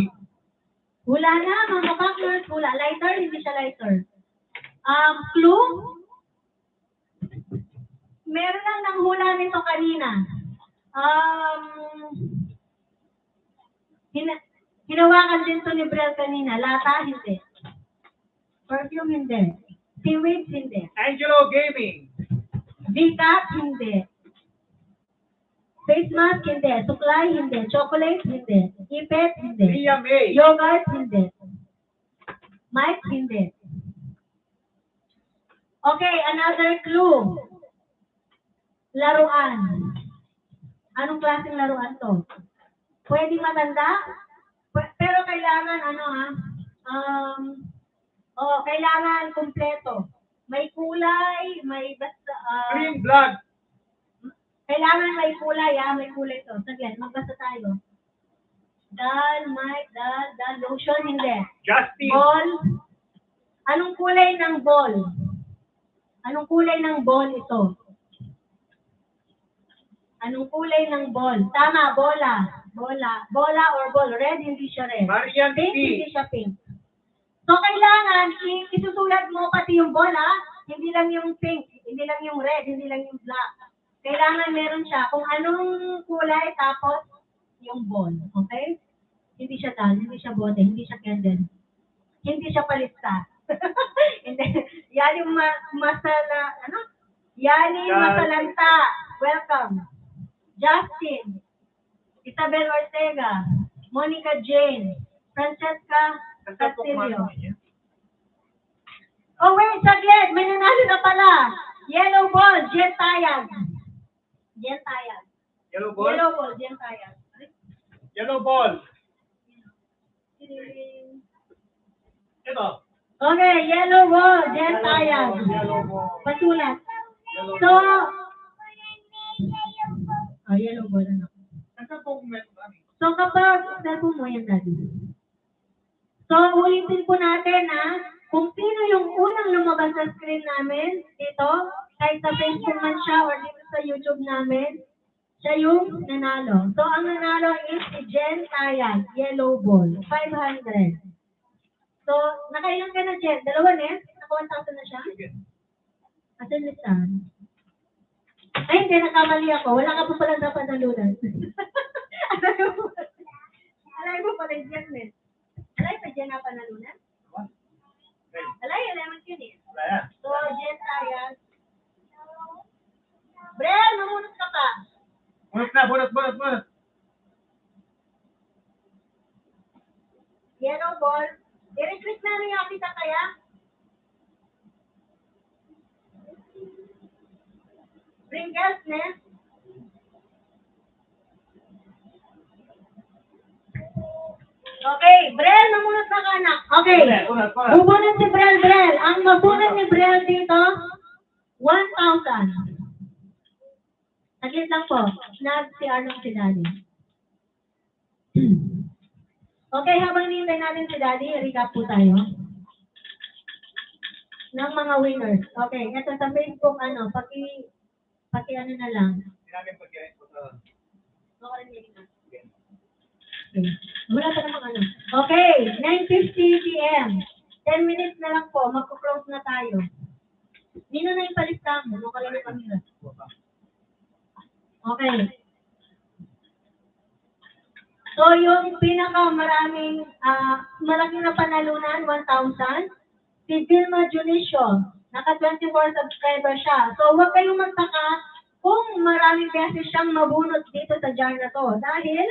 Hula na, mga kapangers. Hula. Lighter, hindi siya lighter. Clue? Meron lang ng hula nito kanina. Hinawakan din to ni Brel kanina. Lata, hindi. Perfume, hindi. Seaweed, hindi. Angelo Gaming. V-Cap, hindi. Face mask, hindi. Suklay, hindi. Chocolate, hindi. Ipet, hindi. Mia May. Yogurt, hindi. Mike, hindi. Okay, another clue. Laruan. Anong klaseng laruan to? Pwede matanda? Pero kailangan, kailangan kumpleto. May kulay, may basta, Green Blood. kailangan may kulay, may kulay to. Saglit, magbasa tayo. Dal, lotion, hindi. Justin. Ball. Anong kulay ng ball? Anong kulay ng ball ito? Anong kulay ng ball? Tama, bola. Bola or ball. Red, hindi siya red. Marian Pink, P. hindi siya pink. So, kailangan, isusulat mo pati yung bola, hindi lang yung pink, hindi lang yung red, hindi lang yung black. Kailangan meron siya kung anong kulay, tapos yung ball. Okay? Hindi siya dal, hindi siya bote, hindi siya candle. Hindi siya palista. Hindi. Yani Masalanta. Welcome. Justin. Isabel Ortega. Monica Jane. Francesca Castillo. Oh wait, saglit. May nanalo na pala. Yellow ball, Jen Tayag. Yellow ball. Jen Tayag. Yellow ball. Ito. Okay, yellow ball, Jen Tayag. Yellow ball. Pasulat. Yellow So, ball. yellow ball, ano? Nasa pong mami. So, kapag, sabi mo yan, Daddy. So, ulitin po natin, kung sino yung unang lumabas sa screen namin, dito, kahit sa Facebook man siya or dito sa YouTube namin, siya yung nanalo. So, ang nanalo is si Jen Tayag, yellow ball, 500. So, nakailang ka na, Jen? Dalawa, Nes? Naka 1,000 na siya? Asan listahan? Ay, hindi, nakamali ako. Wala ka pa pala dapat nalunan. Alay mo pala dyan, Nes. Alay pa dyan na panalunan? Alay mo yun eh. So, Jen Tayag. Brel, mamunot ka pa. Bunot. Yellow ball. I-request namin yung kita kaya. Pringles, Nes. Okay, Brel, mamunot na ka, anak. Okay. Bunot. Bubunot si Brel. Ang mabunot ni Brel dito, 1,000. Saglit lang po. Nag-CR lang si Daddy. Okay, habang hinihintay natin si Daddy, recap po tayo ng mga winners. Okay, ito sa Facebook, paki ano na lang. Sinabi pag-irin po sa... Okay. Wala pa namang Okay, 9:50 p.m. 10 minutes na lang po, magko-close na tayo. Nino na yung palista mo? Nung kala na kamila. Okay. So, yung pinaka-maraming, malaking na panalunan, 1,000. Si Vilma Junicio, naka-24 subscriber siya. So, huwag kayong magtaka kung maraming beses siyang mabunot dito sa jar na to. Dahil,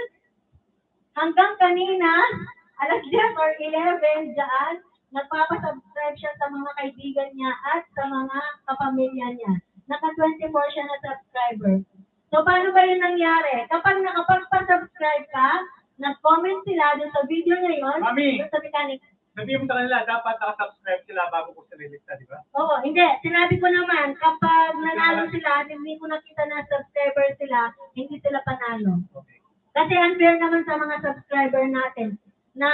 hanggang kanina, alas 10 or 11 dyan, nagpapasubscribe siya sa mga kaibigan niya at sa mga kapamilya niya. Naka-24 siya na subscriber. So, paano ba yun nangyari? Kapag nakapagpa-subscribe ka, nag-comment sila dun sa video ngayon, Mami! dun sa mechanic. Sabihin mo sa kanila, dapat nakasubscribe sila bago ko sila lista, di ba? Oo, hindi. Sinabi ko naman, kapag nanalo sila, hindi ko nakita na subscriber sila, hindi sila panalo. Okay. Kasi unfair naman sa mga subscriber natin na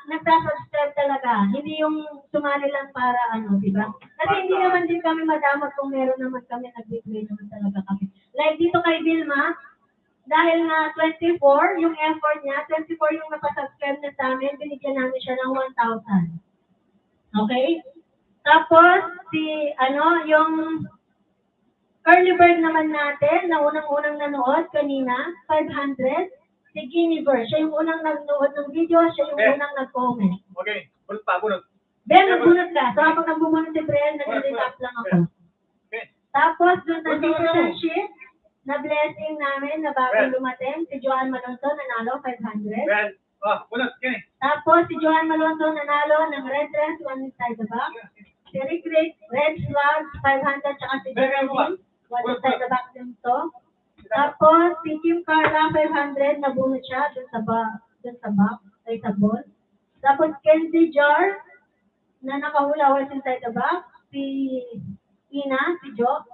nagsa-subscribe talaga. Hindi yung sumali lang para di ba? Kasi hindi naman din kami madamot kung meron naman kami, nag-bigay naman talaga kami. Like dito kay Vilma, dahil nga 24, yung effort niya, 24 yung napasubscribe na sa amin, binigyan namin siya ng 1,000. Okay? Tapos, yung early bird naman natin, na unang-unang nanood kanina, 500. Si Giniver, siya yung unang nanood ng video, siya yung unang nag-comment. Okay, bunot. Ben, nagbunot ka. So, habang nagbunot si Brian, nag-recap lang ako. Okay. Tapos, doon sa citizenship, na blessing namin na bagong lumating, si Joan Malonzo, nanalo, 500. Well, bunot, kini. Tapos, si Joan Malonzo, nanalo ng red dress, one inside the box. Si Rick Rick, red swag, 500, tsaka si Geraldine, one inside the box din to. Tapos, si Kim Carla, 500, nabunot siya dun sa box, ay sa ball. Tapos, Kenzie Jar, na nakahula, was inside the box. Si Ina, si Jo.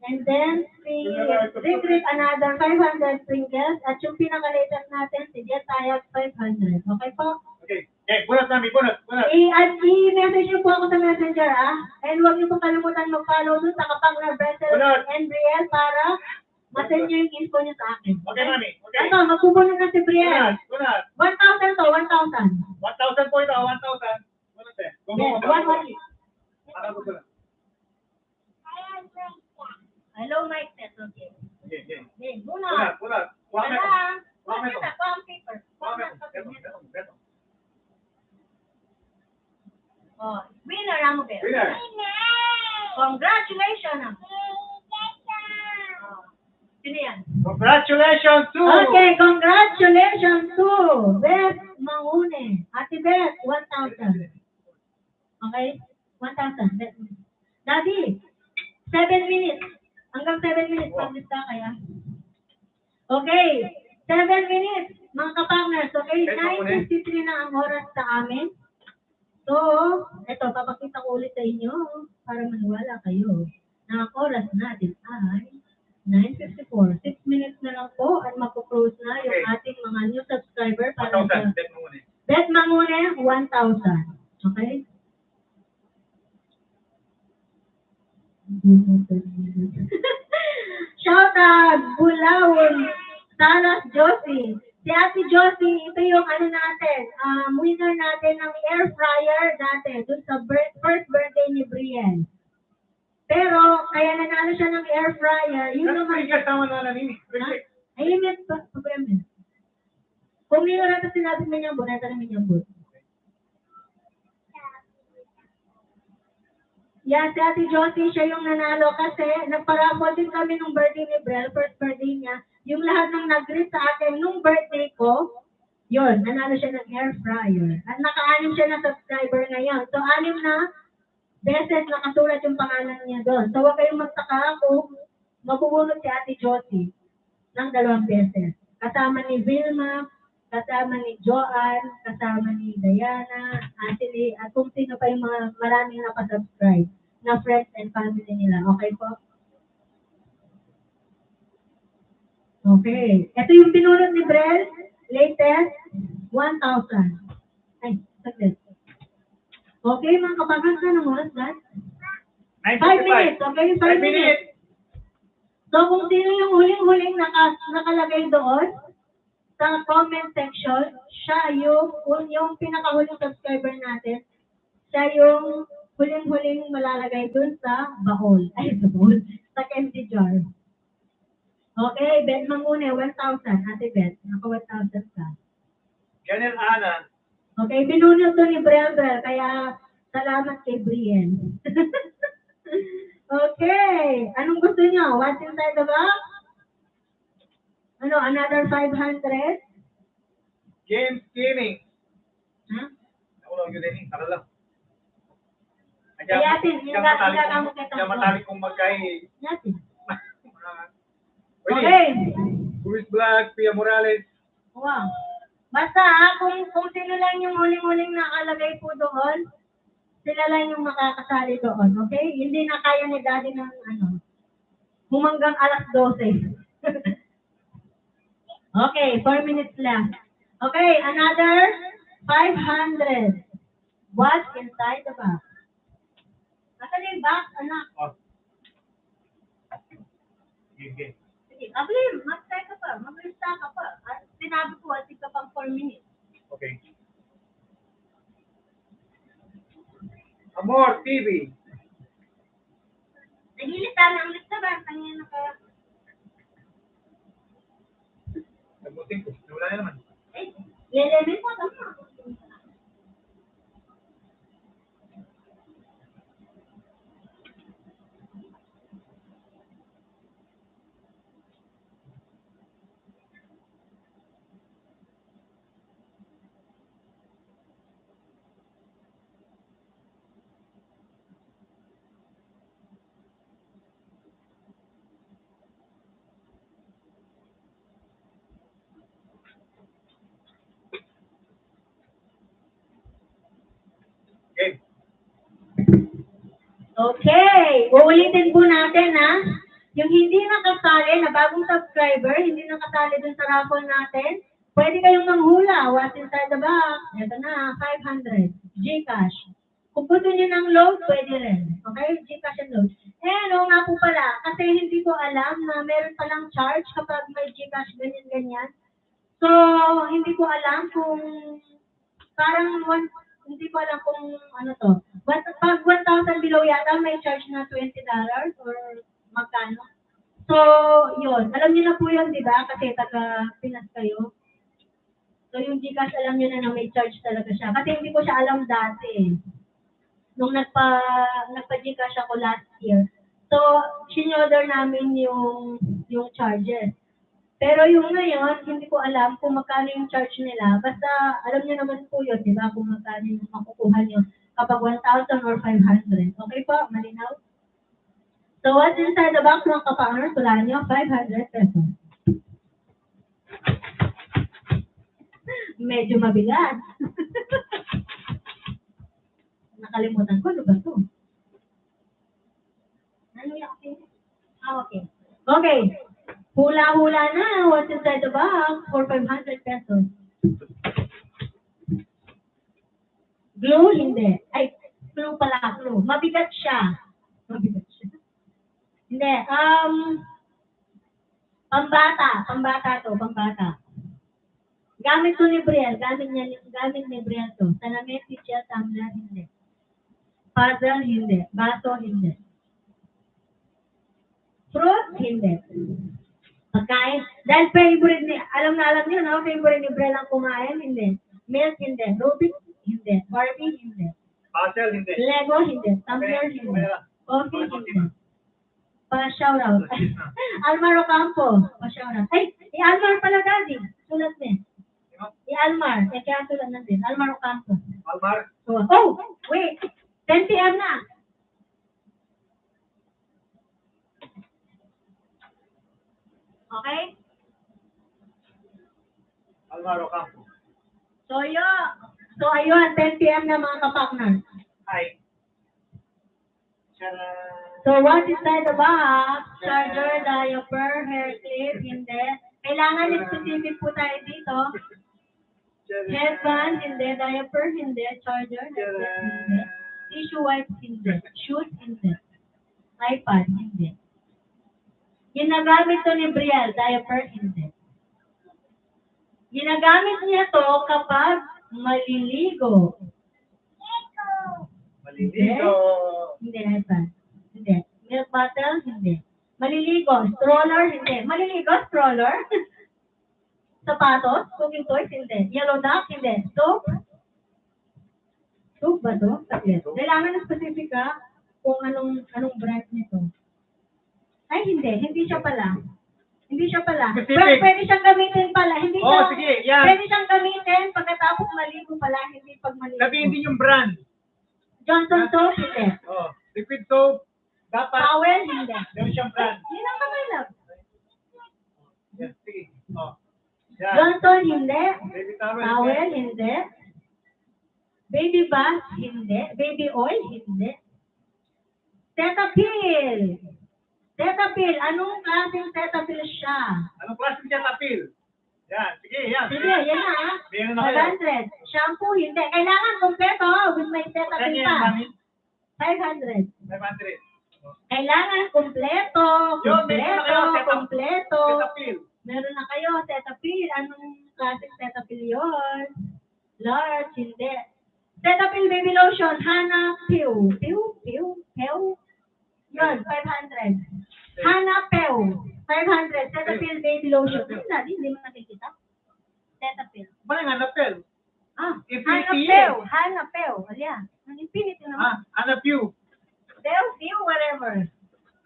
And then, si Rick Rick, another 500 sprinkles. At yung pinaka-latest natin, si Jetta payag 500. Okay po? Okay. Bunot namin, bunot. I-message niyo po ako sa Messenger, And huwag niyo po kalimutan mag-follow dun sa Kapangler Bethel Bunot. and Brielle para ma-send niyo yung info niyo sa akin. Okay, mami. Okay. Ito, magpupunod na si Brielle. Bunot. 1,000 to, 1,000. 1,000 po ito, 1,000. Bunot eh. Yes, 1,000. Para ko sila. Hello, Mike Tess. Okay. Okay, okay. Okay, muna. Bunot. Kuha mo ito. Kuha ang paper. Kuha mo ito. Beto. Oh, winner, Amo Bell. Winner. Congratulations. Sino yan? Congratulations to... Okay, congratulations to Beth Mangune. Ate Beth, 1,000. Okay? 1,000. Daddy, 7 minutes. Hanggang 7 minutes. Pag-lista kaya. Okay. 7 minutes. Mga kapangers. Okay? 9:53 na ang oras sa amin. So, eto, papakita ko ulit sa inyo para maniwala kayo na ang oras natin ay 9:54. 6 minutes na lang po at magpo-close na yung ating mga new subscriber para 1,000. sa Bet Mangune, 1,000. Okay? Shout out, Bulawon, Salas Josie. Si Ate Josie, ito yung natin, winner natin ng air fryer dati, dun sa first birthday ni Brienne. Pero, kaya nanalo siya ng air fryer, yun naman. Kasama na nini. Ayun yun, problema. Kung nila natin sinabi mo niyang buwan, ito namin yung buwan. Yan, si Ate Josie, siya yung nanalo kasi nagparapol din kami nung birthday ni Brel, first birthday niya. Yung lahat ng nag-greet sa akin nung birthday ko, yun, nanalo siya ng air fryer. At naka-anim siya na subscriber ngayon. So, 6 na beses nakasulat yung pangalan niya doon. So, huwag kayong magtaka kung mabubunot si Ate Josie ng 2 beses. Kasama ni Vilma, kasama ni Joanne, kasama ni Diana, Ashley, at kung sino pa yung mga maraming nakasubscribe na friends and family nila. Okay po? Okay. Ito yung pinunod ni Brel. Latest, 1,000. Ay, saglit. Okay, mga kapagod na ng oras, guys. 5 minutes. Okay, 5 minutes. So, kung sino yung huling-huling nakalagay doon, sa comment section, siya yung pinakahuling subscriber natin, siya yung huling-huling malalagay dun sa bahol. Ay, sa bahol. Sa candy jar. Okay, Bet Mangune, 1,000. Ate Bet, naka 1,000 ka. Ganyan, Ana. Okay, binunod to ni Brel, kaya salamat kay Brienne. Okay, anong gusto niyo? What's inside the box? Another 500? Game Gaming. Huh? Ako lang yun din, para lang. Yatin, Kaya matali kong magkay. Yatin. Pwede. Okay. Luis Vlog, Pia Morales. Wow. Basta kung sino lang yung huling-huling nakalagay po doon, sila lang yung makakasali doon, okay? Hindi na kaya ni Daddy ng humanggang alas 12. Okay, 4 minutes left. Okay, another 500. What's inside the box? Nasaan yung box, anak? Oh. Game. Sige, Ablim, mag-try ka pa, mag-lista ka pa. Sinabi ko, asik ka pang 4 minutes. Okay. Amor TV. Nagilita na ang lista ba? Tangin na ka. Nagbuting ko. Wala na naman. Eh, lelemin mo naman. Game. Okay, uulitin po natin yung hindi nakasali na bagong subscriber, hindi nakasali dun sa raffle natin, Pwede kayong manghula. What's inside the box? Ito na, 500. Gcash. Kung gusto niyo ng load, pwede rin. Okay? Gcash and load. Oo nga po pala, kasi hindi ko alam na meron palang charge kapag may Gcash ganyan-ganyan. So, hindi ko alam kung hindi ko alam kung ano to. But pag 1,000 below yata, may charge na $20 or magkano. So, yun. Alam niyo na po yun, di ba? Kasi taga Pinas kayo. So, yung Gcash, alam niyo na may charge talaga siya. Kasi hindi ko siya alam dati. Nung nagpa-Gcash ako last year. So, sinyorder namin yung charges. Pero yung ngayon, hindi ko alam kung magkano yung charge nila. Basta, alam niyo naman po yun, di ba? Kung magkano yung makukuha niyo kapag 1,000 or 500. Okay po? Malinaw? So, what's inside the box mga ka-partners? Wala niyo, 500 pesos. Medyo mabigat. Nakalimutan ko, ano ba ito? Ano yung okay. Okay. Hula-hula na. What's inside the box for 500 pesos? Glue? Hindi. Ay, glue pala. Glue. Mabigat siya. Mabigat siya. Hindi. Pambata to. Pambata. Gamit to ni Brielle. Gamit ni Brielle to. Salamin, teacher, tumbler, hindi. Puzzle, hindi. Baso, hindi. Fruit, hindi. Pagkain. Dahil favorite ni, alam niyo, no? Favorite ni Brielle ang kumain, hindi. Milk, hindi. Rubik, hindi. Barbie, hindi. Puzzle, hindi. Lego, hindi. Tumbler, hindi. Coffee, hindi. Pa-shoutout. Almar Ocampo. Pa-shoutout. Ay, i-Almar pala, Daddy. Sulat niya. I-Almar. Kaya sulat na din. Almar Ocampo. Almar. Oh, wait. 10 p.m. na. Okay? Almar Ocampo. So, ayun. 10 p.m. na mga kapakners. Hi. Tara. So, what is inside the box? Charger, diaper, hair clip, hindi. Kailangan specific po tayo dito. Headband, hindi. Diaper, hindi. Charger, headset, hindi. Tissue wipes, hindi. Shoes, hindi. iPad, hindi. Ginagamit to ni Brielle, diaper, hindi. Ginagamit niya to kapag maliligo. Maliligo. Hindi, iPad. Hindi. Milk bottle, hindi. Maliligo. Stroller, hindi. Maliligo, stroller. Sapatos, cooking toys, hindi. Yellow duck, hindi. Soap? Soap ba to? Yes. Kailangan ng specific kung anong brand nito. Ay, hindi. Hindi siya pala. Hindi siya pala. Specific. Pwede siyang gamitin pala. Hindi siya. Sige, yan. Pwede siyang gamitin pagkatapos maligo pala, hindi pag maligo. Sabihin din yung brand. Johnson soap, hindi. Liquid soap. Dapat. Towel, hindi. Meron siyang brand. Yun ang kamay lang. Yes, sige. Yan. Johnson, hindi. Baby towel. Towel, hindi. Baby bath, hindi. Baby oil, hindi. Cetaphil. Cetaphil. Anong klaseng Cetaphil siya? Anong klaseng Cetaphil? Yan. Sige, yan. Sige, yan na. Meron na kayo. 500. Shampoo, hindi. Kailangan kompleto. With may Cetaphil Yan, pa. mami. 500. 500. Kailangan kompleto. Yun, meron na kayo. Kompleto. Cetaphil. Meron na kayo, Cetaphil. Anong klaseng Cetaphil yun? Large, hindi. Cetaphil baby lotion, Hana Pew. Pew? Yun, 500. Hana Pew. 500. Cetaphil baby lotion. Hindi mo nakikita? Cetaphil. Ano yung hanapel? Infinity Hana Pew. Wala. Ang infinity naman. Hanapyu. Pew, whatever.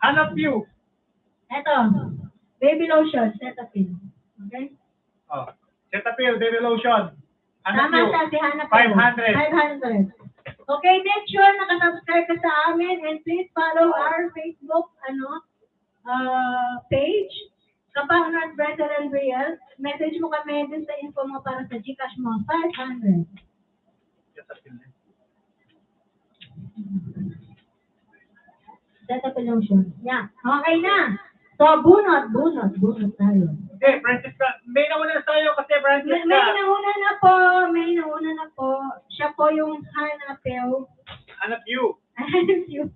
Hanapyu. Eto. Baby lotion, Cetaphil. Okay? Cetaphil, baby lotion. Tama siya, si Hana Pew. 500. 500. Okay, make sure nakasubscribe ka sa amin and please follow our Facebook page. Kapag Brethren and Brielle, message mo kami din sa info mo para sa Gcash mo. 500. Cetaphil lotion. Yeah. Okay na. So, bunot tayo. Hindi, Francesca. May nauna na tayo kasi May Francesca. nauna na po. Siya po yung hanapel. Hanap you. Hanapel.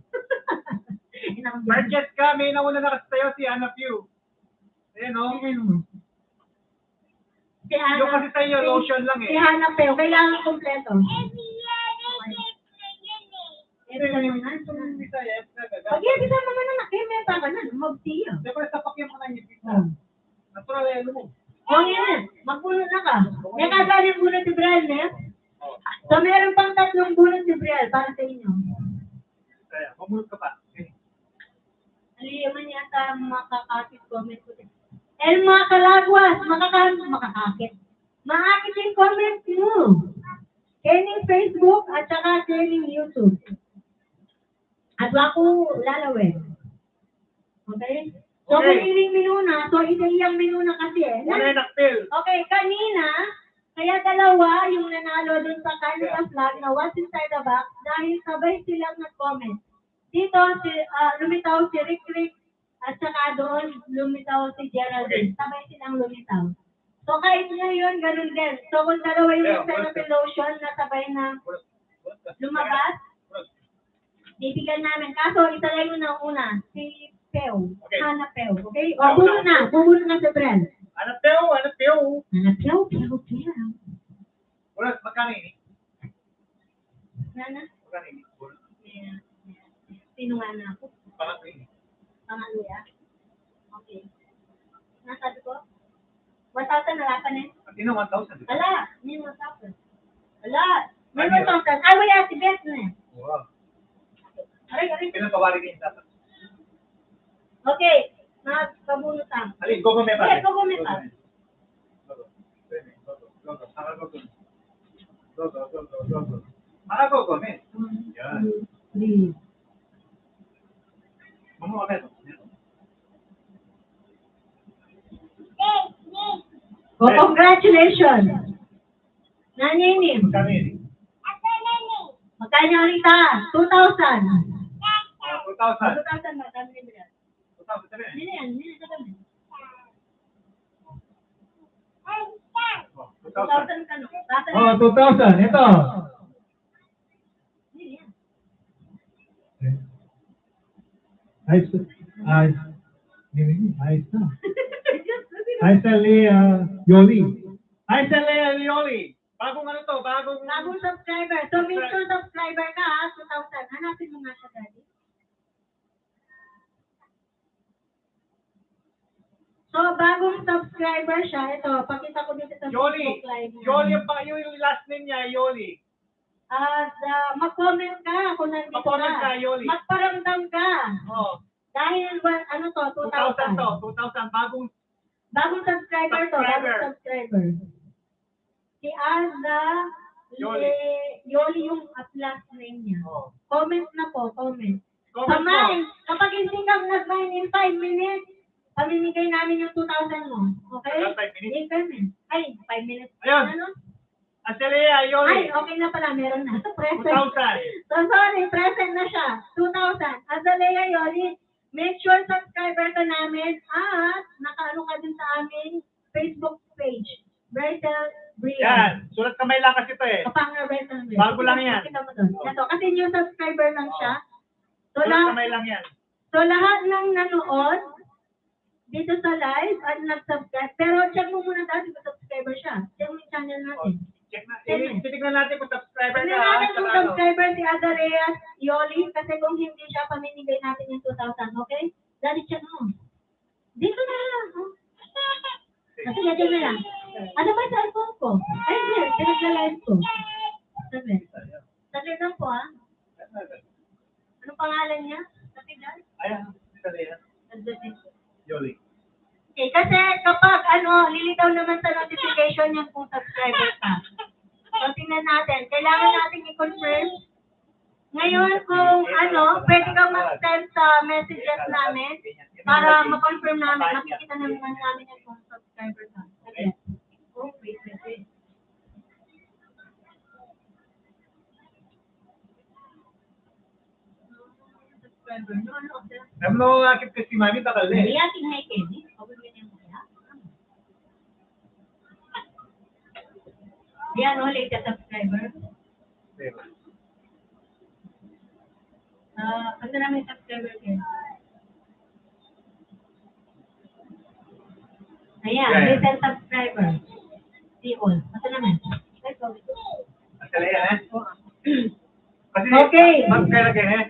Francesca, may nauna na kasi tayo si Hanap you. Ayan o. Si Yung kasi tayo, lotion lang Si eh. hanapel. Kailangan kompleto. Hindi, yung Bisaya, Pag yan, isa mga nanak, eh, may taka na. Mag-tiyo. Siyempre, sapakyan mo na yung pizza. Oh. Natural eh, mo. Yan. Magbunot na ka. May kasali yung bunot ni Brian, eh. So, meron pang 3 bunot ni Brian para sa inyo. Kaya, mamulot ka pa. Okay. Aliyaman yata makakakit comment ko. Mga kalagwas, makakakit. Maakit yung comment mo. Kening Facebook at saka kening YouTube. At ako lalawin. Okay? So, Okay. kung iling minuna, so isang minuna kasi eh. Wala yung nakpil. Okay, kanina, kaya dalawa yung nanalo dun sa Canada flag na what's inside the box dahil sabay silang nag-comment. Dito, lumitaw si Rick at saka doon lumitaw si Geraldine. Sabay silang lumitaw. So, kahit ngayon, ganun din. So, kung dalawa yung Cetaphil lotion na sabay na lumabas, bibigyan namin. Kaso, isa lang yung nauna, si Peu. Okay. Hana Peu. Okay? O, bubuno na si Brent. Hanap tayo. Hana Peu. Wala, magkano ini? Nana? Magkano ini? Sino nga na ako? Pangatlo ini. Pangatlo ya? Okay. Nasabi ko? 1,000 na pa na. Sino 1,000? Ala, may 1,000. Ala, may 1,000. Ay, wala, si Beth na. Wow. Aray. Pinatawari ka yung dapat. Okay, magpabunot ang. Alin, go me pa. Okay, go me pa. Go me. Yan. Vamos a ver. Oh, congratulations. Naninim. Magkano ini? Magkano Rita? 2,000. 2,000. 2,000 magkano ni Bria? 2,000 sabi. Nini yan, sa kami. 2,000 ka no? Oh, 2,000. Ito. Nini yan. Ayos na. Ayos na, Yoli. Ay, sa Lea Lioli. Bagong ano to? Bagong... Bagong subscriber. So, make sure subscriber ka ha, 2,000. Hanapin mo nga siya, Daddy. So, bagong subscriber siya. Ito, pakita ko dito sa Yoli. Facebook Live. niya. Yoli yung last name niya, Yoli. At mag-comment ka kung nandito Mag-comment ka, ka. Yoli. Magparamdam ka. Oh, Dahil, ano to, 2,000 to. 2,000. 2,000. Bagong... Bagong subscriber to, bagong Subscriber. subscriber. Si Azda Yoli. Yoli yung last name niya. Oh. Comment na po, comment. Comment mo. Kamay, kapag hindi ka nag-mine in 5 minutes, pamimigay namin yung 2,000 mo. Okay? Hanggang 5 minutes? In 5 minutes. Ay, 5 minutes. Ayun. Ano? Asalea, Ay, Yoli. okay na pala, meron na. Present. 2,000. So, sorry, present na siya. 2,000. Azalea Yoli, make sure subscriber ka namin at nakaano ka din sa aming Facebook page. Bertel Brian. Yan. Sulat kamay lang kasi ito eh. Kapanga Bertel Brian. Bago lang yan. Kita mo doon. Ito, kasi new subscriber lang siya. So, Sulat lahat, kamay lang yan. so lahat ng nanood dito sa live at nag-subscribe. Pero check mo muna dati kung subscriber siya. Check mo yung channel natin. Check na. Titignan natin kung subscriber Tignan ka. natin kung Saka ano. subscriber si Azalea Yoli kasi kung hindi siya, pamimigay natin yung 2,000, okay? Daddy, check mo. Dito na lang. Oh. Kasi dito na lang. Ano ba yung cellphone ko? Ay, hindi. Pinag-live ko. Sabi. Sabi lang po, ha? Anong pangalan niya? Sabi dyan? Ayan. Asalea. Yoli. Okay, kasi kapag lilitaw naman sa notification yung kung subscriber ka. So, tingnan natin. Kailangan natin i-confirm. Ngayon, kung pwede kang mag-send sa messages namin para ma-confirm namin, makikita naman namin yung kung subscriber ka. Okay. Oh, wait. subscriber nyo. Ano kasi? Alam mo, akit kasi si Mami, takal na eh. Iya, tingnan Kenny. Pagod mo niya kaya. Yan, no, latest subscriber. Diba? Ano namin subscriber kayo? Ayan, Yeah. latest subscriber. Si All. Ano naman? Asala yan eh. Kasi, Okay. mag-kaya eh.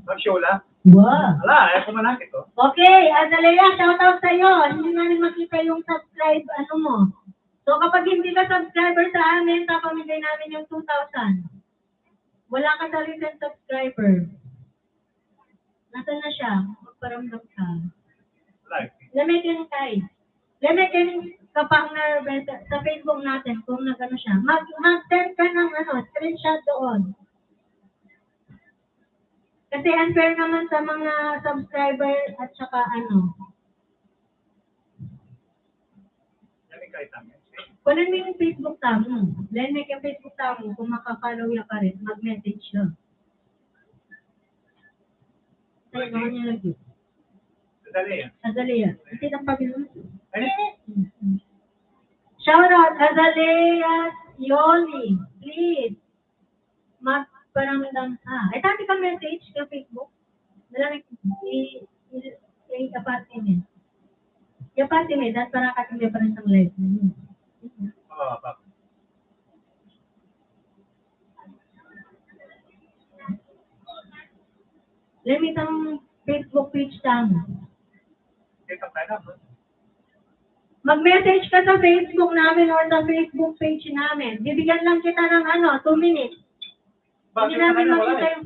Mag-show lang. Wow. Wala, ayaw ko manakit oh. Okay, Azalea, shout out sa'yo. Hindi namin makita yung subscribe, ano mo. So kapag hindi ka subscriber sa amin, papamigay namin yung 2,000. Wala ka sa recent subscriber. Nasaan na siya? Magparamdam ka. Wala eh. Lamitin kay. Lamitin ka-partner sa Facebook natin kung nagano siya. Mag-send ka ng screenshot doon. Kasi unfair naman sa mga subscriber at saka Yan kahit namin. kunin mo yung Facebook tamo. Then make yung Facebook tamo, kung makafollow ya ka rin, mag-message siya. Sa'yo naman niya lagi. Sadali yan. Azalea. Kasi ng Panginoon. Ano? Shout out, Azalea Yoli. Please. Magparamdam ka. Ay, dati ka message sa Facebook. Malamig i-apartment. I-apartment, dahil para kating pa rin sa live. Oo, pap. Limit ang Facebook page tamo. Kita tayo na. Mag-message ka sa Facebook namin or sa Facebook page namin. Bibigyan lang kita ng 2 minutes. Hindi Bakit sa namin kanya wala makita eh? yung...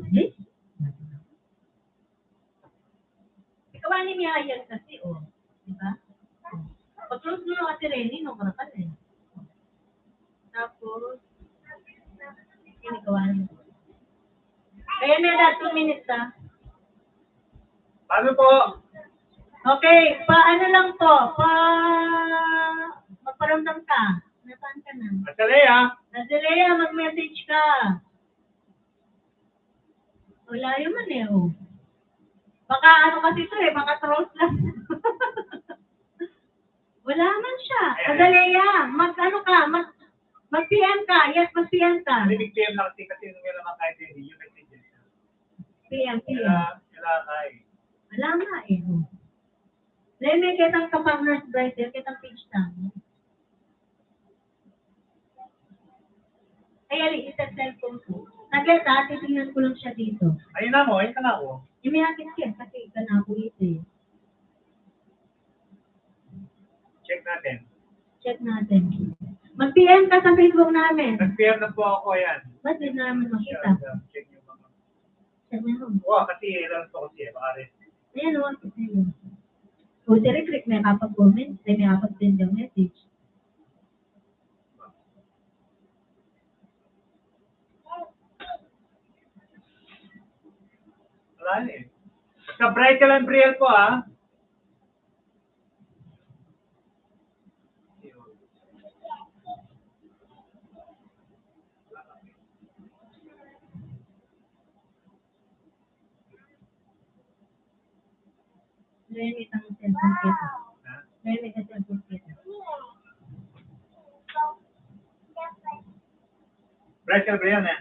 Ikaw ni Mia yan kasi, oh. Diba? Pag-close mo na kasi Renny, no, karakan eh. Tapos, ginagawa niyo. Kaya may 2 minutes ha. Paano po? Okay, paano lang to? Magparamdam ka. Nasaan ka na? Azalea. Azalea, mag-message ka. Wala yun man eh, oh. Baka kasi ito eh, baka trolls lang. Wala man siya. Azalea, mag-PM ka. Yes, mag-PM ka. Big PM lang kasi nung naman kahit hindi yung messages. PM. Kailangan kay. Wala nga eh. Oh. May kitang ka-partners bright, kitang page tamo. Ay, ali, isa cellphone ko. Naglet ha, titingnan ko lang siya dito. Ayun na mo, ayun ka na ako. Yung may akin siya, kasi ika na ako ito eh. Check natin. Check natin. Mag-PM ka sa Facebook namin. Nag-PM na po ako, ayan. Ba't di namin makita? Check yung mga. Check na yun. Wow, kasi ilan to kasi, baka rin. Ayan o, kita yun. O, direct may kapag-comment, may kapag-send yung message. Wala na eh. Basta bright ka lang, Brielle po, ha? Lemit ang cellphone kita. Lemit ang cellphone kita. Bright ka, Brielle, eh.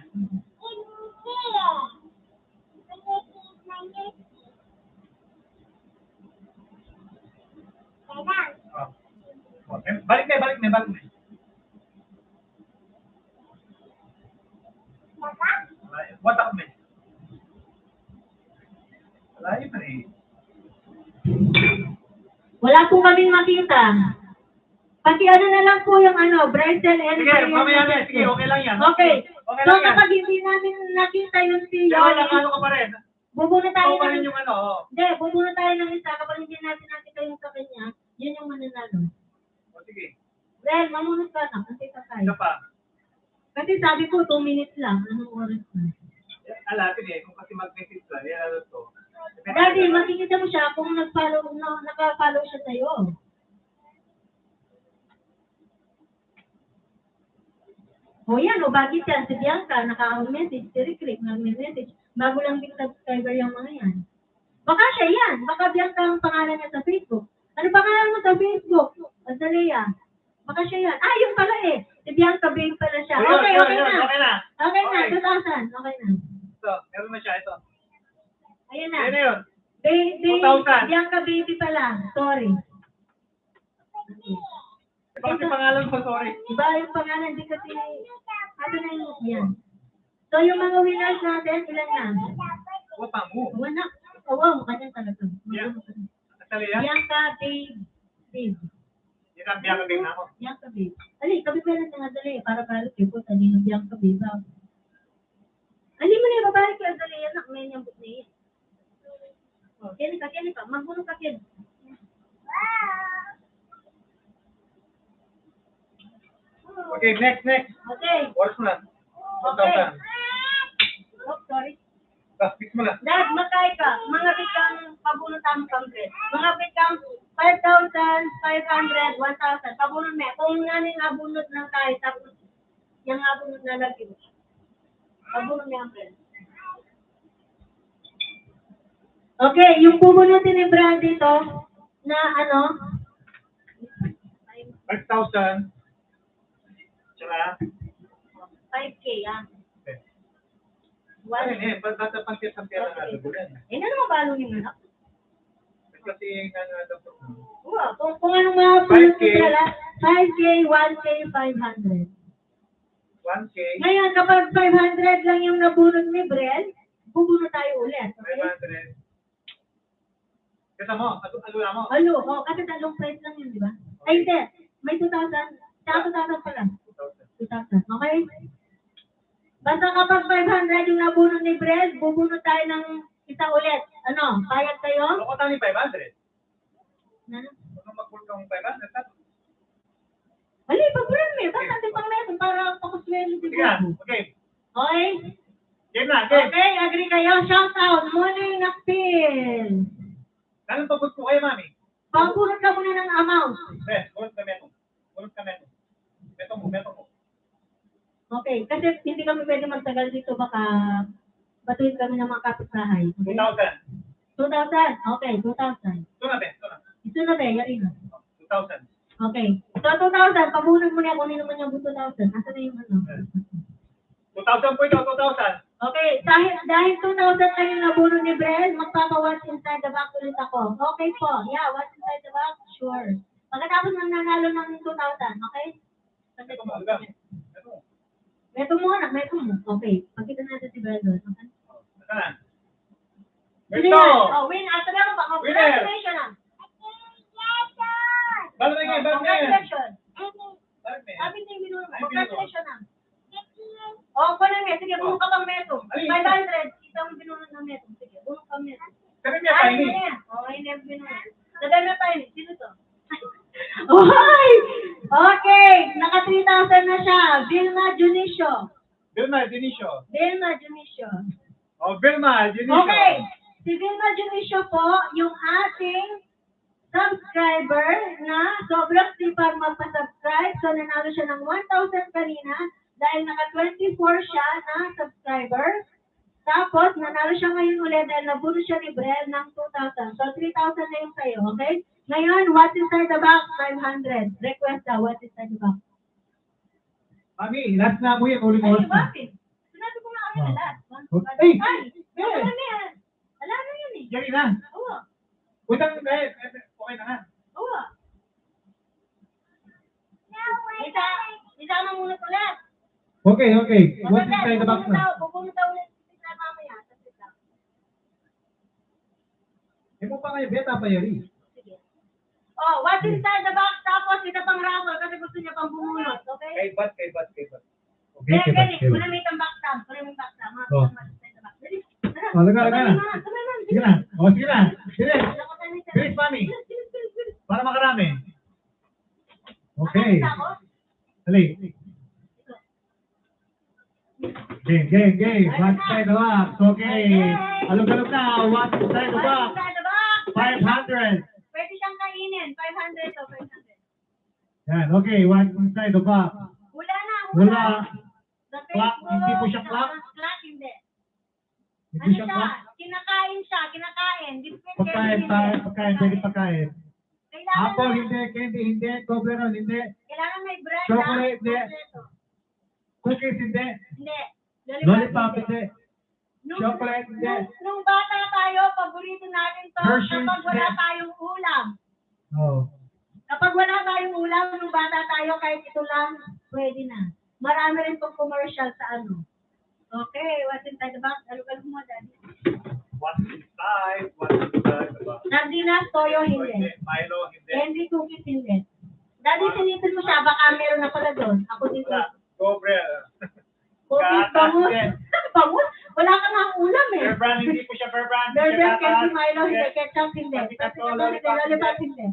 Oh. Okay. Balik na. What up, man? Wala yun pa rin. Wala po kaming makita. Pati na lang po yung Bridal and Sige, mamaya na. Sige, okay lang yan. Okay. Okay So lang yan. kapag hindi namin nakita yung si Kaya Yoli, lang, ka pa rin. bubuna tayo Ikaw pa rin ng... yung oh. Hindi, bubuna tayo ng isa. Kapag hindi natin nakita yung sa kanya, yun yung mananalo. O, sige. Well, mamunod ka na. Kasi Isa tayo. pa. Kasi sabi ko, 2 minutes lang. Anong oras na? Alapin eh, kung kasi mag-message lang, yan ano to. Daddy, makikita mo siya kung naka-follow siya sa'yo. O yan, o bakit yan? Si Bianca, naka-message, si Rick, nag-message. Bago lang big subscriber yung mga yan. Baka siya yan. Baka Bianca ang pangalan niya sa Facebook. Ano pangalan mo sa Facebook? Azalea. Baka siya yan. Ah, yung pala eh. Si Bianca Babe pala siya. Ayun, Okay, yun, okay yun, na. Okay na. Okay na, Okay. 2,000. Okay na. Ito, meron na siya. Ito. Ayan na. Ayun na yun. Baby, 2,000. Bianca Baby pala. Sorry. Bakit yung pangalan ko? Sorry. Iba yung pangalan, di kasi, ano na yung yan. So, yung mga winners natin, ilan na? Utang mo. Wala. Oh, wow, kanya talaga. Yeah. Actually, yan. Bianca Babe. Babe. Yan ang biyakabing na ako. Bianca Babe. Ali, kami pala na nga dali, para balik ko, kanino Bianca Babe. Ali mo na yung babalik ko, dali, anak, may niyang book na yan. Oh, kini ka, magbuno ka, kin. Okay, next. Okay. Oras mo na. Okay. 2,000. Oh, sorry. Fix mo na. Dad, magkay ka. Mga bitang pabunotang kangkret. Mga bitang 5,500, 1,000. Pabunot mo. Kung naning abunot ng tayo, tapos yung abunot na lagi mo. Pabunot mo yung friend. Okay, yung pubunutin ni Brad dito, na ano, 5,000. Tsaka, 5K, ah. okay. One. Ano yun? Basta pang-tiyas ang pera na. Lagulan. Eh, ano mabalo niyo na? Kasi nga daw. Wow, kung anong mga pumunot 5K. nila, 5K, 1K, 500. 1K. Ngayon, kapag 500 lang yung nabunot ni Brel, bubunot tayo ulit. Okay? 500. Kita mo, alula mo. Alo, oh, kasi talong price lang yun, di ba? Ay, hindi. May 2,000. Saka 2,000 pala. 2,000. Okay? Basta kapag 500 yung nabunot ni Brel, bubunot tayo ng isa ulit. Ano? Payag kayo? Ako tani 500. Ano? Kung mag-pull kang 500, tapos. Mali, pag-brel mo. Basta natin pang meron para pakuswelo si Sige na, Brel. okay. Okay? Game na, game. Okay, agree kayo. Shout out. Morning na Phil. Anong pagod ko kayo, mami? Pabunot ka muna ng amount. Yes, bunot ka meto. Meto mo. Okay, kasi hindi kami pwede magtagal dito. Baka batuin kami ng mga kapitbahay. Okay? 2,000. 2,000. Okay, 2,000. Ito na. Ito na ba? Yari na. 2,000. Okay. So, 2,000. Pabunot mo na kung ano naman yung 2,000. Asa na yung ano? 2,000 po ito, 2,000. Okay, dahil 2,000 na yung nabunot ni Brel, magpapa-what's inside the box ulit ako. Okay po. Yeah, what's inside the box? Sure. Pagkatapos nang nanalo ng 2,000, okay? Ito mo, algam. Ito mo. Meto mo, anak. Meto mo. Okay. Pagkita natin si Brel doon. Okay? Ito na. Sino Ito! yan? Oh, win. Asa na ba? Winner! Congratulations na. Balo na yan, balo na yan. Congratulations. Balo na yan. Sabi niya yung binuno. Ay, Congratulations na. Oh, ko na Sige, buno ka pang meto. Ay, 500. Isang binuno ng meto. Sige, buno ka meto. Sabi niya, Ay, tiny. na yan. Oh, ay, never binuno. Lagay na tayo. Sino to? Oy! Okay, naka 3,000 na siya. Vilma Junicio. Vilma, Dionisio. Vilma Junicio. Oh, Vilma, Dionisio. Okay, si Vilma Junicio po, yung ating subscriber na sobrang sipag magpa-subscribe. So, nanalo siya ng 1,000 kanina dahil naka 24 siya na subscriber. Tapos, nanalo siya ngayon ulit dahil nabuno siya ni Brel ng 2,000. So, 3,000 na yung sa'yo, okay? Ngayon, what's inside the box? 500. Request daw, what's inside the box? Mami, last na mo yun. Uling Ay, oras na. bakit? Sinabi ko nga kami na lahat. Ay! Ay! Eh! Ano na yan? Alam na yun eh. Yari na. Oo. Utang, okay na nga. Oo. Isama muna ulit. Okay. What's inside the box na? Pupunta ulit sa mamaya. Hindi mo pa kayo beta pa, Yari. Sige. Oh, what's inside the box? Tapos ito pang raffle kasi gusto niya pang bumunot. Okay? Kay bat. Kaya ganit. Kuna may tambak tam. Kuna may box tam. Oh. What's inside the box? Dali. Tara. Oh, laga. Sabay na. Sabay na. Sige na. O, sige na. Sige. Lakotan niya. Bilis, mami. Bilis. Para makarami. Okay. Nakita ko? Dali. Game. What's inside the box? Okay. Alog-alog na. What's inside the box? What's inside the box? 500. Pwede siyang kainin. 500 o 500. Yan, okay. What's inside the box? Wala na. Wala. Sa Clock, Facebook, hindi po siya clock? Clock, hindi. Hindi siya siya? Kinakain siya, kinakain. Biscuit, pagkain, candy, pagkain, pwede pagkain. Kailangan Apple, hindi, candy, hindi, Toblerone, hindi, Kailangan may bread, Chocolate, hindi. Kompleto. cookies, hindi, Hindi. lollipop, hindi, Nung, chocolate, hindi, nung bata tayo, paborito natin to Hershey's, kapag wala hindi. tayong ulam. oh. Kapag wala tayong ulam, nung bata tayo, kahit ito lang, pwede na. Marami rin pong commercial sa ano. Okay, what's inside the box? Alugalo mo, Daddy. What's inside? What's inside the box? Sardinas, toyo, hindi. Milo, hindi. Candy cookies, hindi. Daddy, sinipin mo siya, baka meron na pala doon. Ako dito. Wala. Cobre. Cookies, Gatas, bangus. hindi. Bangus? Wala ka nga ulam eh. Bear brand, hindi po siya bear brand. Hindi Burger, siya candy, gatas. Milo, hindi. Hindi. Ketchup, hindi. Mantika, Ketchup, lollipop, hindi. Lollipop, hindi.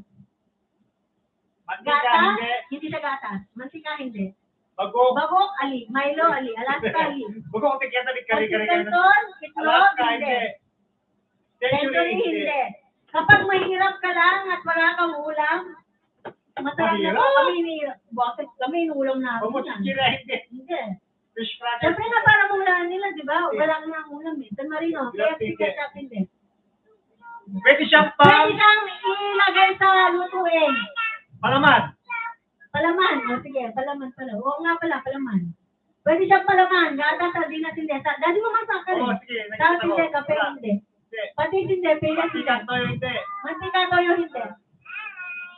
Mantika, Gatas, hindi. hindi siya gatas. Mantika, hindi. Bagok. Bagok, ali. Milo, ali. Alaska, ali. Bagok, tiketa, kari-kari. Kanton, itlog, Alaska, hindi. hindi. Century, hindi. Kapag mahirap ka lang at wala kang ulam, masarap na Mahirap? to. Bakit kami inuulam namin Bagok, yan? sikira, hindi. Hindi. Fish crackers. Siyempre nga para ulam nila, di ba? Wala nga ang ulam eh. San Marino, KFC, ketchup, hindi. Pwede siyang Pwede kang ilagay sa lutuin. palaman. Palaman. O sige, palaman pala. Oo nga pala, palaman. Pwede siyang palaman. Gata, sardinas, hindi. Dati mo masakal Oo, eh. sige. Tapos nakita ko. hindi, kape Wala. hindi. Hindi. Pati hindi, pilas hindi. Mantika, toyo, hindi. Mantika, toyo, hindi.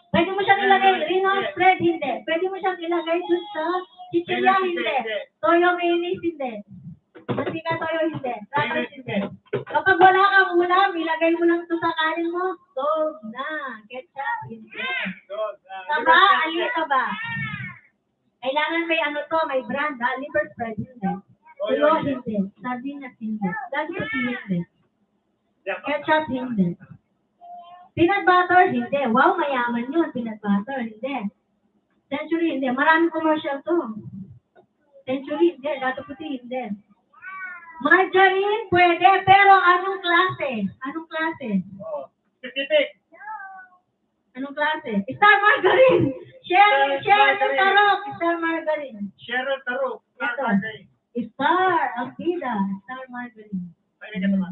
Pwede mo siyang ilagay, Reno spread, hindi. Pwede mo siyang ilagay dun sa chichirya, Hindi, hindi. hindi. Toyo, mayonnaise, hindi. Mantika, toyo, hindi. Crackers, Mayonnaise, hindi. Kapag wala kang ulam, ilagay mo lang ito sa kanin mo. Sold na. Ketchup, hindi. Kaba, alin ka ba? Kailangan may ano to, may brand, ha? Liver spread, hindi. Tulo, hindi. Sardinas, hindi. Dati kasi hindi. Ketchup, hindi. Peanut butter, hindi. Wow, mayaman yun. Peanut butter, hindi. Century, hindi. Maraming commercial to. Century, hindi. Gato puti, hindi. Margarine, pwede. Pero anong klase? Anong klase? Oh. Specific. Anong klase? Star Margarine! Cheryl Margarine. Tarok! Star Margarine. Cheryl Tarok. Ito. Margarine. Star, ang bida. Star Margarine. Ay, may kasama.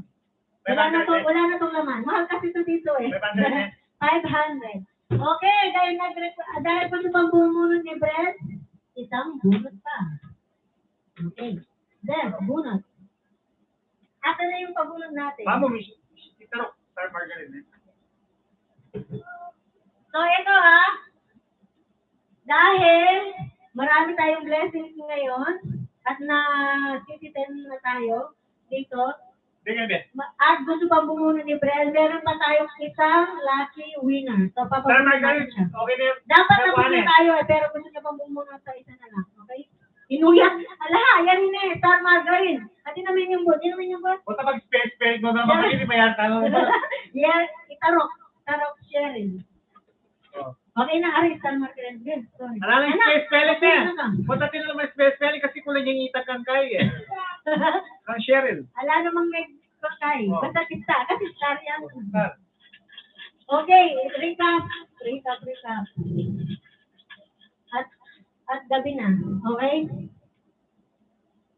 May Wala na Margarine. wala na tong laman. Mahal kasi ito dito eh. May Margarine. 500. Okay, dahil pa sa bunot ni Brett, isang bunot pa. Okay. Then, bunot. Ata na yung pabunot natin. Mamo, may Tarok. Star Margarine. So, ito ha. Dahil marami tayong blessings ngayon at na citizen na tayo dito, Tingnan din. at gusto pang bumuno ni Brel, meron pa tayong isang lucky winner. So, Star papabunin Margarine. natin siya. Okay na yun. Dapat Nakuha tapos na na eh. tayo eh, pero gusto niya pang bumuno sa isa na lang. Okay? Inuyat. Ala, yan yun eh. Star Margarine. Ati naman yung bot. Yan naman yung bot. Punta mag-spell mo na mga hindi mayroon tanong mo. Yes, itarok. Tarok sharing. Okay na, Aris, Star Margarine. Yes, sorry. Alam mo yung spelling okay na. na. Punta din naman spelling kasi kulang yung itag kang kay eh. Kang Cheryl. Ala namang may kakay. Oh. Basta kita. Kasi star yan. Star. Okay, recap. At gabi na. Okay?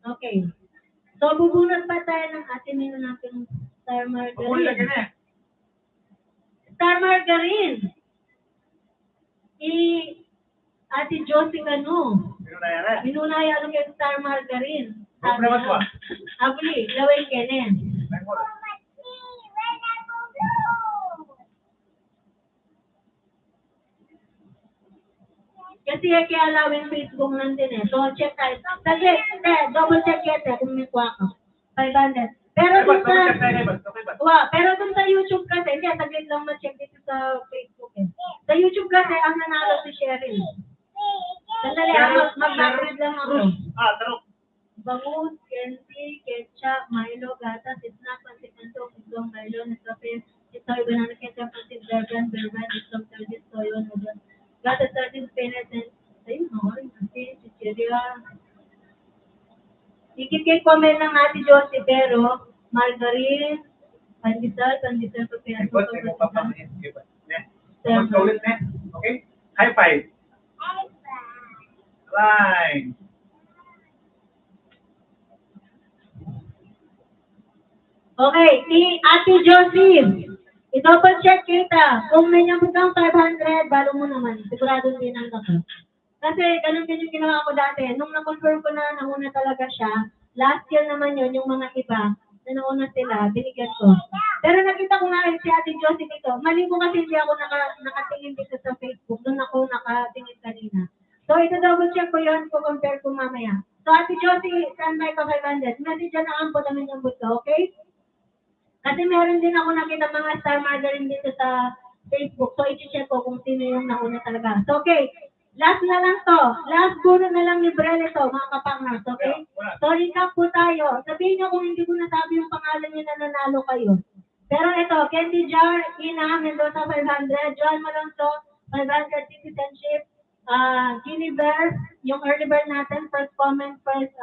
Okay. So, bubunot pa tayo ng atin nila natin Star Pagkulang lagi Margarine. na eh. Star Margarine. Ate Josie Gano. Sino na yan eh? Minunay alam yung Star Margarine. Huwag naman ko ah. Abuli, lawin kenen. Kasi kaya lawin Facebook nandun eh. So, check tayo. Sige, double check yet eh kung may kuha ka. 500. Pero dun sa... pero dun sa YouTube kasi, hindi, taglit lang ma-check dito sa Facebook eh. Sa YouTube kasi, ang nanalo si Cheryl. Sandali, mag-backread lang ako. Tarok. Bangus, candy, ketchup, Milo, gatas, snack, pansikanto, itlog, Milo, Nescafe, itoy, banana ketchup, pansit, berban, itlog, sardines, toyo, noodles, gatas, sardines, peanuts, and ayun, orange, chichirya. Ikikik comment ng Ate Josie, pero margarine, pandesal, papiaso, Okay? High five. Line. Okay, si Ate Josie. I-double check kita. Kung may nyambut kang 500, balo mo naman. Sigurado din ang ka. Kasi ganun din yung ginawa ko dati. Nung na-confirm ko na nauna talaga siya, last year naman yun, yung mga iba, na nauna sila, binigyan ko. Pero nakita ko nga rin si Ate Josie dito. Mali ko kasi hindi ako nakatingin dito sa Facebook. Doon ako nakatingin kanina. So, ito-double check ko yun, compare ko mamaya. So, Ate Josie, send by ka 500. Message na ang po namin yung buto, okay? Kasi meron din ako nakita mga star margarine dito sa Facebook. So, i-check ko kung sino yung nauna talaga. So, okay. Last na lang to. Last guro na lang ni Brel ito, mga kapangers. Okay? So, recap po tayo. Sabihin nyo kung hindi ko nasabi yung pangalan nyo na nanalo kayo. Pero ito, Candy Jar, Ina, Mendoza 500, Joan Malonzo, 500 citizenship, Ginny Bear, yung early bird natin, first comment, first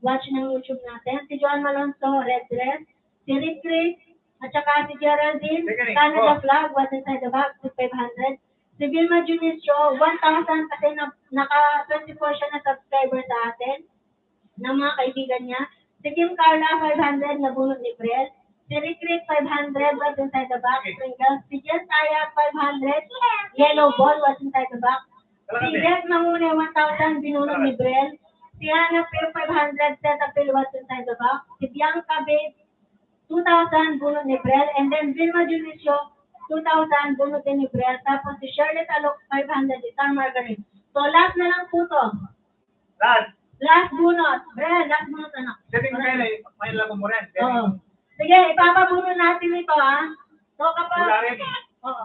watch ng YouTube natin. Si Joan Malonzo, red dress. Si Rick Rick, at saka si Geraldine, Canada flag, what's inside the box, 500. Si Vilma Junicio, 1,000 kasi naka-24 siya na subscriber sa atin, ng mga kaibigan niya. Si Kim Carla, 500 na bunot ni Brel. Si Rick Rick, 500, what's inside the box, sprinkles. Si Jen Taya, 500, yellow ball, what's inside the box. Si Jet Mangune, 1,000, binunod ni Brel. Si Hannah Pil, 500, set up Pil, what's inside the box. Si Bianca Babe, 2,000 bunot ni Brel, and then Vilma Junicio, 2,000 bunot din ni Brel, tapos si Charlotte Alok, 500, Star Margarine. So, last na lang po to. Last bunot. Brel, last bunot, anak. Setting kayo na, may lang mo rin. Oo. Sige, ipapabunot natin ito, ha? So, kapag... Wala rin. Oo.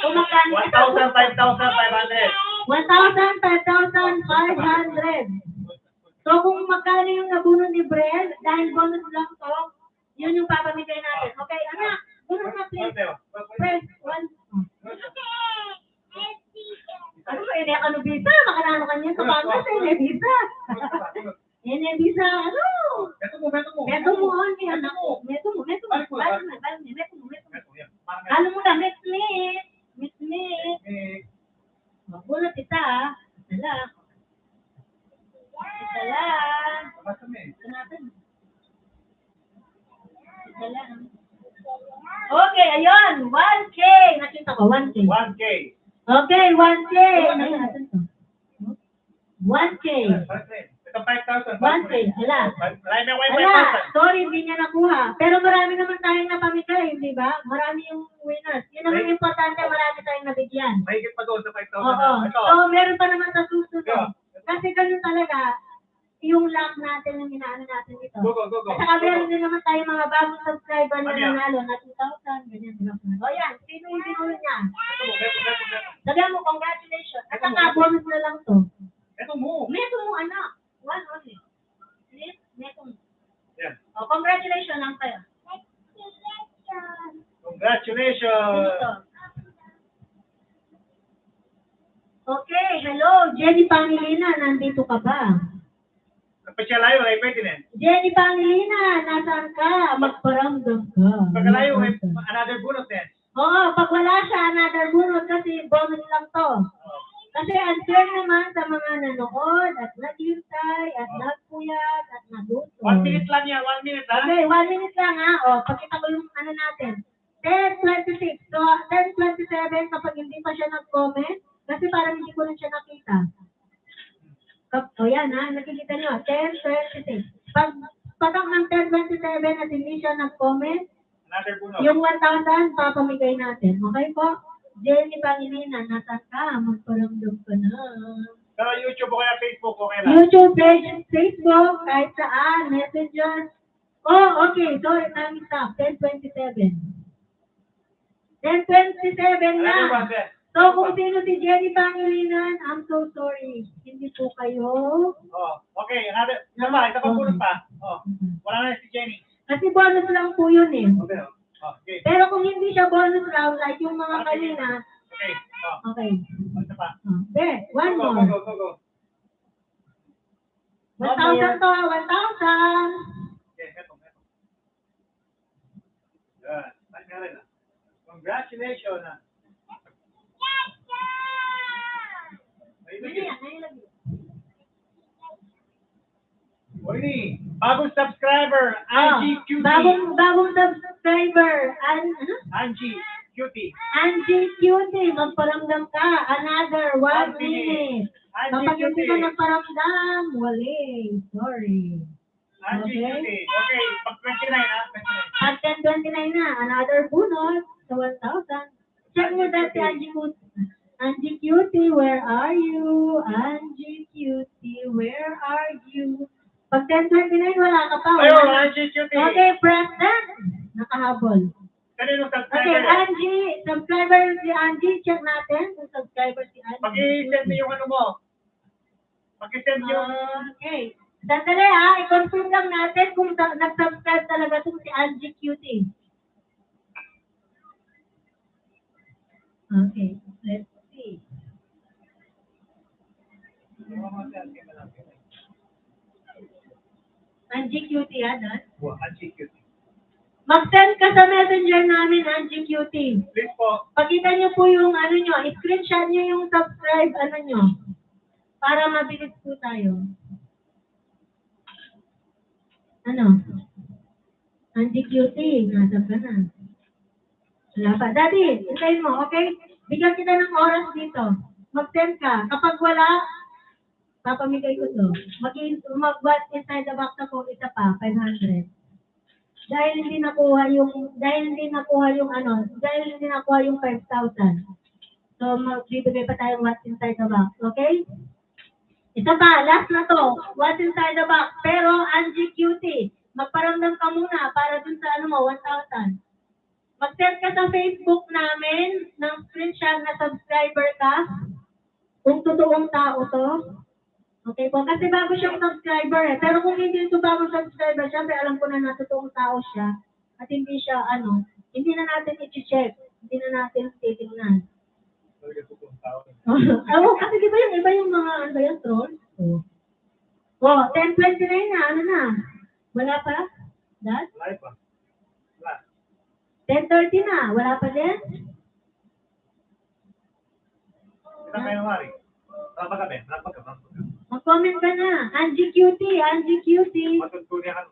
Kung magkano... 1,000, 5,500. 1,000, 5,500. So, kung magkano yung nabunot ni Brel, dahil bonus lang to, yun yung papamigay natin. Okay, anak, bunot na please. Press 1. Ano ba, ano visa? Makanano kanya sa pangkas, visa. Visa, ano? Meto mo, hindi, anak ko. Meto mo. Ano mo na, Miss Smith. Bunot kita, ha? Dala. Okay, ayun. 1K. Nakita ko, 1K. 1K. Okay, 1K. 1K. Ito 5,000. 1K. Hala. Marami na Hala. Sorry, hindi niya nakuha. Pero marami naman tayong napamigay, di ba? Marami yung winners. Yun naman importante, marami tayong nabigyan. Mahigit pa doon sa 5,000. Oo. Ito. So, meron pa naman sa susunod. Yeah. Kasi ganun talaga, yung luck natin yung inaano natin dito. Go. At saka meron din naman tayo mga bagong subscriber na nanalo na 2,000, ganyan. O yan, sino yung binulong niya? Sabihan mo, congratulations. At saka bonus na lang to. Ito mo. Meto mo, anak. One only. Please, meto mo. Yan. O, congratulations lang tayo. Congratulations. Sino to? Okay, hello, Jenny Pangilina, nandito ka ba? Pagkalayo, ay pwede din. Jenny Pangilina, nasaan ka? Magparamdam ka. Pagkalayo, ay another bonus din. Oo, pag wala siya, another bonus kasi bonus lang to. Kasi unfair naman sa mga nanood at naghintay at nagpuyat at nagusto. 1 minute lang yan, 1 minute ha? Okay, 1 minute lang ha. O, pakita ko yung ano natin. 10:26. So, 10:27 kapag hindi pa siya nag-comment, kasi parang hindi ko rin siya nakita. O yan ha, nakikita niyo. 10:26. Pag patak ng 10:27 at hindi siya nag-comment, Another bonus. yung 1,000, papamigay natin. Okay po? Jenny Pangilina, nasan ka? Magparamdam ka na. Pero YouTube o kaya Facebook, okay lang. YouTube page, Facebook, kahit saan, Messenger. Oh, okay. Sorry, time stop. 10:27. 10:27 na. Another one din. So, kung sino si Jenny Pangilinan, I'm so sorry. Hindi po kayo. Oh, okay, another. Isa pa bonus pa. Oh, wala na si Jenny. Kasi bonus lang po yun eh. Okay. Oh, okay. Pero kung hindi siya bonus lang, like yung mga kanina, Okay. Oh, okay. isa pa. There, one Go. more. 1,000 to, 1,000. Okay, eto. Yan. Congratulations. Ano yan? Ano yung lagi? Oy, Bagong subscriber, Angie Cutie. Bagong subscriber. Angie Cutie. Angie Cutie, magparamdam ka. Another 1 minute. Angie Kapag hindi ka Cutie. nagparamdam, wali. Sorry. Angie Okay. Cutie. Okay, pag 29 ha, 29. At 10:29 na, another bonus sa 1,000. Check mo dati, Angie Cutie. Angie Cutie, where are you? Angie Cutie, where are you? Pag 10:29, wala ka pa. Ayun, Wala. Angie Cutie. Okay, Preston. Nakahabol. Kanino Okay, subscriber? Angie, subscriber si Angie, check natin kung subscriber si Angie. Pag-i-send mo yung ano mo. Pag-i-send yung... Okay. Sandali i-confirm lang natin kung nag-subscribe talaga itong si Angie Cutie. Okay, let's see. Angie Cutie, Dan? Wow, Angie Cutie. Mag-send ka sa messenger namin, Angie Cutie. Please po. Pakita niyo po yung ano nyo, screenshot niyo yung subscribe ano nyo, para mabilis po tayo. Ano? Angie Cutie, nasa ka na. Wala pa. Daddy, hintayin mo, okay? Bigyan kita ng oras dito. Mag-send ka. Kapag wala, papamigay ko to. Mag-what inside the box ako, isa pa, 500. Dahil hindi nakuha yung 5,000. So, magbibigay pa tayong what's inside the box, okay? Isa pa, last na to, what's inside the box. Pero, Angie Cutie, magparamdam ka muna para dun sa 1,000. Mag-send ka sa Facebook namin ng screenshot na subscriber ka. Kung totoong tao to. Okay po, kasi bago siyang subscriber eh. Pero kung hindi ito bagong subscriber, syempre alam ko na totoong tao siya. At hindi siya, hindi na natin i-check. Hindi na natin titingnan. Kasi di ba yung iba yung mga, trolls? Oh, 10:29 na, na? Wala pa? Dad? Wala pa. Wala. 10:30 na, wala pa din? Ilang kayo mari? Wala kami. Mag-comment ka na. Angie Cutie, Angie Cutie. Matutunin ka.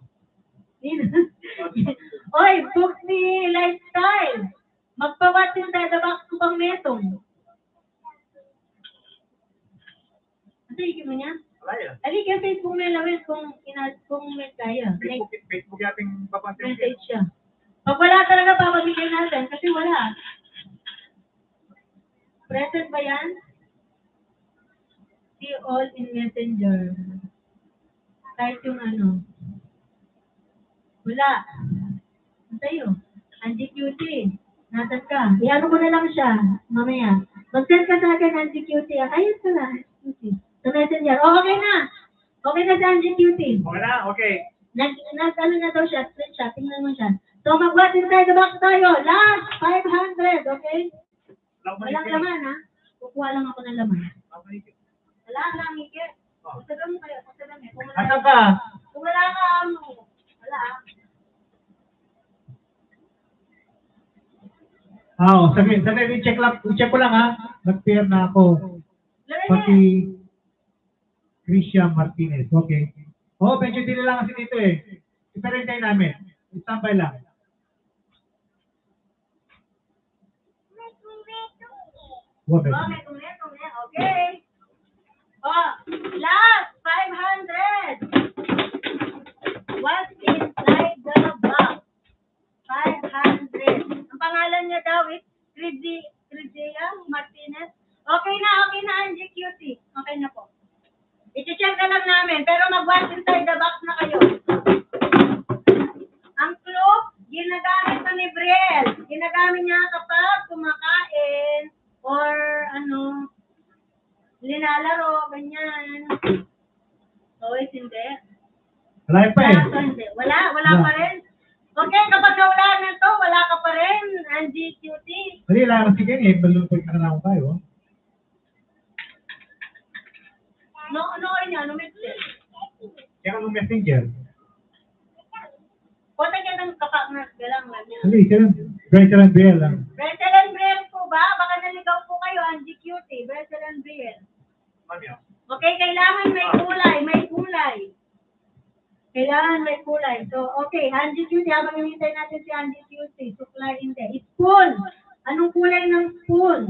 Oy, book ni Lifestyle. Magpawatin tayo the box ko pang metong. Ano mo niya? Wala yan. Alika Facebook may lawin kung may kaya. Facebook yating papansin. Message siya. Pag wala talaga, papamigay natin kasi wala. Present ba yan? See all in Messenger. Kahit yung wala. Ano tayo? Angie Cutie. Nasaan ka? Iano ko na lang siya. Mamaya. Mag-send ka sa akin, Angie Cutie. Ayun pala. Cutie. Sa Messenger. Oh, okay na. Okay na si Angie Cutie. Okay na? Okay. Ano na daw siya? Screenshot. Tingnan mo siya. So, mag-what inside the box tayo. Last 500. Okay? Walang laman, ha? Kukuha lang ako ng laman. Wala lang, Higit. Pagsagan mo kayo. Pagsagan mo. Ano ka? Kung wala ka, wala. Saglit, check ko lang ha. Nag-pair na ako. Pati Christian Martinez. Okay. Medyo din lang kasi dito eh. Iparintay namin. Istambay lang. Okay. Last 500. What's inside the box? 500. Ang pangalan niya daw is Christian Martinez. Okay na, Angie Cutie. Okay na po. I-check na lang namin, pero mag-what's inside the box na kayo. Ang clue, ginagamit na ni Brielle. Ginagamit niya kapag kumakain or linalaro, ganyan. Always hindi. Wala pa eh. Hindi. Wala pa rin. Okay, kapag nawala na to, wala ka pa rin, Angie Cutie. Dali lang kasi ganyan eh. Balutog ka na lang tayo. Ano niya? Ano message? Kaya anong messenger? Punta ka ng kapak na galang lang niya. Dali, Rachel and Biel lang. Rachel and Brielle po ba? Baka naligaw po kayo, Angie Cutie. Rachel and Brielle. Mami, Okay, kailangan may kulay. Kailangan may kulay. So, okay, Angie Cutie, habang hinihintay natin si Angie Cutie, supply hindi. Spoon! Anong kulay ng spoon?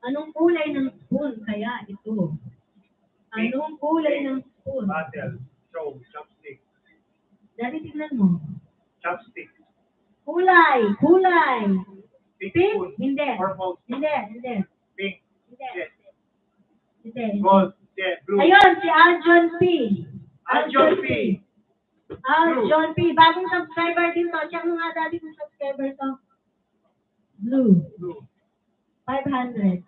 Anong kulay ng spoon kaya ito? Anong kulay ng spoon? Battle. Show. Chopstick. Dali, tignan mo. Chopstick. Kulay! Pink Pink? spoon. Hindi. Purple. Hindi. Pink. Hindi. Yes. Hindi. Gold. Yeah. Blue. Ayun, si Aljon P. Aljon P. Aljon P. Bagong subscriber din to. Check mo nga dati kung subscriber to. Blue. Blue. 500.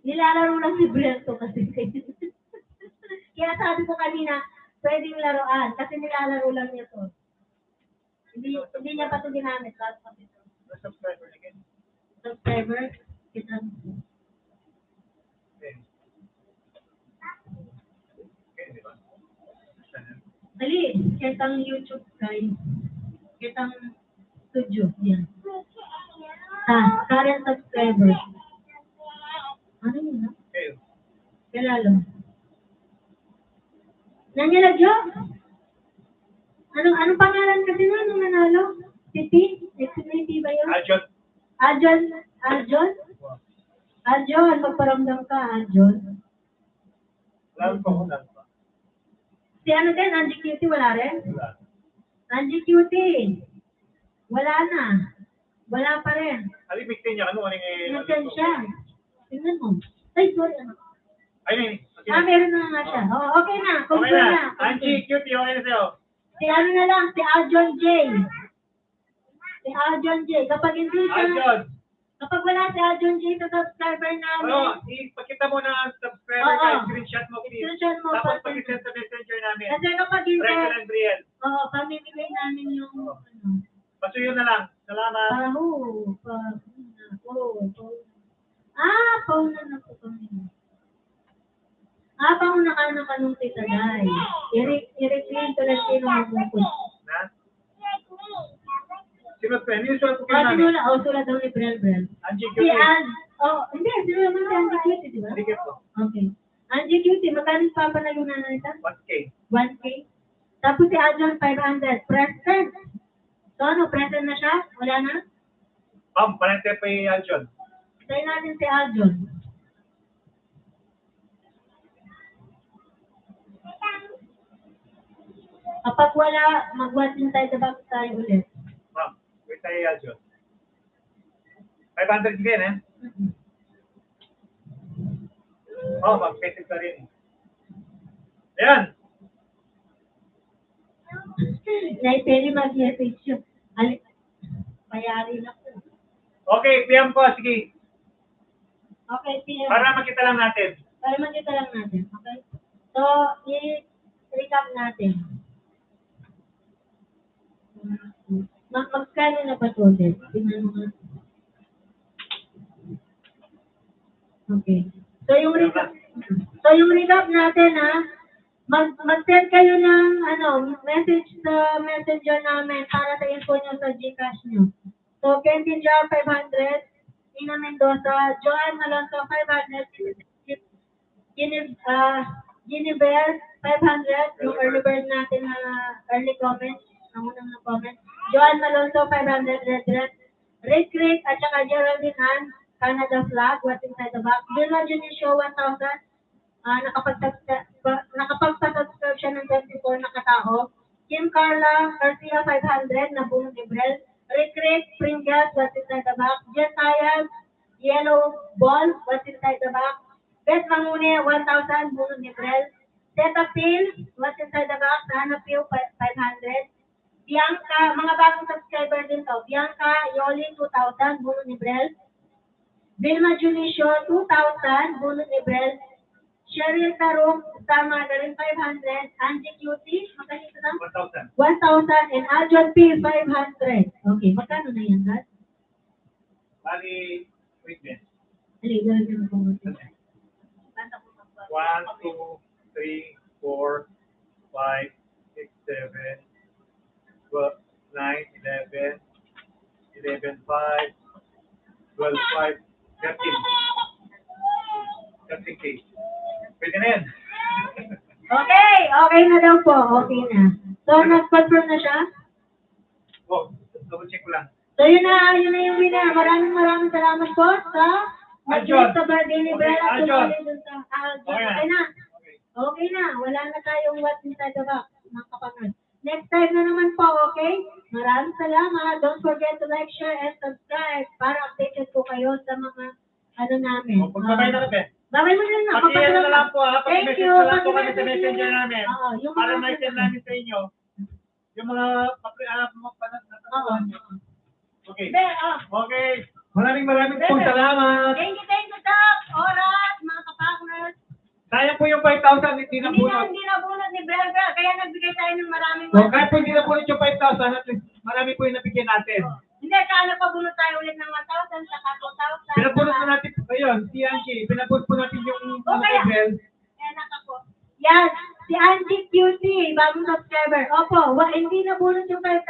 Nilalaro lang si Brento kasi. Kaya sabi ko kanina, pwedeng laruan kasi nilalaro lang niya to. Hindi niya pa ito ginamit. Last pa ito. Subscriber again. Subscriber, kita. Okay. Okay, di ba? Dali, kitang YouTube guys. Kitang studio. Yan. Current subscriber. Ano yun na? Okay. Kilalo. Nanyalagyo? Anong pangalan kasi na nung nanalo? Si P? Xfinity ba yun? Aljon. Aljon, magparamdam ka, Aljon. Lalo pa. Si ano din, Angie Cutie, wala rin? Wala. Angie Cutie, wala na. Wala pa rin. Alimiktin niya. Ano? Nasaan siya? Tingnan mo. Ay, sorry. Ayun. Meron na nga siya. Oh, okay na. Okay Confirm na. na. Angie, Cutie, okay na sa'yo. Si ano na lang, si Aljon J. Si Aljon J. Kapag hindi siya, Aljon. kapag wala si Aljon J sa subscriber namin, Ipakita mo na ang subscriber Oo. ka. Screenshot mo, please. screenshot mo Tapos pa. pag-send sa messenger namin. Kasi kapag hindi, Rachel and Brielle. pamimigay namin yung, Pasuyo na lang. Salamat. pauna na po kami. Pauna ka na kanong tita Day. I-reclaim ko lang sino magmukod. Na? Sinot ko. Hindi sulat ko kayo namin. Sulat daw ni Brel. Angie, Si Cutie. hindi, sino naman si Angie Cutie, di ba? Hindi ko. Okay. Angie Cutie, magkano papanayo na nito? 1K. 1K. Tapos si Aljon, 500. Present. So ano, present na siya? Wala na? Panente pa yung Aljon. Try natin si Aljon. Kapag wala, mag-watch inside the box tayo ulit. Wait tayo yung Aljon. 500 again, eh? Mag-message ka rin. Ayan. Naipili mag-message yun. Payari na po. Okay, PM ko. Sige. Okay, PM. Para makita lang natin. Para makita lang natin. Okay? So, i-recap natin. Magkano na ba ito ulit? Tingnan mo nga. Okay. So, yung recap natin, mag-send kayo ng message sa messenger namin para sa info nyo sa Gcash nyo. So, Kentin Jar, 500. Ina Mendoza, Joanne Malonzo, 500. Ginibel, 500. Yung early bird natin na early comment. Ang unang na comment. Joanne Malonzo, 500. Red. Rick, at saka Geraldine Ann, Canada flag, what's inside the box. Vilma Junicio, 1,000. Nakapagpa-subscribe siya ng 24 na katao. Kim Carla Garcia, 500, na buong Gabriel. Rick, Pringles, what's inside the box. Jen Tayas, Yellow Ball, what's inside the box. Beth Mangune, 1,000, buong Gabriel. Teta Phil, what's inside the box. Hannah Pio, 500. Bianca, mga bagong subscriber din to. Bianca Yoli, 2,000, buong Gabriel. Vilma Junicio, 2,000, buong Gabriel. Cheryl Tarong, tama na rin, 500. Angie Cutie, magkano na? 1,000. 1,000. And Aljon P, 500. Okay, magkano na yan, guys? Bali, wait minute. Dali, gawin nyo po. 1, 2, 3, 4, 5, 6, 7, 12, 9, 11, 11, 5, 12, 5, 13. 13 akin. Okay, okay na daw po. Okay na. So, nag-confirm na siya? Oh, double check ko lang. So, yun na yung winner. Maraming salamat po sa Aljon. sa birthday ni Bella. Okay, Aljon. Tumuli dun sa Aljon. Okay na. Okay na. Okay. Okay na. Wala na tayong what's inside the box, mga kapangad. Next time na naman po, okay? Maraming salamat. Don't forget to like, share, and subscribe para updated po kayo sa mga ano namin. Oh, pagbabay na kami. Babay mo na na. Pag-iyan na lang po ha. Thank Pag-message you. na lang po kami sa messenger namin. Oo, yung Para mga- ma-send namin sa inyo. Yung mga Oo. Okay. Hindi, Okay. Maraming pong salamat. Thank you, Doc. Oras, mga kapakners. Sayang po yung 5,000 hindi na bunot. Hindi na bunot ni Brenda, kaya nagbigay tayo ng maraming So, kahit po hindi na bunot yung 5,000, at least marami po yung nabigyan natin. Hindi, kaya napabunot tayo ulit ng 1,000, saka 2,000. Pinabunot po natin po ngayon, si Angie. Pinabunot po natin yung mga kaya- level. Yan, ako. Yan, si Angie Cutie, bagong subscriber. Opo, hindi nabunot yung 5,000,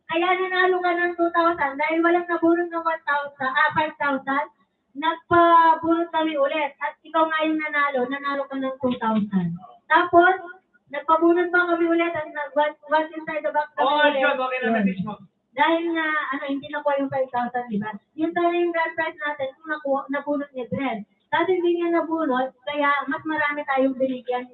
kaya nanalo ka ng 2,000. Dahil walang nabunot ng 5,000, nagpabunot kami ulit. At ikaw nga yung nanalo ka ng 2,000. Tapos, nagpabunot pa kami ulit at what's inside the box kami Oo, ulit. John, okay na Yun. message mo. Dahil nga, hindi nakuha yung 5,000, di ba? Yun talaga yung grand prize natin kung nabunot ni Dred. Kasi hindi niya nabunot, kaya mas marami tayong binigyan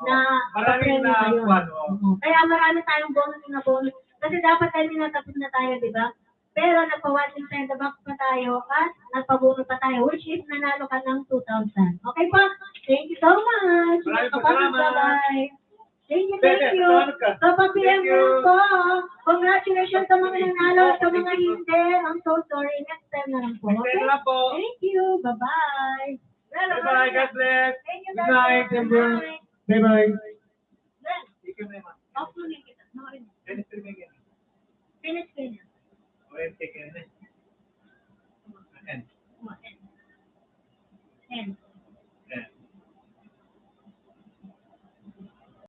na Maraming premyo na ngayon. kwan, oo. Oo. Kaya marami tayong bonus na bonus. Kasi dapat tayo natapos na tayo, di ba? Pero nagpa-watch inside the box pa tayo at nagpabunot pa tayo, which is nanalo ka ng 2,000. Okay po? Thank you so much. Maraming Kapatid, salamat. bye-bye. Thank you, Bebe, thank you. salamat ka. Kapag PM Thank you. po, congratulations sa mga nanalo at sa mga hindi. I'm so sorry. Next time na lang po. Next time Okay? na lang po. Thank you. Bye-bye. Bye-bye. God bless. Thank you, Good night, Good everyone. night. Bye-bye. Then, Ikaw na naman. off mo na kita. Nakarin. Dennis, streaming yan. Finish ko na. Okay, take care na.